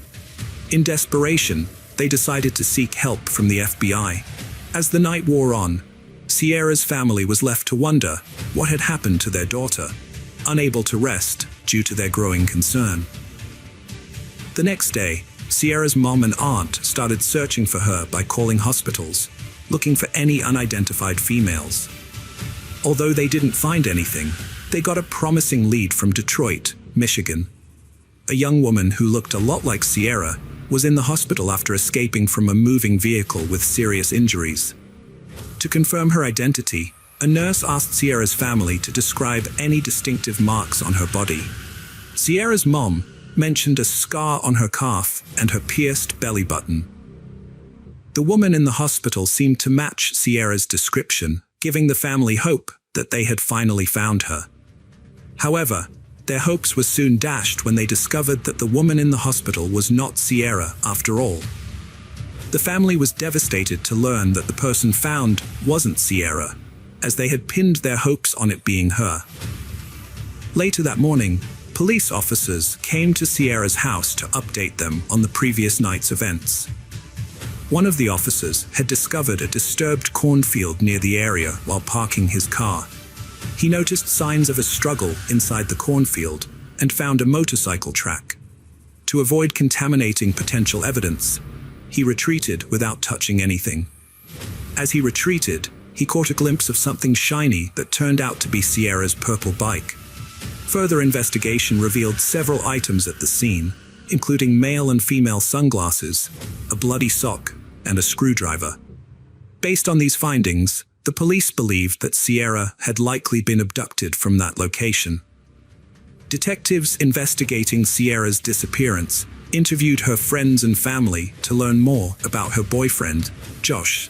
In desperation, they decided to seek help from the FBI. As the night wore on, Sierra's family was left to wonder what had happened to their daughter, unable to rest due to their growing concern. The next day, Sierra's mom and aunt started searching for her by calling hospitals, looking for any unidentified females. Although they didn't find anything, they got a promising lead from Detroit, Michigan. A young woman who looked a lot like Sierra was in the hospital after escaping from a moving vehicle with serious injuries. To confirm her identity, a nurse asked Sierra's family to describe any distinctive marks on her body. Sierra's mom mentioned a scar on her calf and her pierced belly button. The woman in the hospital seemed to match Sierra's description, giving the family hope that they had finally found her. However, their hopes were soon dashed when they discovered that the woman in the hospital was not Sierra after all. The family was devastated to learn that the person found wasn't Sierra, as they had pinned their hopes on it being her. Later that morning, police officers came to Sierra's house to update them on the previous night's events. One of the officers had discovered a disturbed cornfield near the area while parking his car. He noticed signs of a struggle inside the cornfield and found a motorcycle track. To avoid contaminating potential evidence, he retreated without touching anything. As he retreated, he caught a glimpse of something shiny that turned out to be Sierra's purple bike. Further investigation revealed several items at the scene, including male and female sunglasses, a bloody sock, and a screwdriver. Based on these findings, the police believed that Sierra had likely been abducted from that location. Detectives investigating Sierra's disappearance interviewed her friends and family to learn more about her boyfriend, Josh.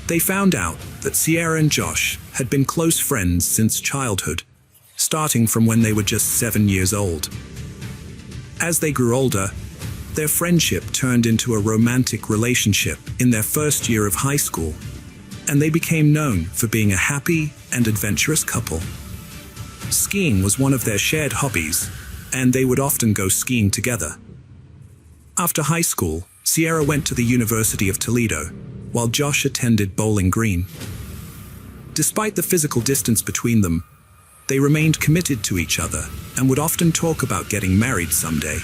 They found out that Sierra and Josh had been close friends since childhood, starting from when they were just 7 years old. As they grew older, their friendship turned into a romantic relationship in their first year of high school, and they became known for being a happy and adventurous couple. Skiing was one of their shared hobbies, and they would often go skiing together. After high school, Sierra went to the University of Toledo, while Josh attended Bowling Green. Despite the physical distance between them, they remained committed to each other and would often talk about getting married someday.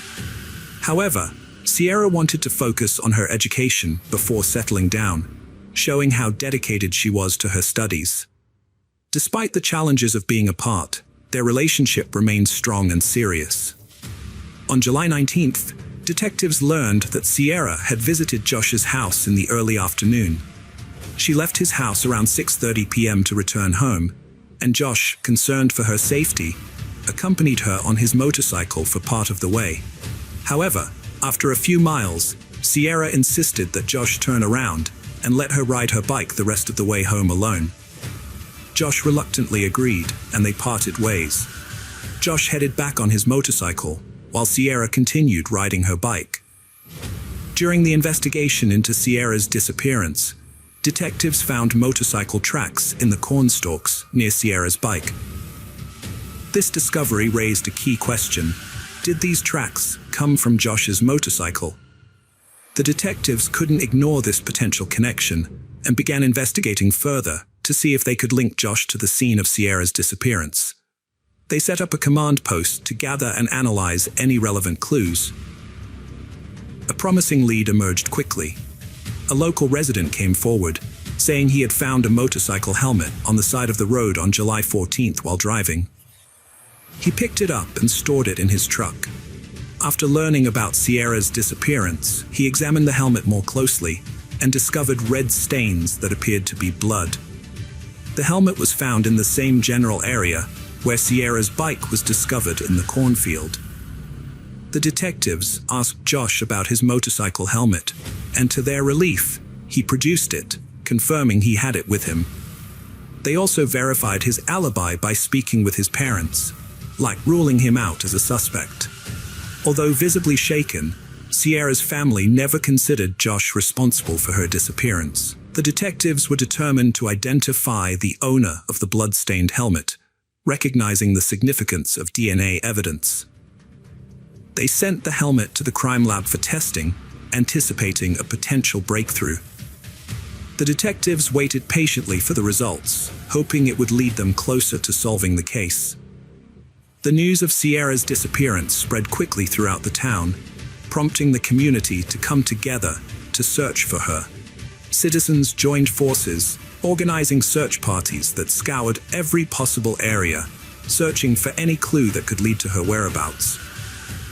However, Sierra wanted to focus on her education before settling down, showing how dedicated she was to her studies. Despite the challenges of being apart, their relationship remained strong and serious. On July 19th, detectives learned that Sierra had visited Josh's house in the early afternoon. She left his house around 6:30 p.m. to return home, and Josh, concerned for her safety, accompanied her on his motorcycle for part of the way. However, after a few miles, Sierra insisted that Josh turn around and let her ride her bike the rest of the way home alone. Josh reluctantly agreed, and they parted ways. Josh headed back on his motorcycle, while Sierra continued riding her bike. During the investigation into Sierra's disappearance, detectives found motorcycle tracks in the cornstalks near Sierra's bike. This discovery raised a key question. Did these tracks come from Josh's motorcycle? The detectives couldn't ignore this potential connection and began investigating further to see if they could link Josh to the scene of Sierra's disappearance. They set up a command post to gather and analyze any relevant clues. A promising lead emerged quickly. A local resident came forward, saying he had found a motorcycle helmet on the side of the road on July 14th while driving. He picked it up and stored it in his truck. After learning about Sierra's disappearance, he examined the helmet more closely and discovered red stains that appeared to be blood. The helmet was found in the same general area where Sierra's bike was discovered in the cornfield. The detectives asked Josh about his motorcycle helmet, and to their relief, he produced it, confirming he had it with him. They also verified his alibi by speaking with his parents, like ruling him out as a suspect. Although visibly shaken, Sierra's family never considered Josh responsible for her disappearance. The detectives were determined to identify the owner of the blood-stained helmet, recognizing the significance of DNA evidence. They sent the helmet to the crime lab for testing, anticipating a potential breakthrough. The detectives waited patiently for the results, hoping it would lead them closer to solving the case. The news of Sierra's disappearance spread quickly throughout the town, prompting the community to come together to search for her. Citizens joined forces, organizing search parties that scoured every possible area, searching for any clue that could lead to her whereabouts.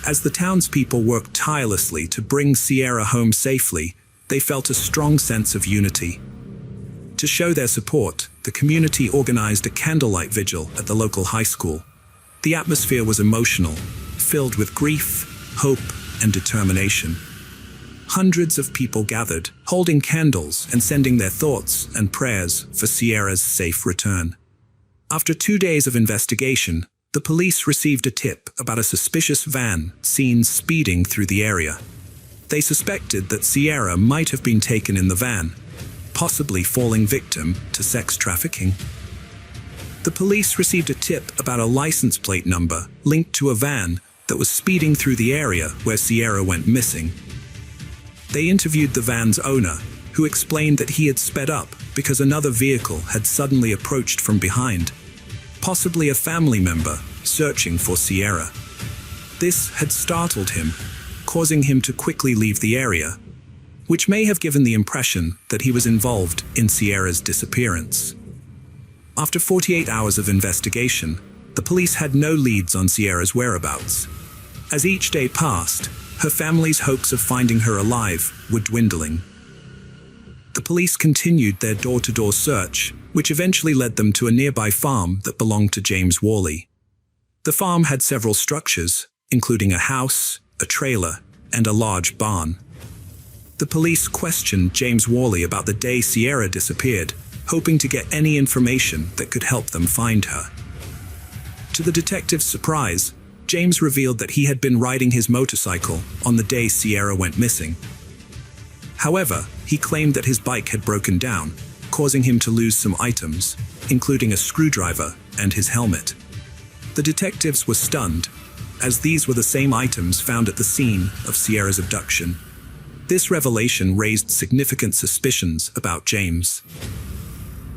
As the townspeople worked tirelessly to bring Sierra home safely, they felt a strong sense of unity. To show their support, the community organized a candlelight vigil at the local high school. The atmosphere was emotional, filled with grief, hope, and determination. Hundreds of people gathered, holding candles and sending their thoughts and prayers for Sierra's safe return. After 2 days of investigation, the police received a tip about a suspicious van seen speeding through the area. They suspected that Sierra might have been taken in the van, possibly falling victim to sex trafficking. The police received a tip about a license plate number linked to a van that was speeding through the area where Sierra went missing. They interviewed the van's owner, who explained that he had sped up because another vehicle had suddenly approached from behind, possibly a family member searching for Sierra. This had startled him, causing him to quickly leave the area, which may have given the impression that he was involved in Sierra's disappearance. After 48 hours of investigation, the police had no leads on Sierra's whereabouts. As each day passed, her family's hopes of finding her alive were dwindling. The police continued their door-to-door search, which eventually led them to a nearby farm that belonged to James Worley. The farm had several structures, including a house, a trailer, and a large barn. The police questioned James Worley about the day Sierra disappeared, hoping to get any information that could help them find her. To the detectives' surprise, James revealed that he had been riding his motorcycle on the day Sierra went missing. However, he claimed that his bike had broken down, causing him to lose some items, including a screwdriver and his helmet. The detectives were stunned, as these were the same items found at the scene of Sierra's abduction. This revelation raised significant suspicions about James.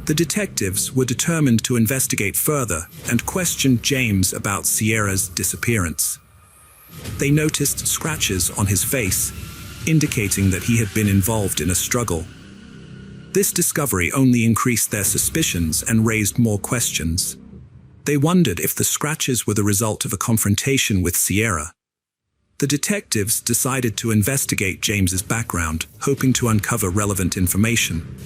The detectives were determined to investigate further and questioned James about Sierra's disappearance. They noticed scratches on his face, indicating that he had been involved in a struggle. This discovery only increased their suspicions and raised more questions. They wondered if the scratches were the result of a confrontation with Sierra. The detectives decided to investigate James's background, hoping to uncover relevant information.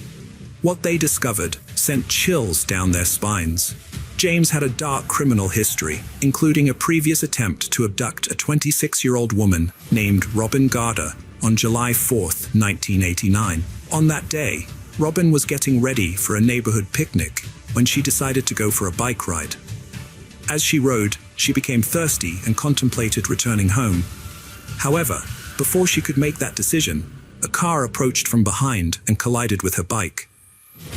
What they discovered sent chills down their spines. James had a dark criminal history, including a previous attempt to abduct a 26-year-old woman named Robin Garder on July 4, 1989. On that day, Robin was getting ready for a neighborhood picnic when she decided to go for a bike ride. As she rode, she became thirsty and contemplated returning home. However, before she could make that decision, a car approached from behind and collided with her bike.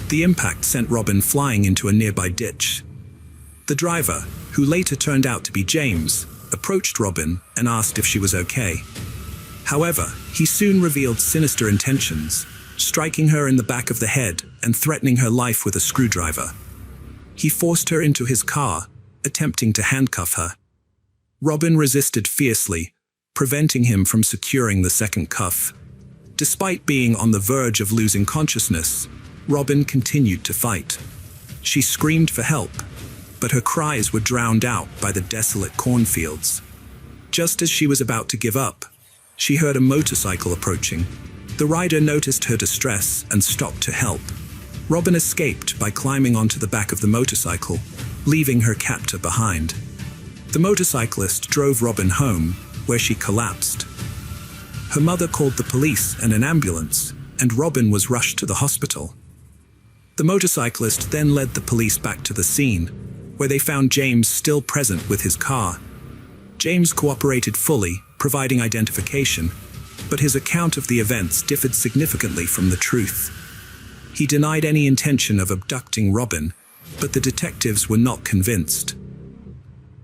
The impact sent Robin flying into a nearby ditch. The driver, who later turned out to be James, approached Robin and asked if she was okay. However, he soon revealed sinister intentions, striking her in the back of the head and threatening her life with a screwdriver. He forced her into his car, attempting to handcuff her. Robin resisted fiercely, preventing him from securing the second cuff. Despite being on the verge of losing consciousness, Robin continued to fight. She screamed for help, but her cries were drowned out by the desolate cornfields. Just as she was about to give up, she heard a motorcycle approaching. The rider noticed her distress and stopped to help. Robin escaped by climbing onto the back of the motorcycle, leaving her captor behind. The motorcyclist drove Robin home, where she collapsed. Her mother called the police and an ambulance, and Robin was rushed to the hospital. The motorcyclist then led the police back to the scene, where they found James still present with his car. James cooperated fully, providing identification, but his account of the events differed significantly from the truth. He denied any intention of abducting Robin, but the detectives were not convinced.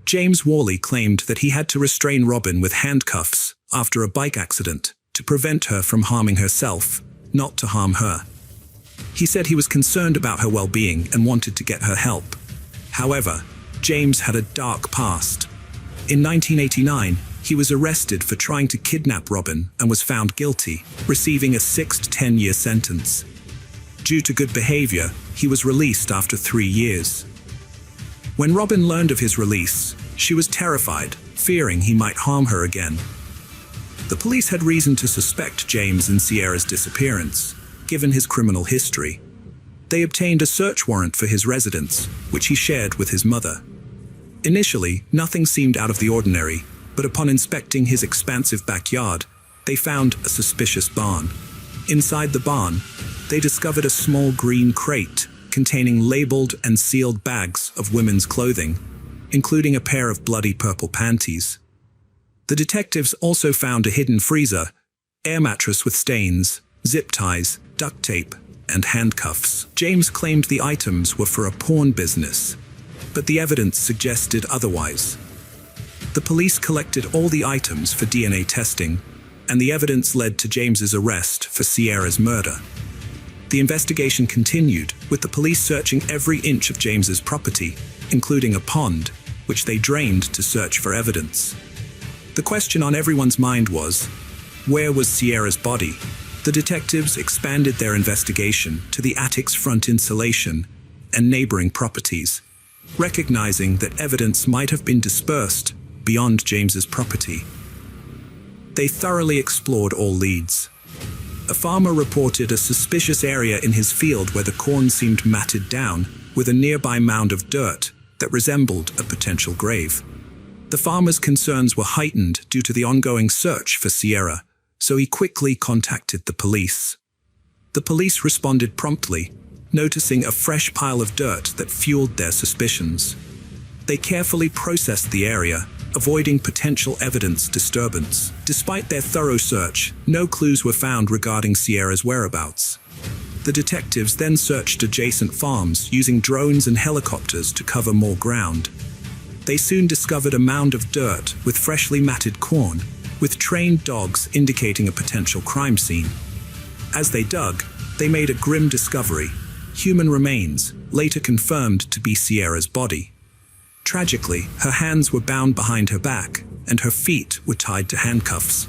James Worley claimed that he had to restrain Robin with handcuffs after a bike accident to prevent her from harming herself, not to harm her. He said he was concerned about her well-being and wanted to get her help. However, James had a dark past. In 1989, he was arrested for trying to kidnap Robin and was found guilty, receiving a 6 to 10-year sentence. Due to good behavior, he was released after 3 years. When Robin learned of his release, she was terrified, fearing he might harm her again. The police had reason to suspect James in Sierra's disappearance, given his criminal history. They obtained a search warrant for his residence, which he shared with his mother. Initially, nothing seemed out of the ordinary, but upon inspecting his expansive backyard, they found a suspicious barn. Inside the barn, they discovered a small green crate containing labeled and sealed bags of women's clothing, including a pair of bloody purple panties. The detectives also found a hidden freezer, air mattress with stains, zip ties, duct tape, and handcuffs. James claimed the items were for a porn business, but the evidence suggested otherwise. The police collected all the items for DNA testing, and the evidence led to James's arrest for Sierra's murder. The investigation continued, with the police searching every inch of James's property, including a pond, which they drained to search for evidence. The question on everyone's mind was, where was Sierra's body? The detectives expanded their investigation to the attic's front insulation and neighboring properties, recognizing that evidence might have been dispersed beyond James's property. They thoroughly explored all leads. A farmer reported a suspicious area in his field where the corn seemed matted down, with a nearby mound of dirt that resembled a potential grave. The farmer's concerns were heightened due to the ongoing search for Sierra, so he quickly contacted the police. The police responded promptly, noticing a fresh pile of dirt that fueled their suspicions. They carefully processed the area, avoiding potential evidence disturbance. Despite their thorough search, no clues were found regarding Sierra's whereabouts. The detectives then searched adjacent farms using drones and helicopters to cover more ground. They soon discovered a mound of dirt with freshly matted corn, with trained dogs indicating a potential crime scene. As they dug, they made a grim discovery: human remains, later confirmed to be Sierra's body. Tragically, her hands were bound behind her back, and her feet were tied to handcuffs.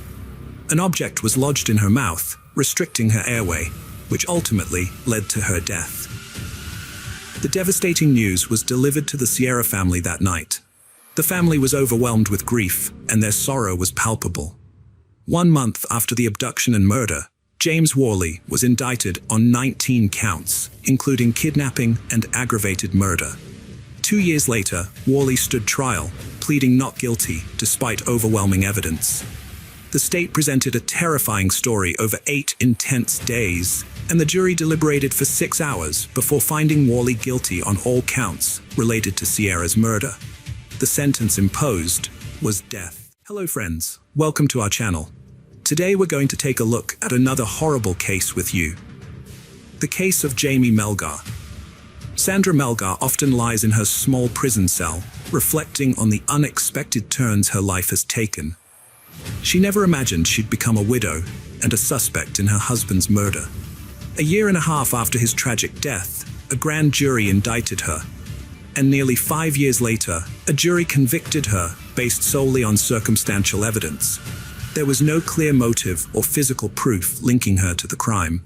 An object was lodged in her mouth, restricting her airway, which ultimately led to her death. The devastating news was delivered to the Sierra family that night. The family was overwhelmed with grief, and their sorrow was palpable. 1 month after the abduction and murder, James Worley was indicted on 19 counts, including kidnapping and aggravated murder. 2 years later, Worley stood trial, pleading not guilty despite overwhelming evidence. The state presented a terrifying story over 8 intense days, and the jury deliberated for 6 hours before finding Worley guilty on all counts related to Sierra's murder. The sentence imposed was death. Hello friends, welcome to our channel. Today we're going to take a look at another horrible case with you. The case of Jamie Melgar. Sandra Melgar often lies in her small prison cell, reflecting on the unexpected turns her life has taken. She never imagined she'd become a widow and a suspect in her husband's murder. A year and a half after his tragic death, a grand jury indicted her. And nearly 5 years later, a jury convicted her based solely on circumstantial evidence. There was no clear motive or physical proof linking her to the crime.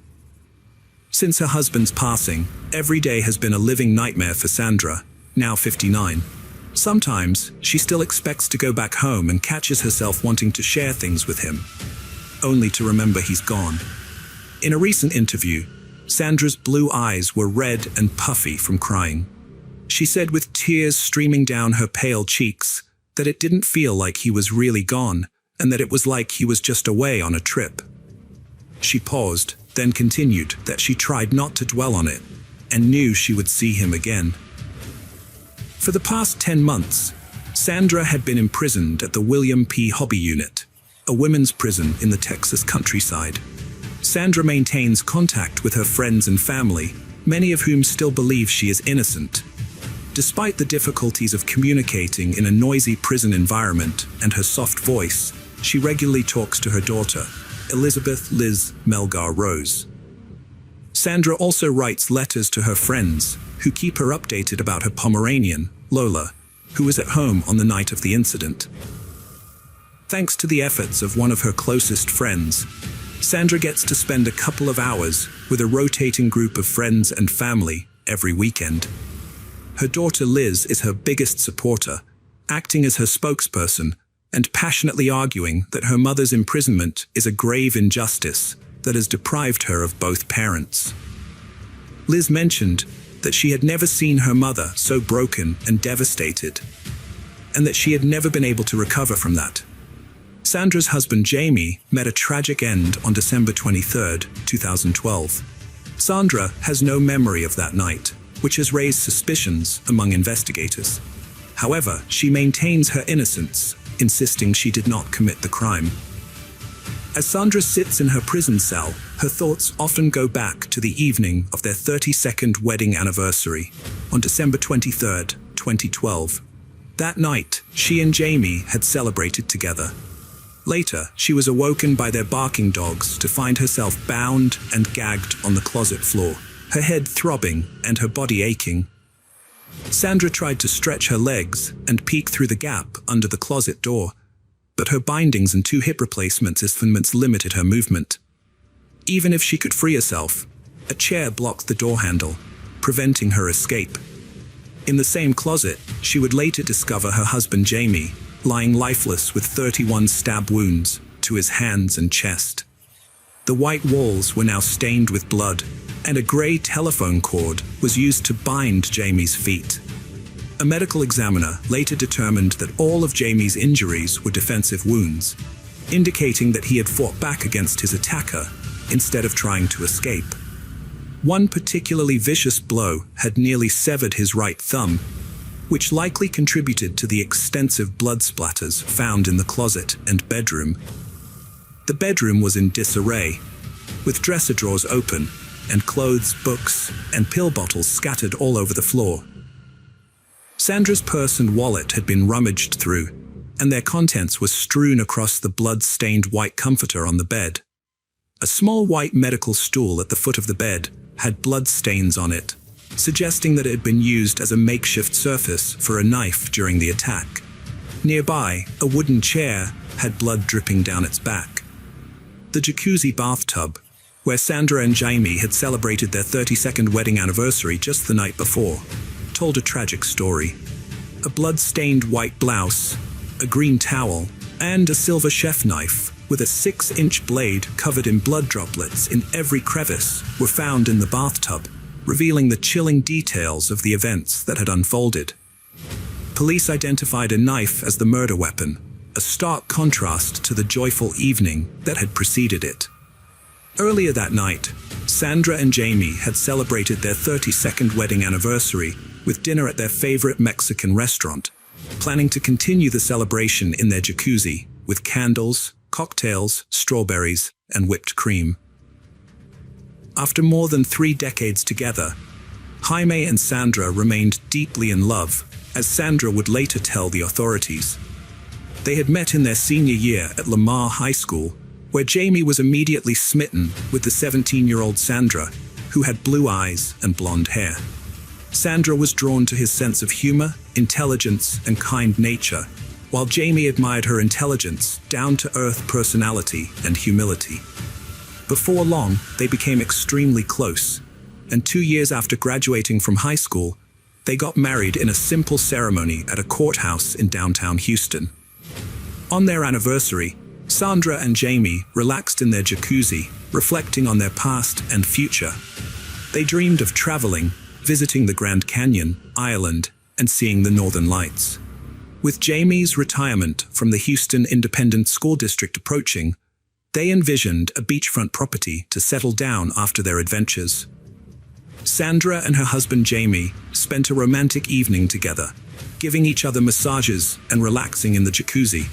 Since her husband's passing, every day has been a living nightmare for Sandra, now 59. Sometimes, she still expects to go back home and catches herself wanting to share things with him, only to remember he's gone. In a recent interview, Sandra's blue eyes were red and puffy from crying. She said with tears streaming down her pale cheeks that it didn't feel like he was really gone, and that it was like he was just away on a trip. She paused, then continued that she tried not to dwell on it, and knew she would see him again. For the past 10 months, Sandra had been imprisoned at the William P. Hobby Unit, a women's prison in the Texas countryside. Sandra maintains contact with her friends and family, many of whom still believe she is innocent. Despite the difficulties of communicating in a noisy prison environment and her soft voice, she regularly talks to her daughter, Elizabeth Liz Melgar Rose. Sandra also writes letters to her friends, who keep her updated about her Pomeranian, Lola, who was at home on the night of the incident. Thanks to the efforts of one of her closest friends, Sandra gets to spend a couple of hours with a rotating group of friends and family every weekend. Her daughter Liz is her biggest supporter, acting as her spokesperson and passionately arguing that her mother's imprisonment is a grave injustice that has deprived her of both parents. Liz mentioned that she had never seen her mother so broken and devastated, and that she had never been able to recover from that. Sandra's husband Jamie met a tragic end on December 23, 2012. Sandra has no memory of that night, which has raised suspicions among investigators. However, she maintains her innocence, insisting she did not commit the crime. As Sandra sits in her prison cell, her thoughts often go back to the evening of their 32nd wedding anniversary, on December 23, 2012. That night, she and Jamie had celebrated together. Later, she was awoken by their barking dogs to find herself bound and gagged on the closet floor, her head throbbing and her body aching. Sandra tried to stretch her legs and peek through the gap under the closet door, but her bindings and 2 hip replacements limited her movement. Even if she could free herself, a chair blocked the door handle, preventing her escape. In the same closet, she would later discover her husband Jamie, lying lifeless with 31 stab wounds to his hands and chest. The white walls were now stained with blood, and a grey telephone cord was used to bind Jamie's feet. A medical examiner later determined that all of Jamie's injuries were defensive wounds, indicating that he had fought back against his attacker instead of trying to escape. One particularly vicious blow had nearly severed his right thumb, which likely contributed to the extensive blood splatters found in the closet and bedroom. The bedroom was in disarray, with dresser drawers open and clothes, books, and pill bottles scattered all over the floor. Sandra's purse and wallet had been rummaged through, and their contents were strewn across the blood-stained white comforter on the bed. A small white medical stool at the foot of the bed had blood stains on it, suggesting that it had been used as a makeshift surface for a knife during the attack. Nearby, a wooden chair had blood dripping down its back. The jacuzzi bathtub, where Sandra and Jamie had celebrated their 32nd wedding anniversary just the night before, told a tragic story. A blood-stained white blouse, a green towel, and a silver chef knife with a 6-inch blade covered in blood droplets in every crevice were found in the bathtub, revealing the chilling details of the events that had unfolded. Police identified a knife as the murder weapon, a stark contrast to the joyful evening that had preceded it. Earlier that night, Sandra and Jamie had celebrated their 32nd wedding anniversary with dinner at their favorite Mexican restaurant, planning to continue the celebration in their jacuzzi with candles, cocktails, strawberries, and whipped cream. After more than 3 decades together, Jaime and Sandra remained deeply in love, as Sandra would later tell the authorities. They had met in their senior year at Lamar High School, where Jamie was immediately smitten with the 17-year-old Sandra, who had blue eyes and blonde hair. Sandra was drawn to his sense of humor, intelligence, and kind nature, while Jamie admired her intelligence, down-to-earth personality, and humility. Before long, they became extremely close, and 2 years after graduating from high school, they got married in a simple ceremony at a courthouse in downtown Houston. On their anniversary, Sandra and Jamie relaxed in their jacuzzi, reflecting on their past and future. They dreamed of traveling, visiting the Grand Canyon, Ireland, and seeing the Northern Lights. With Jamie's retirement from the Houston Independent School District approaching, they envisioned a beachfront property to settle down after their adventures. Sandra and her husband Jamie spent a romantic evening together, giving each other massages and relaxing in the jacuzzi.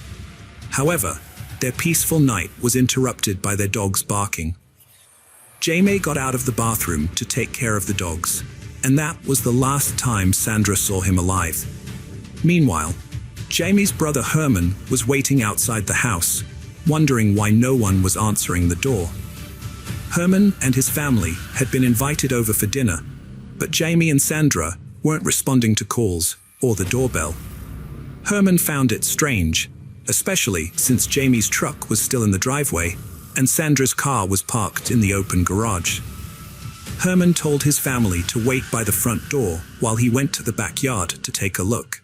However, their peaceful night was interrupted by their dogs barking. Jamie got out of the bathroom to take care of the dogs, and that was the last time Sandra saw him alive. Meanwhile, Jamie's brother Herman was waiting outside the house, wondering why no one was answering the door. Herman and his family had been invited over for dinner, but Jamie and Sandra weren't responding to calls or the doorbell. Herman found it strange, especially since Jamie's truck was still in the driveway and Sandra's car was parked in the open garage. Herman told his family to wait by the front door while he went to the backyard to take a look.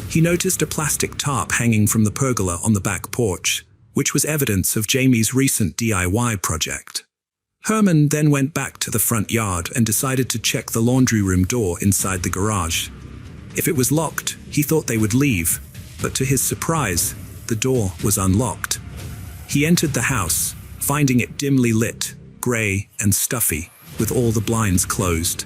He noticed a plastic tarp hanging from the pergola on the back porch, which was evidence of Jamie's recent DIY project. Herman then went back to the front yard and decided to check the laundry room door inside the garage. If it was locked, he thought they would leave, but to his surprise, the door was unlocked. He entered the house, finding it dimly lit, gray, and stuffy, with all the blinds closed.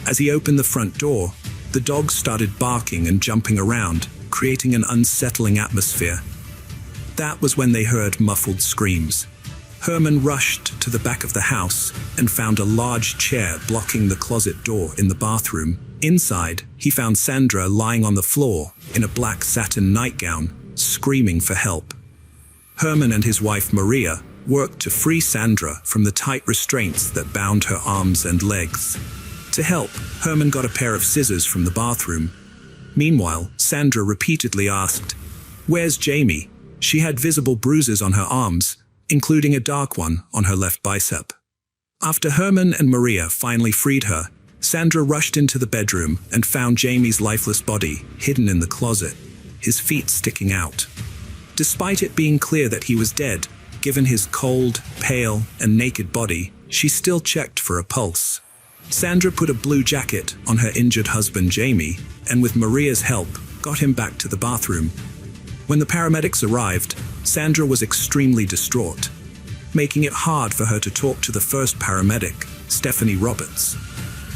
As he opened the front door, the dogs started barking and jumping around, creating an unsettling atmosphere. That was when they heard muffled screams. Herman rushed to the back of the house and found a large chair blocking the closet door in the bathroom. Inside, he found Sandra lying on the floor in a black satin nightgown, screaming for help. Herman and his wife Maria worked to free Sandra from the tight restraints that bound her arms and legs. To help, Herman got a pair of scissors from the bathroom. Meanwhile, Sandra repeatedly asked, "Where's Jamie?" She had visible bruises on her arms, including a dark one on her left bicep. After Herman and Maria finally freed her, Sandra rushed into the bedroom and found Jamie's lifeless body hidden in the closet, his feet sticking out. Despite it being clear that he was dead, given his cold, pale, and naked body, she still checked for a pulse. Sandra put a blue jacket on her injured husband Jamie, and with Maria's help, got him back to the bathroom. When the paramedics arrived, Sandra was extremely distraught, making it hard for her to talk to the first paramedic, Stephanie Roberts.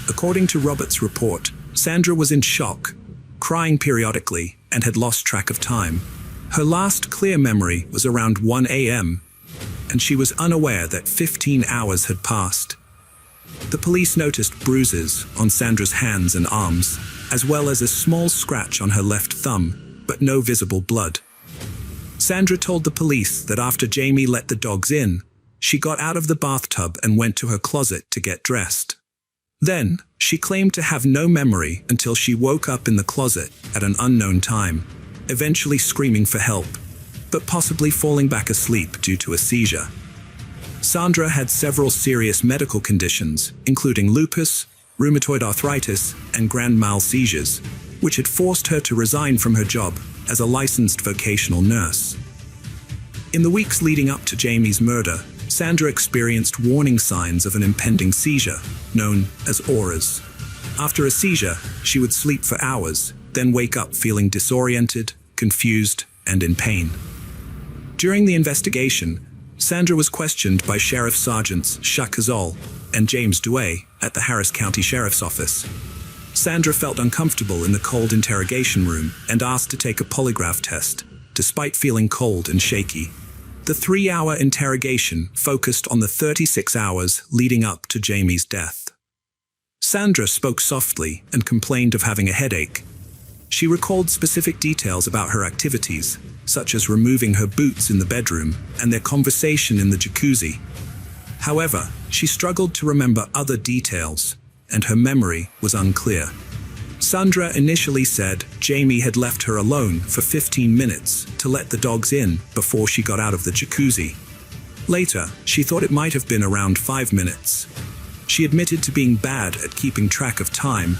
According to Roberts' report, Sandra was in shock, crying periodically, and had lost track of time. Her last clear memory was around 1 a.m., and she was unaware that 15 hours had passed. The police noticed bruises on Sandra's hands and arms, as well as a small scratch on her left thumb, but no visible blood. Sandra told the police that after Jamie let the dogs in, she got out of the bathtub and went to her closet to get dressed. Then, she claimed to have no memory until she woke up in the closet at an unknown time, eventually screaming for help, but possibly falling back asleep due to a seizure. Sandra had several serious medical conditions, including lupus, rheumatoid arthritis, and grand mal seizures, which had forced her to resign from her job as a licensed vocational nurse. In the weeks leading up to Jamie's murder, Sandra experienced warning signs of an impending seizure, known as auras. After a seizure, she would sleep for hours, then wake up feeling disoriented, confused, and in pain. During the investigation, Sandra was questioned by Sheriff Sergeants Shah Kazal and James Duay at the Harris County Sheriff's Office. Sandra felt uncomfortable in the cold interrogation room and asked to take a polygraph test, despite feeling cold and shaky. The 3-hour interrogation focused on the 36 hours leading up to Jamie's death. Sandra spoke softly and complained of having a headache. She recalled specific details about her activities, such as removing her boots in the bedroom and their conversation in the jacuzzi. However, she struggled to remember other details, and her memory was unclear. Sandra initially said Jamie had left her alone for 15 minutes to let the dogs in before she got out of the jacuzzi. Later, she thought it might have been around 5 minutes. She admitted to being bad at keeping track of time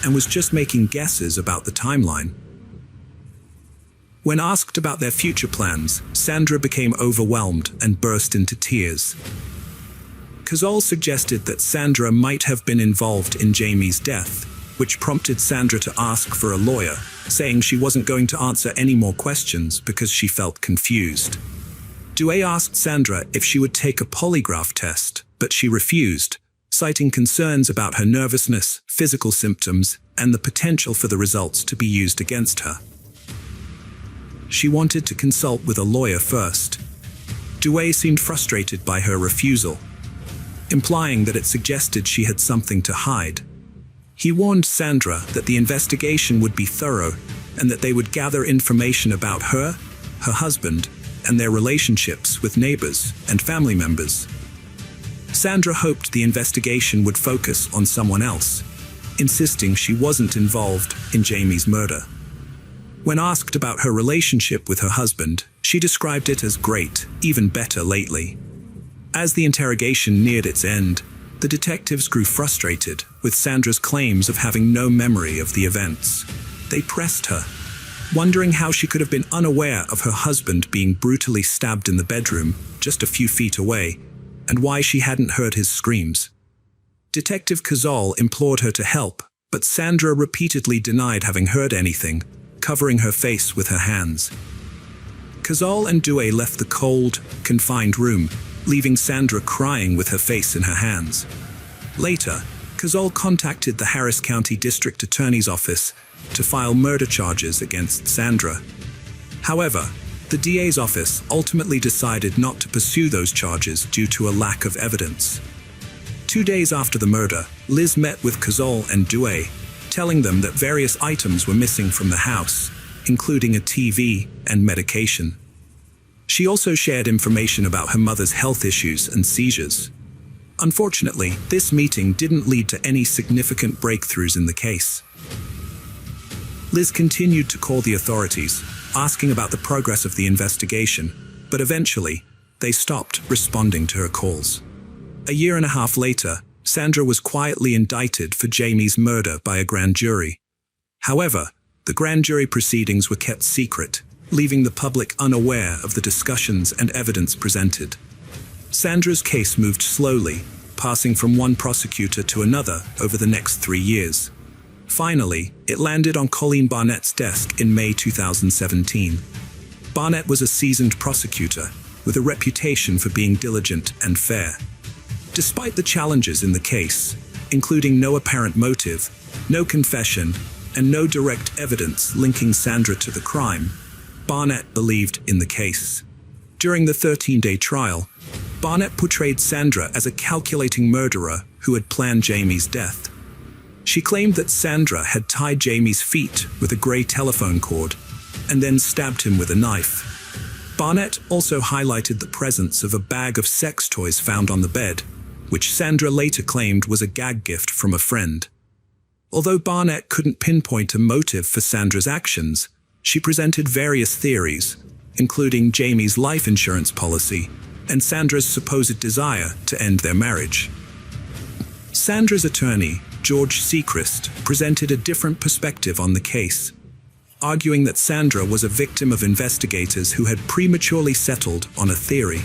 and was just making guesses about the timeline. When asked about their future plans, Sandra became overwhelmed and burst into tears. Kazal suggested that Sandra might have been involved in Jamie's death, which prompted Sandra to ask for a lawyer, saying she wasn't going to answer any more questions because she felt confused. Duay asked Sandra if she would take a polygraph test, but she refused, citing concerns about her nervousness, physical symptoms, and the potential for the results to be used against her. She wanted to consult with a lawyer first. Duay seemed frustrated by her refusal, implying that it suggested she had something to hide. He warned Sandra that the investigation would be thorough and that they would gather information about her, her husband, and their relationships with neighbors and family members. Sandra hoped the investigation would focus on someone else, insisting she wasn't involved in Jamie's murder. When asked about her relationship with her husband, she described it as great, even better lately. As the interrogation neared its end, the detectives grew frustrated with Sandra's claims of having no memory of the events. They pressed her, wondering how she could have been unaware of her husband being brutally stabbed in the bedroom just a few feet away, and why she hadn't heard his screams. Detective Kazal implored her to help, but Sandra repeatedly denied having heard anything, covering her face with her hands. Kazal and Duay left the cold, confined room, leaving Sandra crying with her face in her hands. Later, Kazal contacted the Harris County District Attorney's Office to file murder charges against Sandra. However, the DA's office ultimately decided not to pursue those charges due to a lack of evidence. 2 days after the murder, Liz met with Kazal and Duay, telling them that various items were missing from the house, including a TV and medication. She also shared information about her mother's health issues and seizures. Unfortunately, this meeting didn't lead to any significant breakthroughs in the case. Liz continued to call the authorities, asking about the progress of the investigation, but eventually, they stopped responding to her calls. A year and a half later, Sandra was quietly indicted for Jamie's murder by a grand jury. However, the grand jury proceedings were kept secret, leaving the public unaware of the discussions and evidence presented. Sandra's case moved slowly, passing from one prosecutor to another over the next 3 years. Finally, it landed on Colleen Barnett's desk in May 2017. Barnett was a seasoned prosecutor, with a reputation for being diligent and fair. Despite the challenges in the case, including no apparent motive, no confession, and no direct evidence linking Sandra to the crime, Barnett believed in the case. During the 13-day trial, Barnett portrayed Sandra as a calculating murderer who had planned Jamie's death. She claimed that Sandra had tied Jamie's feet with a grey telephone cord and then stabbed him with a knife. Barnett also highlighted the presence of a bag of sex toys found on the bed, which Sandra later claimed was a gag gift from a friend. Although Barnett couldn't pinpoint a motive for Sandra's actions, she presented various theories, including Jamie's life insurance policy and Sandra's supposed desire to end their marriage. Sandra's attorney, George Sechrist, presented a different perspective on the case, arguing that Sandra was a victim of investigators who had prematurely settled on a theory.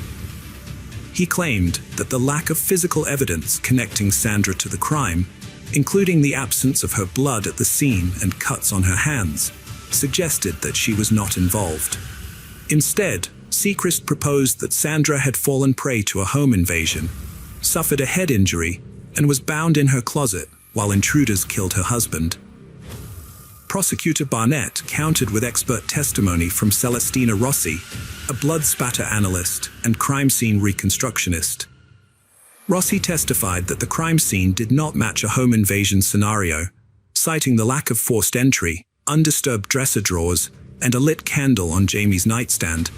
He claimed that the lack of physical evidence connecting Sandra to the crime, including the absence of her blood at the scene and cuts on her hands, suggested that she was not involved. Instead, Sechrist proposed that Sandra had fallen prey to a home invasion, suffered a head injury, and was bound in her closet while intruders killed her husband. Prosecutor Barnett countered with expert testimony from Celestina Rossi, a blood spatter analyst and crime scene reconstructionist. Rossi testified that the crime scene did not match a home invasion scenario, citing the lack of forced entry, undisturbed dresser drawers, and a lit candle on Jamie's nightstand,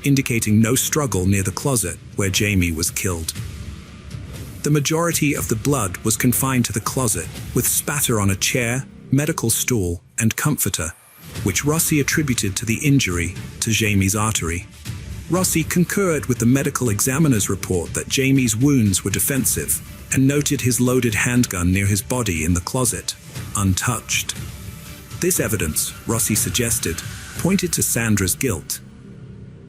indicating no struggle near the closet where Jamie was killed. The majority of the blood was confined to the closet, with spatter on a chair, medical stool, and comforter, which Rossi attributed to the injury to Jamie's artery. Rossi concurred with the medical examiner's report that Jamie's wounds were defensive and noted his loaded handgun near his body in the closet, untouched. This evidence, Rossi suggested, pointed to Sandra's guilt.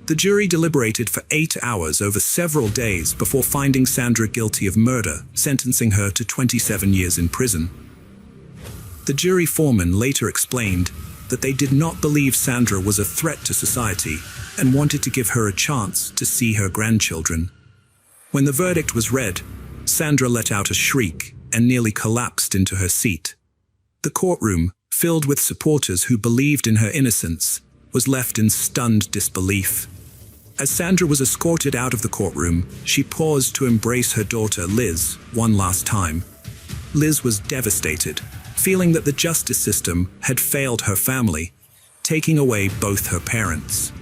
The jury deliberated for 8 hours over several days before finding Sandra guilty of murder, sentencing her to 27 years in prison. The jury foreman later explained that they did not believe Sandra was a threat to society and wanted to give her a chance to see her grandchildren. When the verdict was read, Sandra let out a shriek and nearly collapsed into her seat. The courtroom, filled with supporters who believed in her innocence, was left in stunned disbelief. As Sandra was escorted out of the courtroom, she paused to embrace her daughter Liz one last time. Liz was devastated, feeling that the justice system had failed her family, taking away both her parents.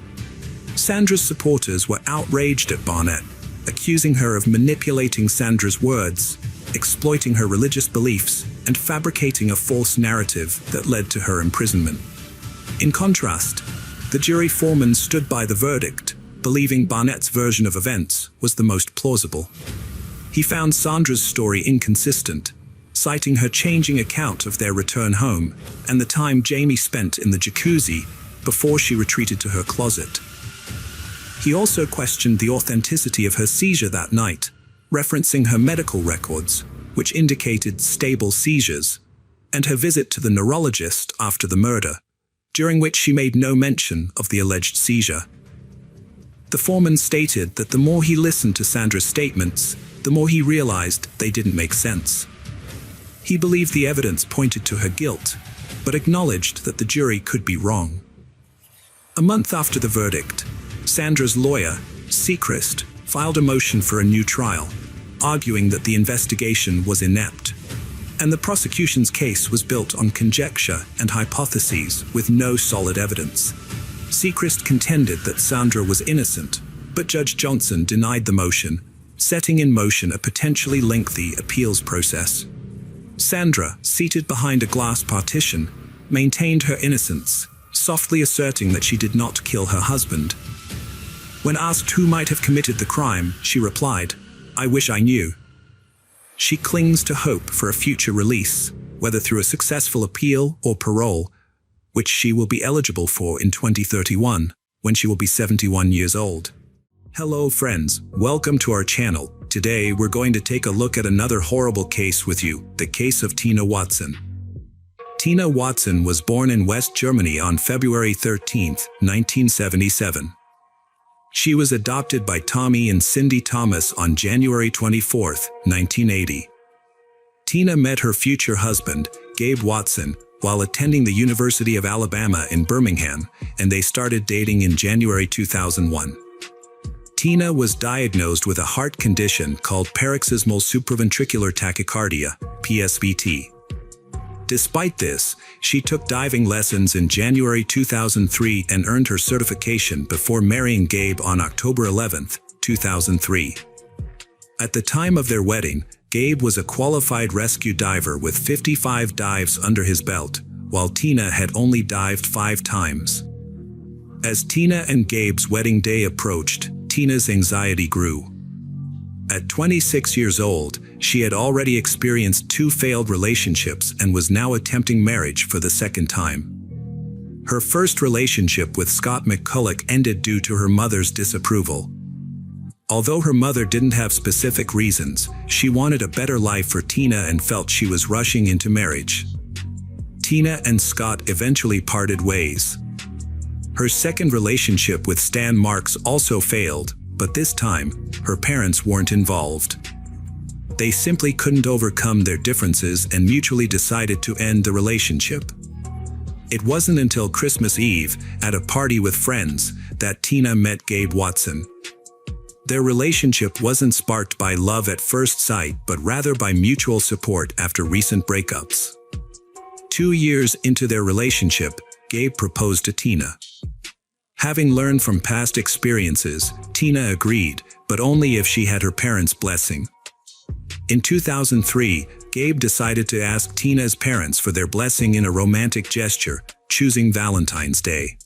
Sandra's supporters were outraged at Barnett, accusing her of manipulating Sandra's words, exploiting her religious beliefs, and fabricating a false narrative that led to her imprisonment. In contrast, the jury foreman stood by the verdict, believing Barnett's version of events was the most plausible. He found Sandra's story inconsistent, citing her changing account of their return home and the time Jamie spent in the jacuzzi before she retreated to her closet. He also questioned the authenticity of her seizure that night, referencing her medical records, which indicated stable seizures, and her visit to the neurologist after the murder, during which she made no mention of the alleged seizure. The foreman stated that the more he listened to Sandra's statements, the more he realized they didn't make sense. He believed the evidence pointed to her guilt, but acknowledged that the jury could be wrong. A month after the verdict, Sandra's lawyer, Sechrist, filed a motion for a new trial, arguing that the investigation was inept, and the prosecution's case was built on conjecture and hypotheses with no solid evidence. Seacrest contended that Sandra was innocent, but Judge Johnson denied the motion, setting in motion a potentially lengthy appeals process. Sandra, seated behind a glass partition, maintained her innocence, softly asserting that she did not kill her husband. When asked who might have committed the crime, she replied, "I wish I knew." She clings to hope for a future release, whether through a successful appeal or parole, which she will be eligible for in 2031, when she will be 71 years old. Hello friends, welcome to our channel. Today we're going to take a look at another horrible case with you, the case of Tina Watson. Tina Watson was born in West Germany on February 13, 1977. She was adopted by Tommy and Cindy Thomas on January 24, 1980. Tina met her future husband, Gabe Watson, while attending the University of Alabama in Birmingham, and they started dating in January 2001. Tina was diagnosed with a heart condition called paroxysmal supraventricular tachycardia, PSVT. Despite this, she took diving lessons in January 2003 and earned her certification before marrying Gabe on October 11, 2003. At the time of their wedding, Gabe was a qualified rescue diver with 55 dives under his belt, while Tina had only dived 5 times. As Tina and Gabe's wedding day approached, Tina's anxiety grew. At 26 years old, she had already experienced 2 failed relationships and was now attempting marriage for the second time. Her first relationship with Scott McCulloch ended due to her mother's disapproval. Although her mother didn't have specific reasons, she wanted a better life for Tina and felt she was rushing into marriage. Tina and Scott eventually parted ways. Her second relationship with Stan Marks also failed, but this time, her parents weren't involved. They simply couldn't overcome their differences and mutually decided to end the relationship. It wasn't until Christmas Eve, at a party with friends, that Tina met Gabe Watson. Their relationship wasn't sparked by love at first sight, but rather by mutual support after recent breakups. 2 years into their relationship, Gabe proposed to Tina. Having learned from past experiences, Tina agreed, but only if she had her parents' blessing. In 2003, Gabe decided to ask Tina's parents for their blessing in a romantic gesture, choosing Valentine's Day.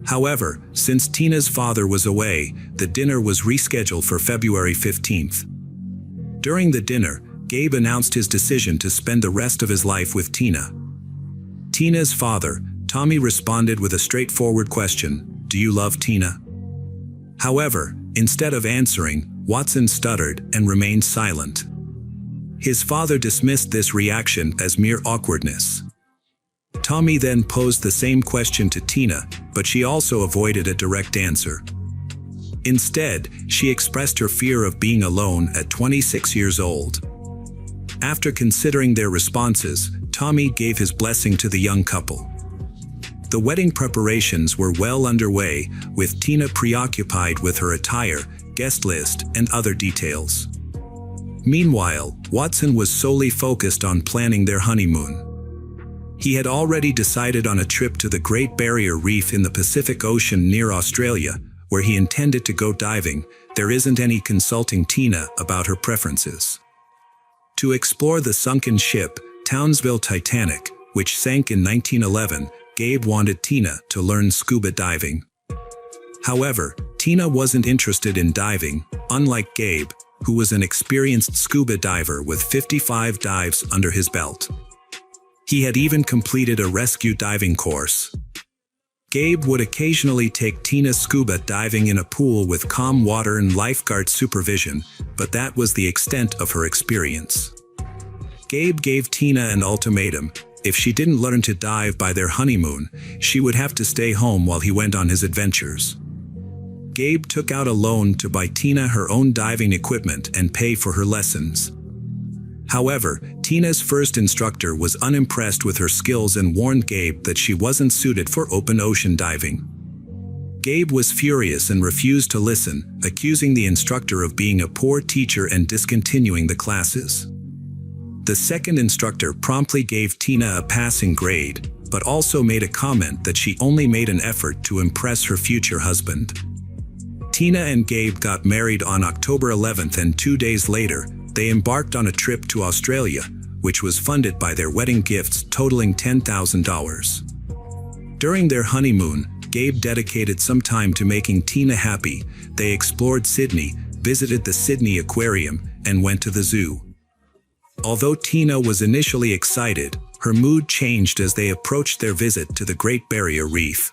However, since Tina's father was away, the dinner was rescheduled for February 15th. During the dinner, Gabe announced his decision to spend the rest of his life with Tina. Tina's father, Tommy, responded with a straightforward question, "Do you love Tina?" However, instead of answering, Watson stuttered and remained silent. His father dismissed this reaction as mere awkwardness. Tommy then posed the same question to Tina, but she also avoided a direct answer. Instead, she expressed her fear of being alone at 26 years old. After considering their responses, Tommy gave his blessing to the young couple. The wedding preparations were well underway, with Tina preoccupied with her attire, guest list, and other details. Meanwhile, Watson was solely focused on planning their honeymoon. He had already decided on a trip to the Great Barrier Reef in the Pacific Ocean near Australia, where he intended to go diving. There isn't any consulting Tina about her preferences. To explore the sunken ship, Townsville Titanic, which sank in 1911, Gabe wanted Tina to learn scuba diving. However, Tina wasn't interested in diving, unlike Gabe, who was an experienced scuba diver with 55 dives under his belt. He had even completed a rescue diving course. Gabe would occasionally take Tina scuba diving in a pool with calm water and lifeguard supervision, but that was the extent of her experience. Gabe gave Tina an ultimatum: if she didn't learn to dive by their honeymoon, she would have to stay home while he went on his adventures. Gabe took out a loan to buy Tina her own diving equipment and pay for her lessons. However, Tina's first instructor was unimpressed with her skills and warned Gabe that she wasn't suited for open ocean diving. Gabe was furious and refused to listen, accusing the instructor of being a poor teacher and discontinuing the classes. The second instructor promptly gave Tina a passing grade, but also made a comment that she only made an effort to impress her future husband. Tina and Gabe got married on October 11th, and 2 days later, they embarked on a trip to Australia, which was funded by their wedding gifts totaling $10,000. During their honeymoon, Gabe dedicated some time to making Tina happy. They explored Sydney, visited the Sydney Aquarium, and went to the zoo. Although Tina was initially excited, her mood changed as they approached their visit to the Great Barrier Reef.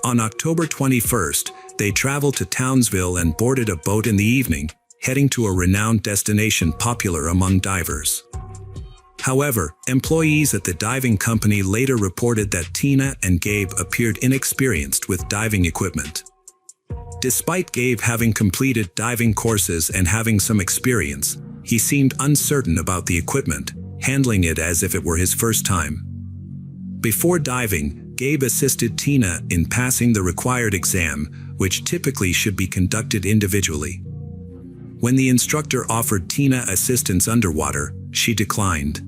On October 21st, they traveled to Townsville and boarded a boat in the evening, heading to a renowned destination popular among divers. However, employees at the diving company later reported that Tina and Gabe appeared inexperienced with diving equipment. Despite Gabe having completed diving courses and having some experience, he seemed uncertain about the equipment, handling it as if it were his first time. Before diving, Gabe assisted Tina in passing the required exam, which typically should be conducted individually. When the instructor offered Tina assistance underwater, she declined.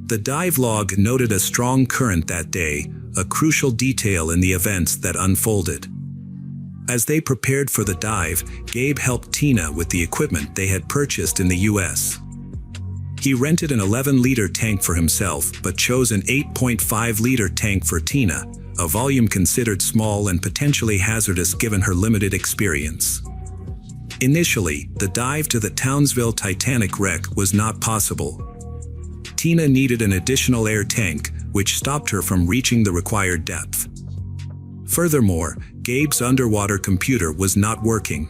The dive log noted a strong current that day, a crucial detail in the events that unfolded. As they prepared for the dive, Gabe helped Tina with the equipment they had purchased in the US. He rented an 11-liter tank for himself but chose an 8.5-liter tank for Tina, a volume considered small and potentially hazardous given her limited experience. Initially, the dive to the Townsville Titanic wreck was not possible. Tina needed an additional air tank, which stopped her from reaching the required depth. Furthermore, Gabe's underwater computer was not working.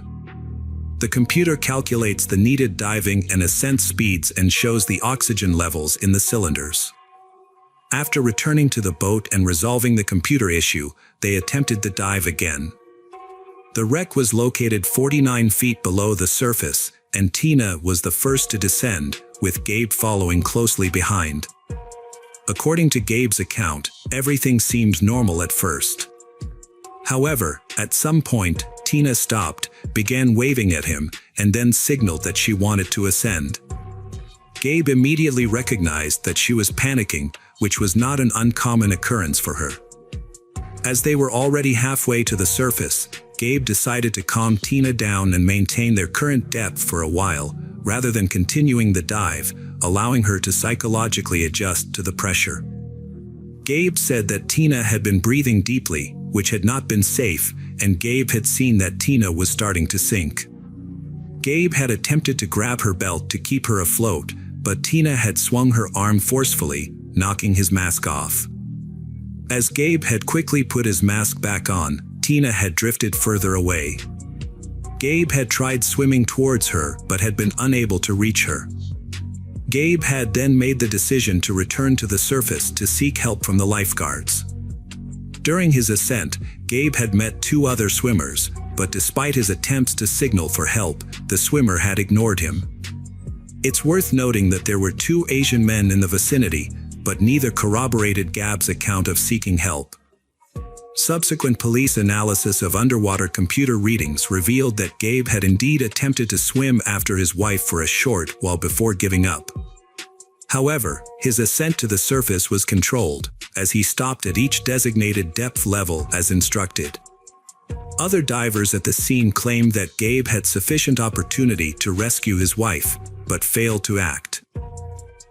The computer calculates the needed diving and ascent speeds and shows the oxygen levels in the cylinders. After returning to the boat and resolving the computer issue, they attempted the dive again. The wreck was located 49 feet below the surface, and Tina was the first to descend, with Gabe following closely behind. According to Gabe's account, everything seemed normal at first. However, at some point, Tina stopped, began waving at him, and then signaled that she wanted to ascend. Gabe immediately recognized that she was panicking, which was not an uncommon occurrence for her. As they were already halfway to the surface, Gabe decided to calm Tina down and maintain their current depth for a while, rather than continuing the dive, allowing her to psychologically adjust to the pressure. Gabe said that Tina had been breathing deeply, which had not been safe, and Gabe had seen that Tina was starting to sink. Gabe had attempted to grab her belt to keep her afloat, but Tina had swung her arm forcefully, knocking his mask off. As Gabe had quickly put his mask back on, Tina had drifted further away. Gabe had tried swimming towards her but had been unable to reach her. Gabe had then made the decision to return to the surface to seek help from the lifeguards. During his ascent, Gabe had met 2 other swimmers, but despite his attempts to signal for help, the swimmer had ignored him. It's worth noting that there were 2 Asian men in the vicinity, but neither corroborated Gabe's account of seeking help. Subsequent police analysis of underwater computer readings revealed that Gabe had indeed attempted to swim after his wife for a short while before giving up. However, his ascent to the surface was controlled, as he stopped at each designated depth level as instructed. Other divers at the scene claimed that Gabe had sufficient opportunity to rescue his wife, but failed to act.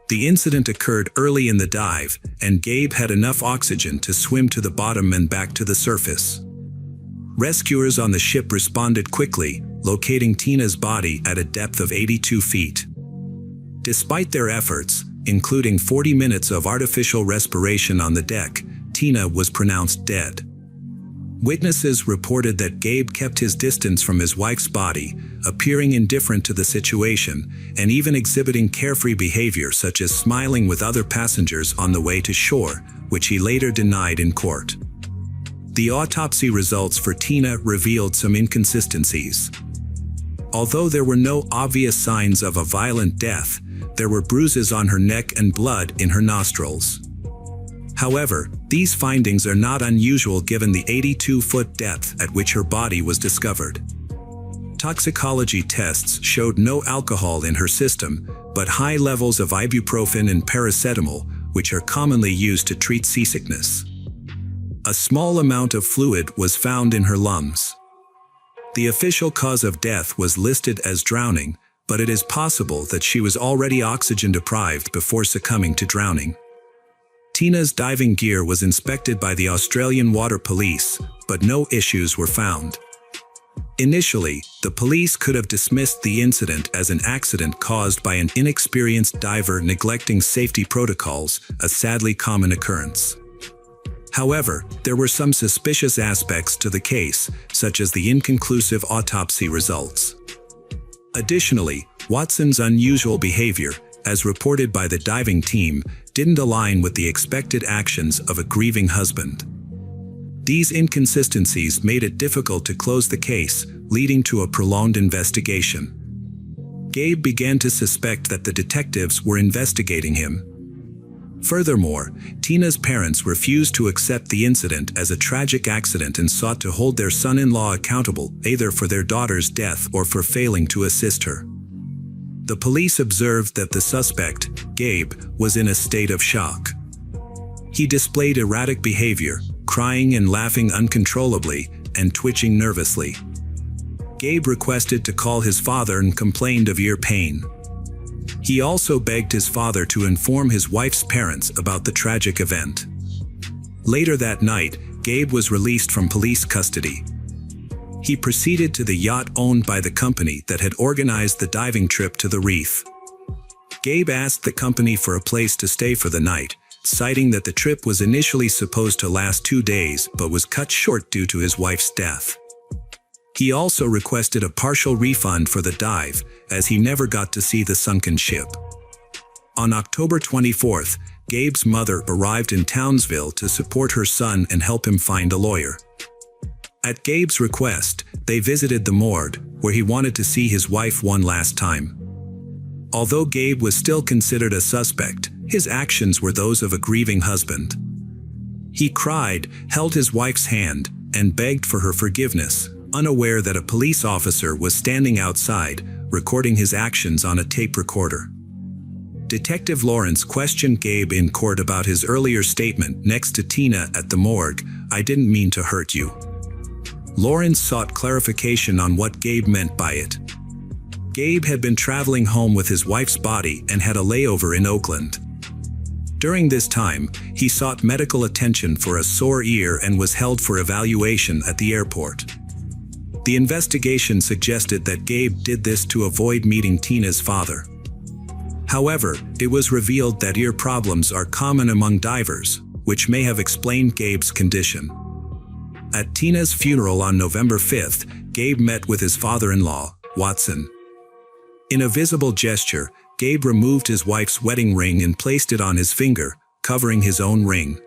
The incident occurred early in the dive, and Gabe had enough oxygen to swim to the bottom and back to the surface. Rescuers on the ship responded quickly, locating Tina's body at a depth of 82 feet. Despite their efforts, including 40 minutes of artificial respiration on the deck, Tina was pronounced dead. Witnesses reported that Gabe kept his distance from his wife's body, appearing indifferent to the situation, and even exhibiting carefree behavior such as smiling with other passengers on the way to shore, which he later denied in court. The autopsy results for Tina revealed some inconsistencies. Although there were no obvious signs of a violent death, there were bruises on her neck and blood in her nostrils. However, these findings are not unusual given the 82-foot depth at which her body was discovered. Toxicology tests showed no alcohol in her system, but high levels of ibuprofen and paracetamol, which are commonly used to treat seasickness. A small amount of fluid was found in her lungs. The official cause of death was listed as drowning, but it is possible that she was already oxygen deprived before succumbing to drowning. Tina's diving gear was inspected by the Australian Water Police, but no issues were found. Initially, the police could have dismissed the incident as an accident caused by an inexperienced diver neglecting safety protocols, a sadly common occurrence. However, there were some suspicious aspects to the case, such as the inconclusive autopsy results. Additionally, Watson's unusual behavior, as reported by the diving team, didn't align with the expected actions of a grieving husband. These inconsistencies made it difficult to close the case, leading to a prolonged investigation. Gabe began to suspect that the detectives were investigating him. Furthermore, Tina's parents refused to accept the incident as a tragic accident and sought to hold their son-in-law accountable, either for their daughter's death or for failing to assist her. The police observed that the suspect, Gabe, was in a state of shock. He displayed erratic behavior, crying and laughing uncontrollably, and twitching nervously. Gabe requested to call his father and complained of ear pain. He also begged his father to inform his wife's parents about the tragic event. Later that night, Gabe was released from police custody. He proceeded to the yacht owned by the company that had organized the diving trip to the reef. Gabe asked the company for a place to stay for the night, citing that the trip was initially supposed to last 2 days but was cut short due to his wife's death. He also requested a partial refund for the dive, as he never got to see the sunken ship. On October 24th, Gabe's mother arrived in Townsville to support her son and help him find a lawyer. At Gabe's request, they visited the morgue, where he wanted to see his wife one last time. Although Gabe was still considered a suspect, his actions were those of a grieving husband. He cried, held his wife's hand, and begged for her forgiveness, unaware that a police officer was standing outside, recording his actions on a tape recorder. Detective Lawrence questioned Gabe in court about his earlier statement next to Tina at the morgue, "I didn't mean to hurt you." Lawrence sought clarification on what Gabe meant by it. Gabe had been traveling home with his wife's body and had a layover in Oakland. During this time, he sought medical attention for a sore ear and was held for evaluation at the airport. The investigation suggested that Gabe did this to avoid meeting Tina's father. However, it was revealed that ear problems are common among divers, which may have explained Gabe's condition. At Tina's funeral on November 5th, Gabe met with his father-in-law, Watson. In a visible gesture, Gabe removed his wife's wedding ring and placed it on his finger, covering his own ring.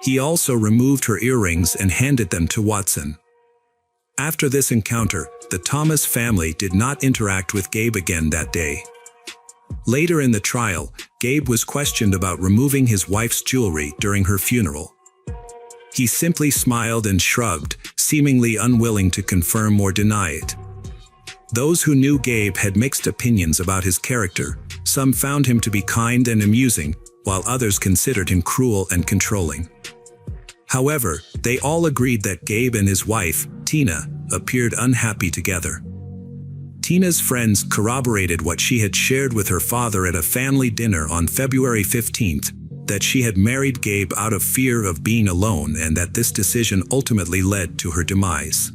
He also removed her earrings and handed them to Watson. After this encounter, the Thomas family did not interact with Gabe again that day. Later in the trial, Gabe was questioned about removing his wife's jewelry during her funeral. He simply smiled and shrugged, seemingly unwilling to confirm or deny it. Those who knew Gabe had mixed opinions about his character. Some found him to be kind and amusing, while others considered him cruel and controlling. However, they all agreed that Gabe and his wife, Tina, appeared unhappy together. Tina's friends corroborated what she had shared with her father at a family dinner on February 15th, that she had married Gabe out of fear of being alone and that this decision ultimately led to her demise.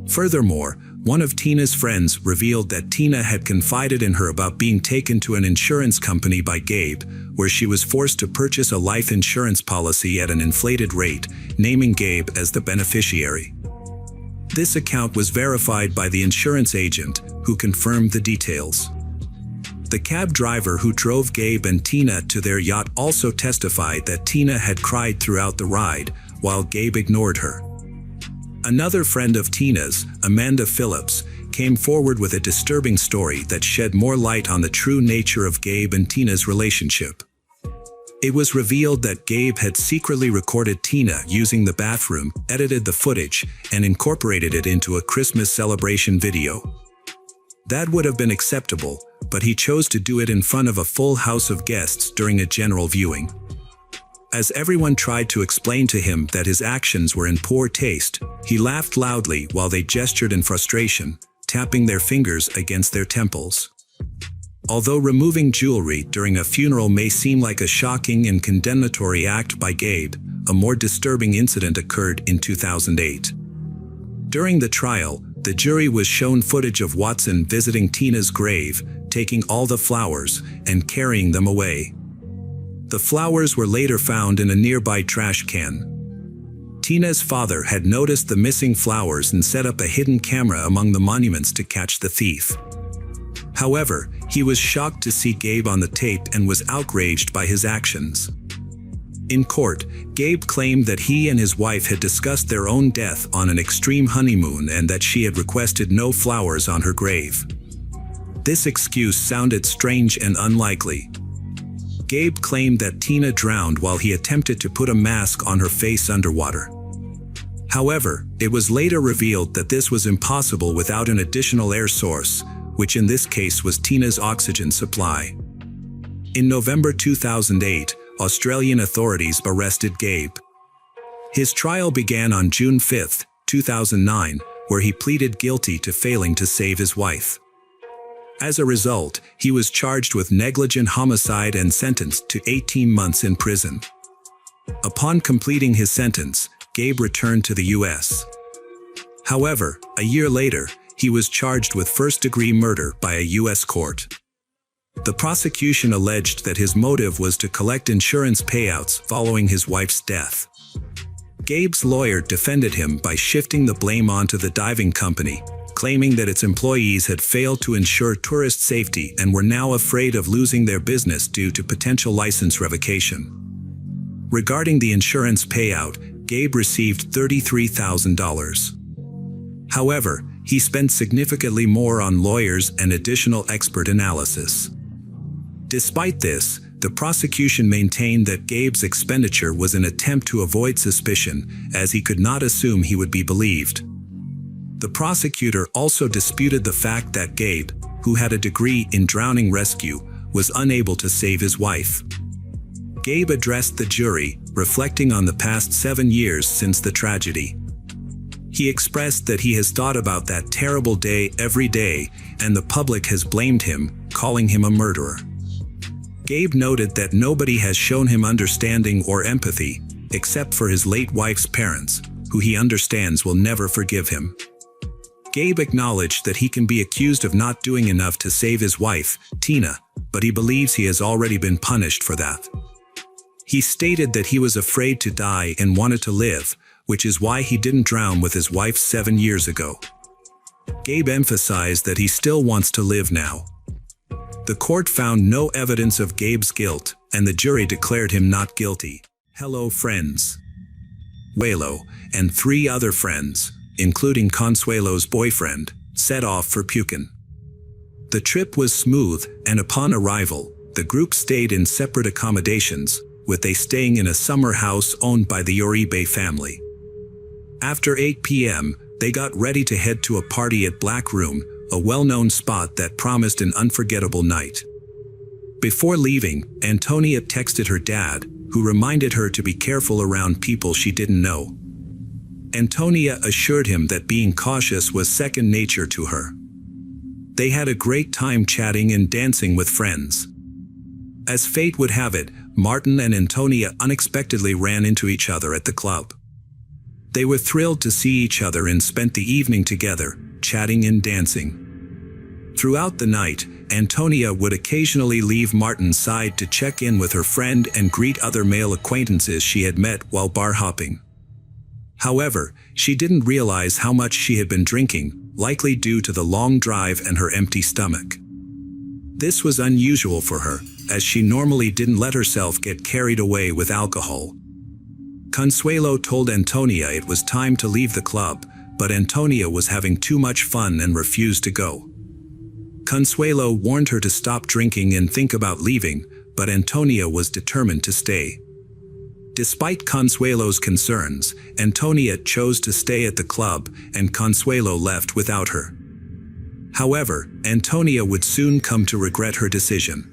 Furthermore, one of Tina's friends revealed that Tina had confided in her about being taken to an insurance company by Gabe, where she was forced to purchase a life insurance policy at an inflated rate, naming Gabe as the beneficiary. This account was verified by the insurance agent, who confirmed the details. The cab driver who drove Gabe and Tina to their yacht also testified that Tina had cried throughout the ride, while Gabe ignored her. Another friend of Tina's, Amanda Phillips, came forward with a disturbing story that shed more light on the true nature of Gabe and Tina's relationship. It was revealed that Gabe had secretly recorded Tina using the bathroom, edited the footage, and incorporated it into a Christmas celebration video. That would have been acceptable, but he chose to do it in front of a full house of guests during a general viewing. As everyone tried to explain to him that his actions were in poor taste, he laughed loudly while they gestured in frustration, tapping their fingers against their temples. Although removing jewelry during a funeral may seem like a shocking and condemnatory act by Gabe, a more disturbing incident occurred in 2008. During the trial, the jury was shown footage of Watson visiting Tina's grave, taking all the flowers, and carrying them away. The flowers were later found in a nearby trash can. Tina's father had noticed the missing flowers and set up a hidden camera among the monuments to catch the thief. However, he was shocked to see Gabe on the tape and was outraged by his actions. In court, Gabe claimed that he and his wife had discussed their own death on an extreme honeymoon and that she had requested no flowers on her grave. This excuse sounded strange and unlikely. Gabe claimed that Tina drowned while he attempted to put a mask on her face underwater. However, it was later revealed that this was impossible without an additional air source, which in this case was Tina's oxygen supply. In November 2008, Australian authorities arrested Gabe. His trial began on June 5, 2009, where he pleaded guilty to failing to save his wife. As a result, he was charged with negligent homicide and sentenced to 18 months in prison. Upon completing his sentence, Gabe returned to the U.S. However, a year later, he was charged with first-degree murder by a U.S. court. The prosecution alleged that his motive was to collect insurance payouts following his wife's death. Gabe's lawyer defended him by shifting the blame onto the diving company, claiming that its employees had failed to ensure tourist safety and were now afraid of losing their business due to potential license revocation. Regarding the insurance payout, Gabe received $33,000. However, he spent significantly more on lawyers and additional expert analysis. Despite this, the prosecution maintained that Gabe's expenditure was an attempt to avoid suspicion, as he could not assume he would be believed. The prosecutor also disputed the fact that Gabe, who had a degree in drowning rescue, was unable to save his wife. Gabe addressed the jury, reflecting on the past 7 years since the tragedy. He expressed that he has thought about that terrible day every day, and the public has blamed him, calling him a murderer. Gabe noted that nobody has shown him understanding or empathy, except for his late wife's parents, who he understands will never forgive him. Gabe acknowledged that he can be accused of not doing enough to save his wife, Tina, but he believes he has already been punished for that. He stated that he was afraid to die and wanted to live, which is why he didn't drown with his wife 7 years ago. Gabe emphasized that he still wants to live now. The court found no evidence of Gabe's guilt, and the jury declared him not guilty. Hello friends. Consuelo and 3 other friends, including Consuelo's boyfriend, set off for Puken. The trip was smooth, and upon arrival, the group stayed in separate accommodations, with they staying in a summer house owned by the Uribe family. After 8 p.m., they got ready to head to a party at Black Room, a well-known spot that promised an unforgettable night. Before leaving, Antonia texted her dad, who reminded her to be careful around people she didn't know. Antonia assured him that being cautious was second nature to her. They had a great time chatting and dancing with friends. As fate would have it, Martin and Antonia unexpectedly ran into each other at the club. They were thrilled to see each other and spent the evening together, chatting and dancing. Throughout the night, Antonia would occasionally leave Martin's side to check in with her friend and greet other male acquaintances she had met while bar hopping. However, she didn't realize how much she had been drinking, likely due to the long drive and her empty stomach. This was unusual for her, as she normally didn't let herself get carried away with alcohol. Consuelo told Antonia it was time to leave the club, but Antonia was having too much fun and refused to go. Consuelo warned her to stop drinking and think about leaving, but Antonia was determined to stay. Despite Consuelo's concerns, Antonia chose to stay at the club, and Consuelo left without her. However, Antonia would soon come to regret her decision.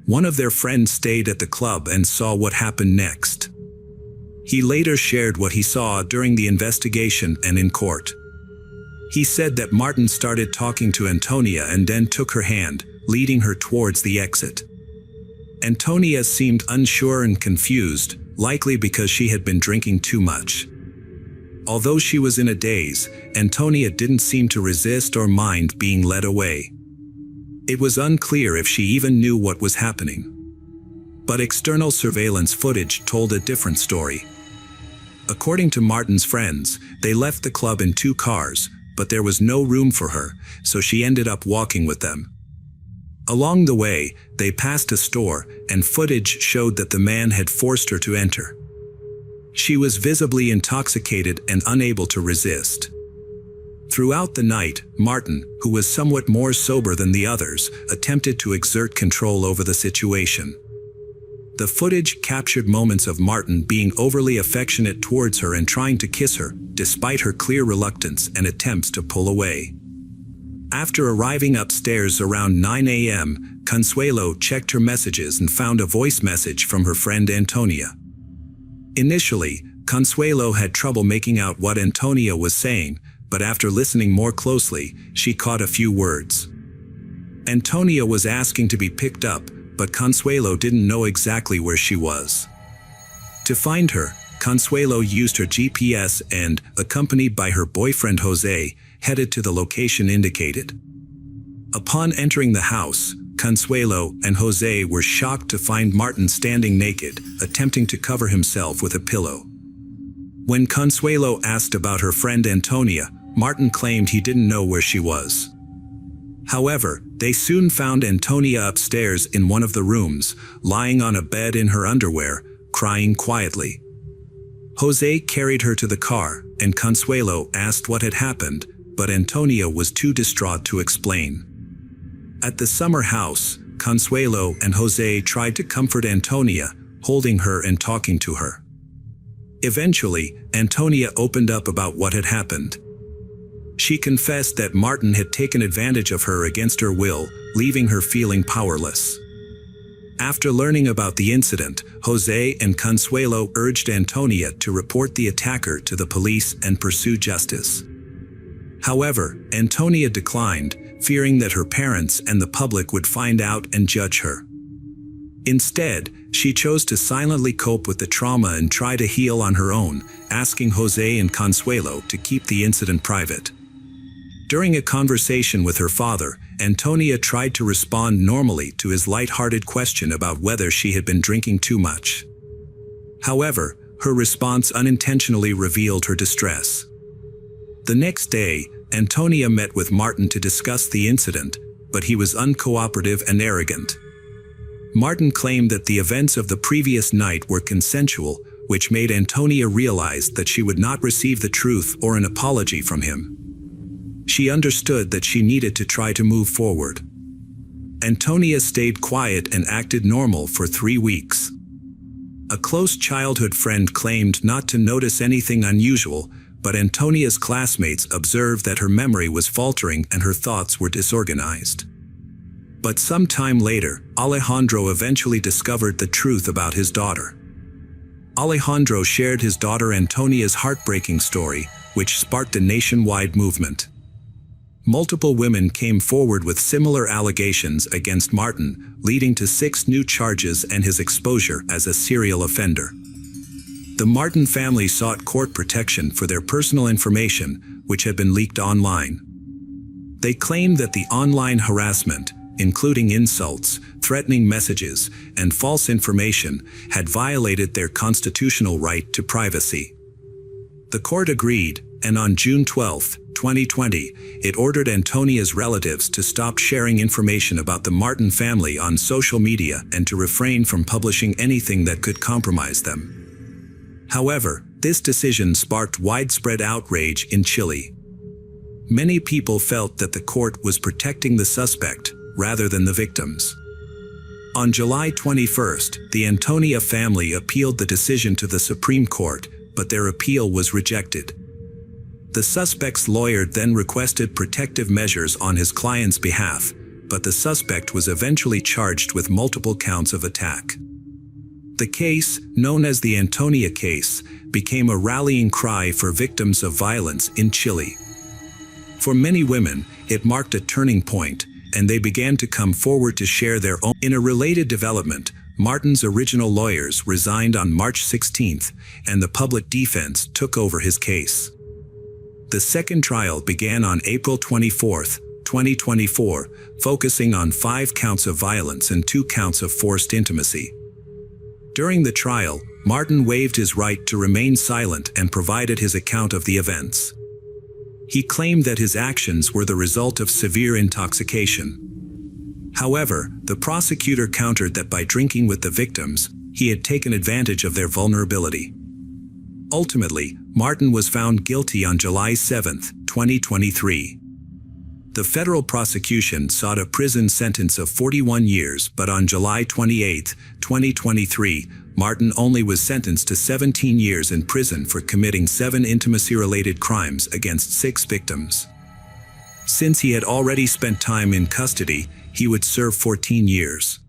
One of their friends stayed at the club and saw what happened next. He later shared what he saw during the investigation and in court. He said that Martin started talking to Antonia and then took her hand, leading her towards the exit. Antonia seemed unsure and confused, likely because she had been drinking too much. Although she was in a daze, Antonia didn't seem to resist or mind being led away. It was unclear if she even knew what was happening. But external surveillance footage told a different story. According to Martin's friends, they left the club in 2 cars, but there was no room for her, so she ended up walking with them. Along the way, they passed a store, and footage showed that the man had forced her to enter. She was visibly intoxicated and unable to resist. Throughout the night, Martin, who was somewhat more sober than the others, attempted to exert control over the situation. The footage captured moments of Martin being overly affectionate towards her and trying to kiss her, despite her clear reluctance and attempts to pull away. After arriving upstairs around 9 a.m., Consuelo checked her messages and found a voice message from her friend Antonia. Initially, Consuelo had trouble making out what Antonia was saying, but after listening more closely, she caught a few words. Antonia was asking to be picked up, but Consuelo didn't know exactly where she was. To find her, Consuelo used her GPS and, accompanied by her boyfriend Jose, headed to the location indicated. Upon entering the house, Consuelo and Jose were shocked to find Martin standing naked, attempting to cover himself with a pillow. When Consuelo asked about her friend Antonia, Martin claimed he didn't know where she was. However, they soon found Antonia upstairs in one of the rooms, lying on a bed in her underwear, crying quietly. Jose carried her to the car, and Consuelo asked what had happened, but Antonia was too distraught to explain. At the summer house, Consuelo and Jose tried to comfort Antonia, holding her and talking to her. Eventually, Antonia opened up about what had happened. She confessed that Martin had taken advantage of her against her will, leaving her feeling powerless. After learning about the incident, Jose and Consuelo urged Antonia to report the attacker to the police and pursue justice. However, Antonia declined, fearing that her parents and the public would find out and judge her. Instead, she chose to silently cope with the trauma and try to heal on her own, asking Jose and Consuelo to keep the incident private. During a conversation with her father, Antonia tried to respond normally to his light-hearted question about whether she had been drinking too much. However, her response unintentionally revealed her distress. The next day, Antonia met with Martin to discuss the incident, but he was uncooperative and arrogant. Martin claimed that the events of the previous night were consensual, which made Antonia realize that she would not receive the truth or an apology from him. She understood that she needed to try to move forward. Antonia stayed quiet and acted normal for 3 weeks. A close childhood friend claimed not to notice anything unusual, but Antonia's classmates observed that her memory was faltering and her thoughts were disorganized. But some time later, Alejandro eventually discovered the truth about his daughter. Alejandro shared his daughter Antonia's heartbreaking story, which sparked a nationwide movement. Multiple women came forward with similar allegations against Martin, leading to 6 new charges and his exposure as a serial offender. The Martin family sought court protection for their personal information, which had been leaked online. They claimed that the online harassment, including insults, threatening messages, and false information, had violated their constitutional right to privacy. The court agreed, and on June 12, 2020, it ordered Antonia's relatives to stop sharing information about the Martin family on social media and to refrain from publishing anything that could compromise them. However, this decision sparked widespread outrage in Chile. Many people felt that the court was protecting the suspect rather than the victims. On July 21, the Antonia family appealed the decision to the Supreme Court, but their appeal was rejected. The suspect's lawyer then requested protective measures on his client's behalf, but the suspect was eventually charged with multiple counts of attack. The case, known as the Antonia case, became a rallying cry for victims of violence in Chile. For many women, it marked a turning point, and they began to come forward to share their own. In a related development, Martin's original lawyers resigned on March 16, and the public defense took over his case. The second trial began on April 24, 2024, focusing on 5 counts of violence and 2 counts of forced intimacy. During the trial, Martin waived his right to remain silent and provided his account of the events. He claimed that his actions were the result of severe intoxication. However, the prosecutor countered that by drinking with the victims, he had taken advantage of their vulnerability. Ultimately, Martin was found guilty on July 7, 2023. The federal prosecution sought a prison sentence of 41 years, but on July 28, 2023, Martin only was sentenced to 17 years in prison for committing 7 intimacy-related crimes against 6 victims. Since he had already spent time in custody, he would serve 14 years.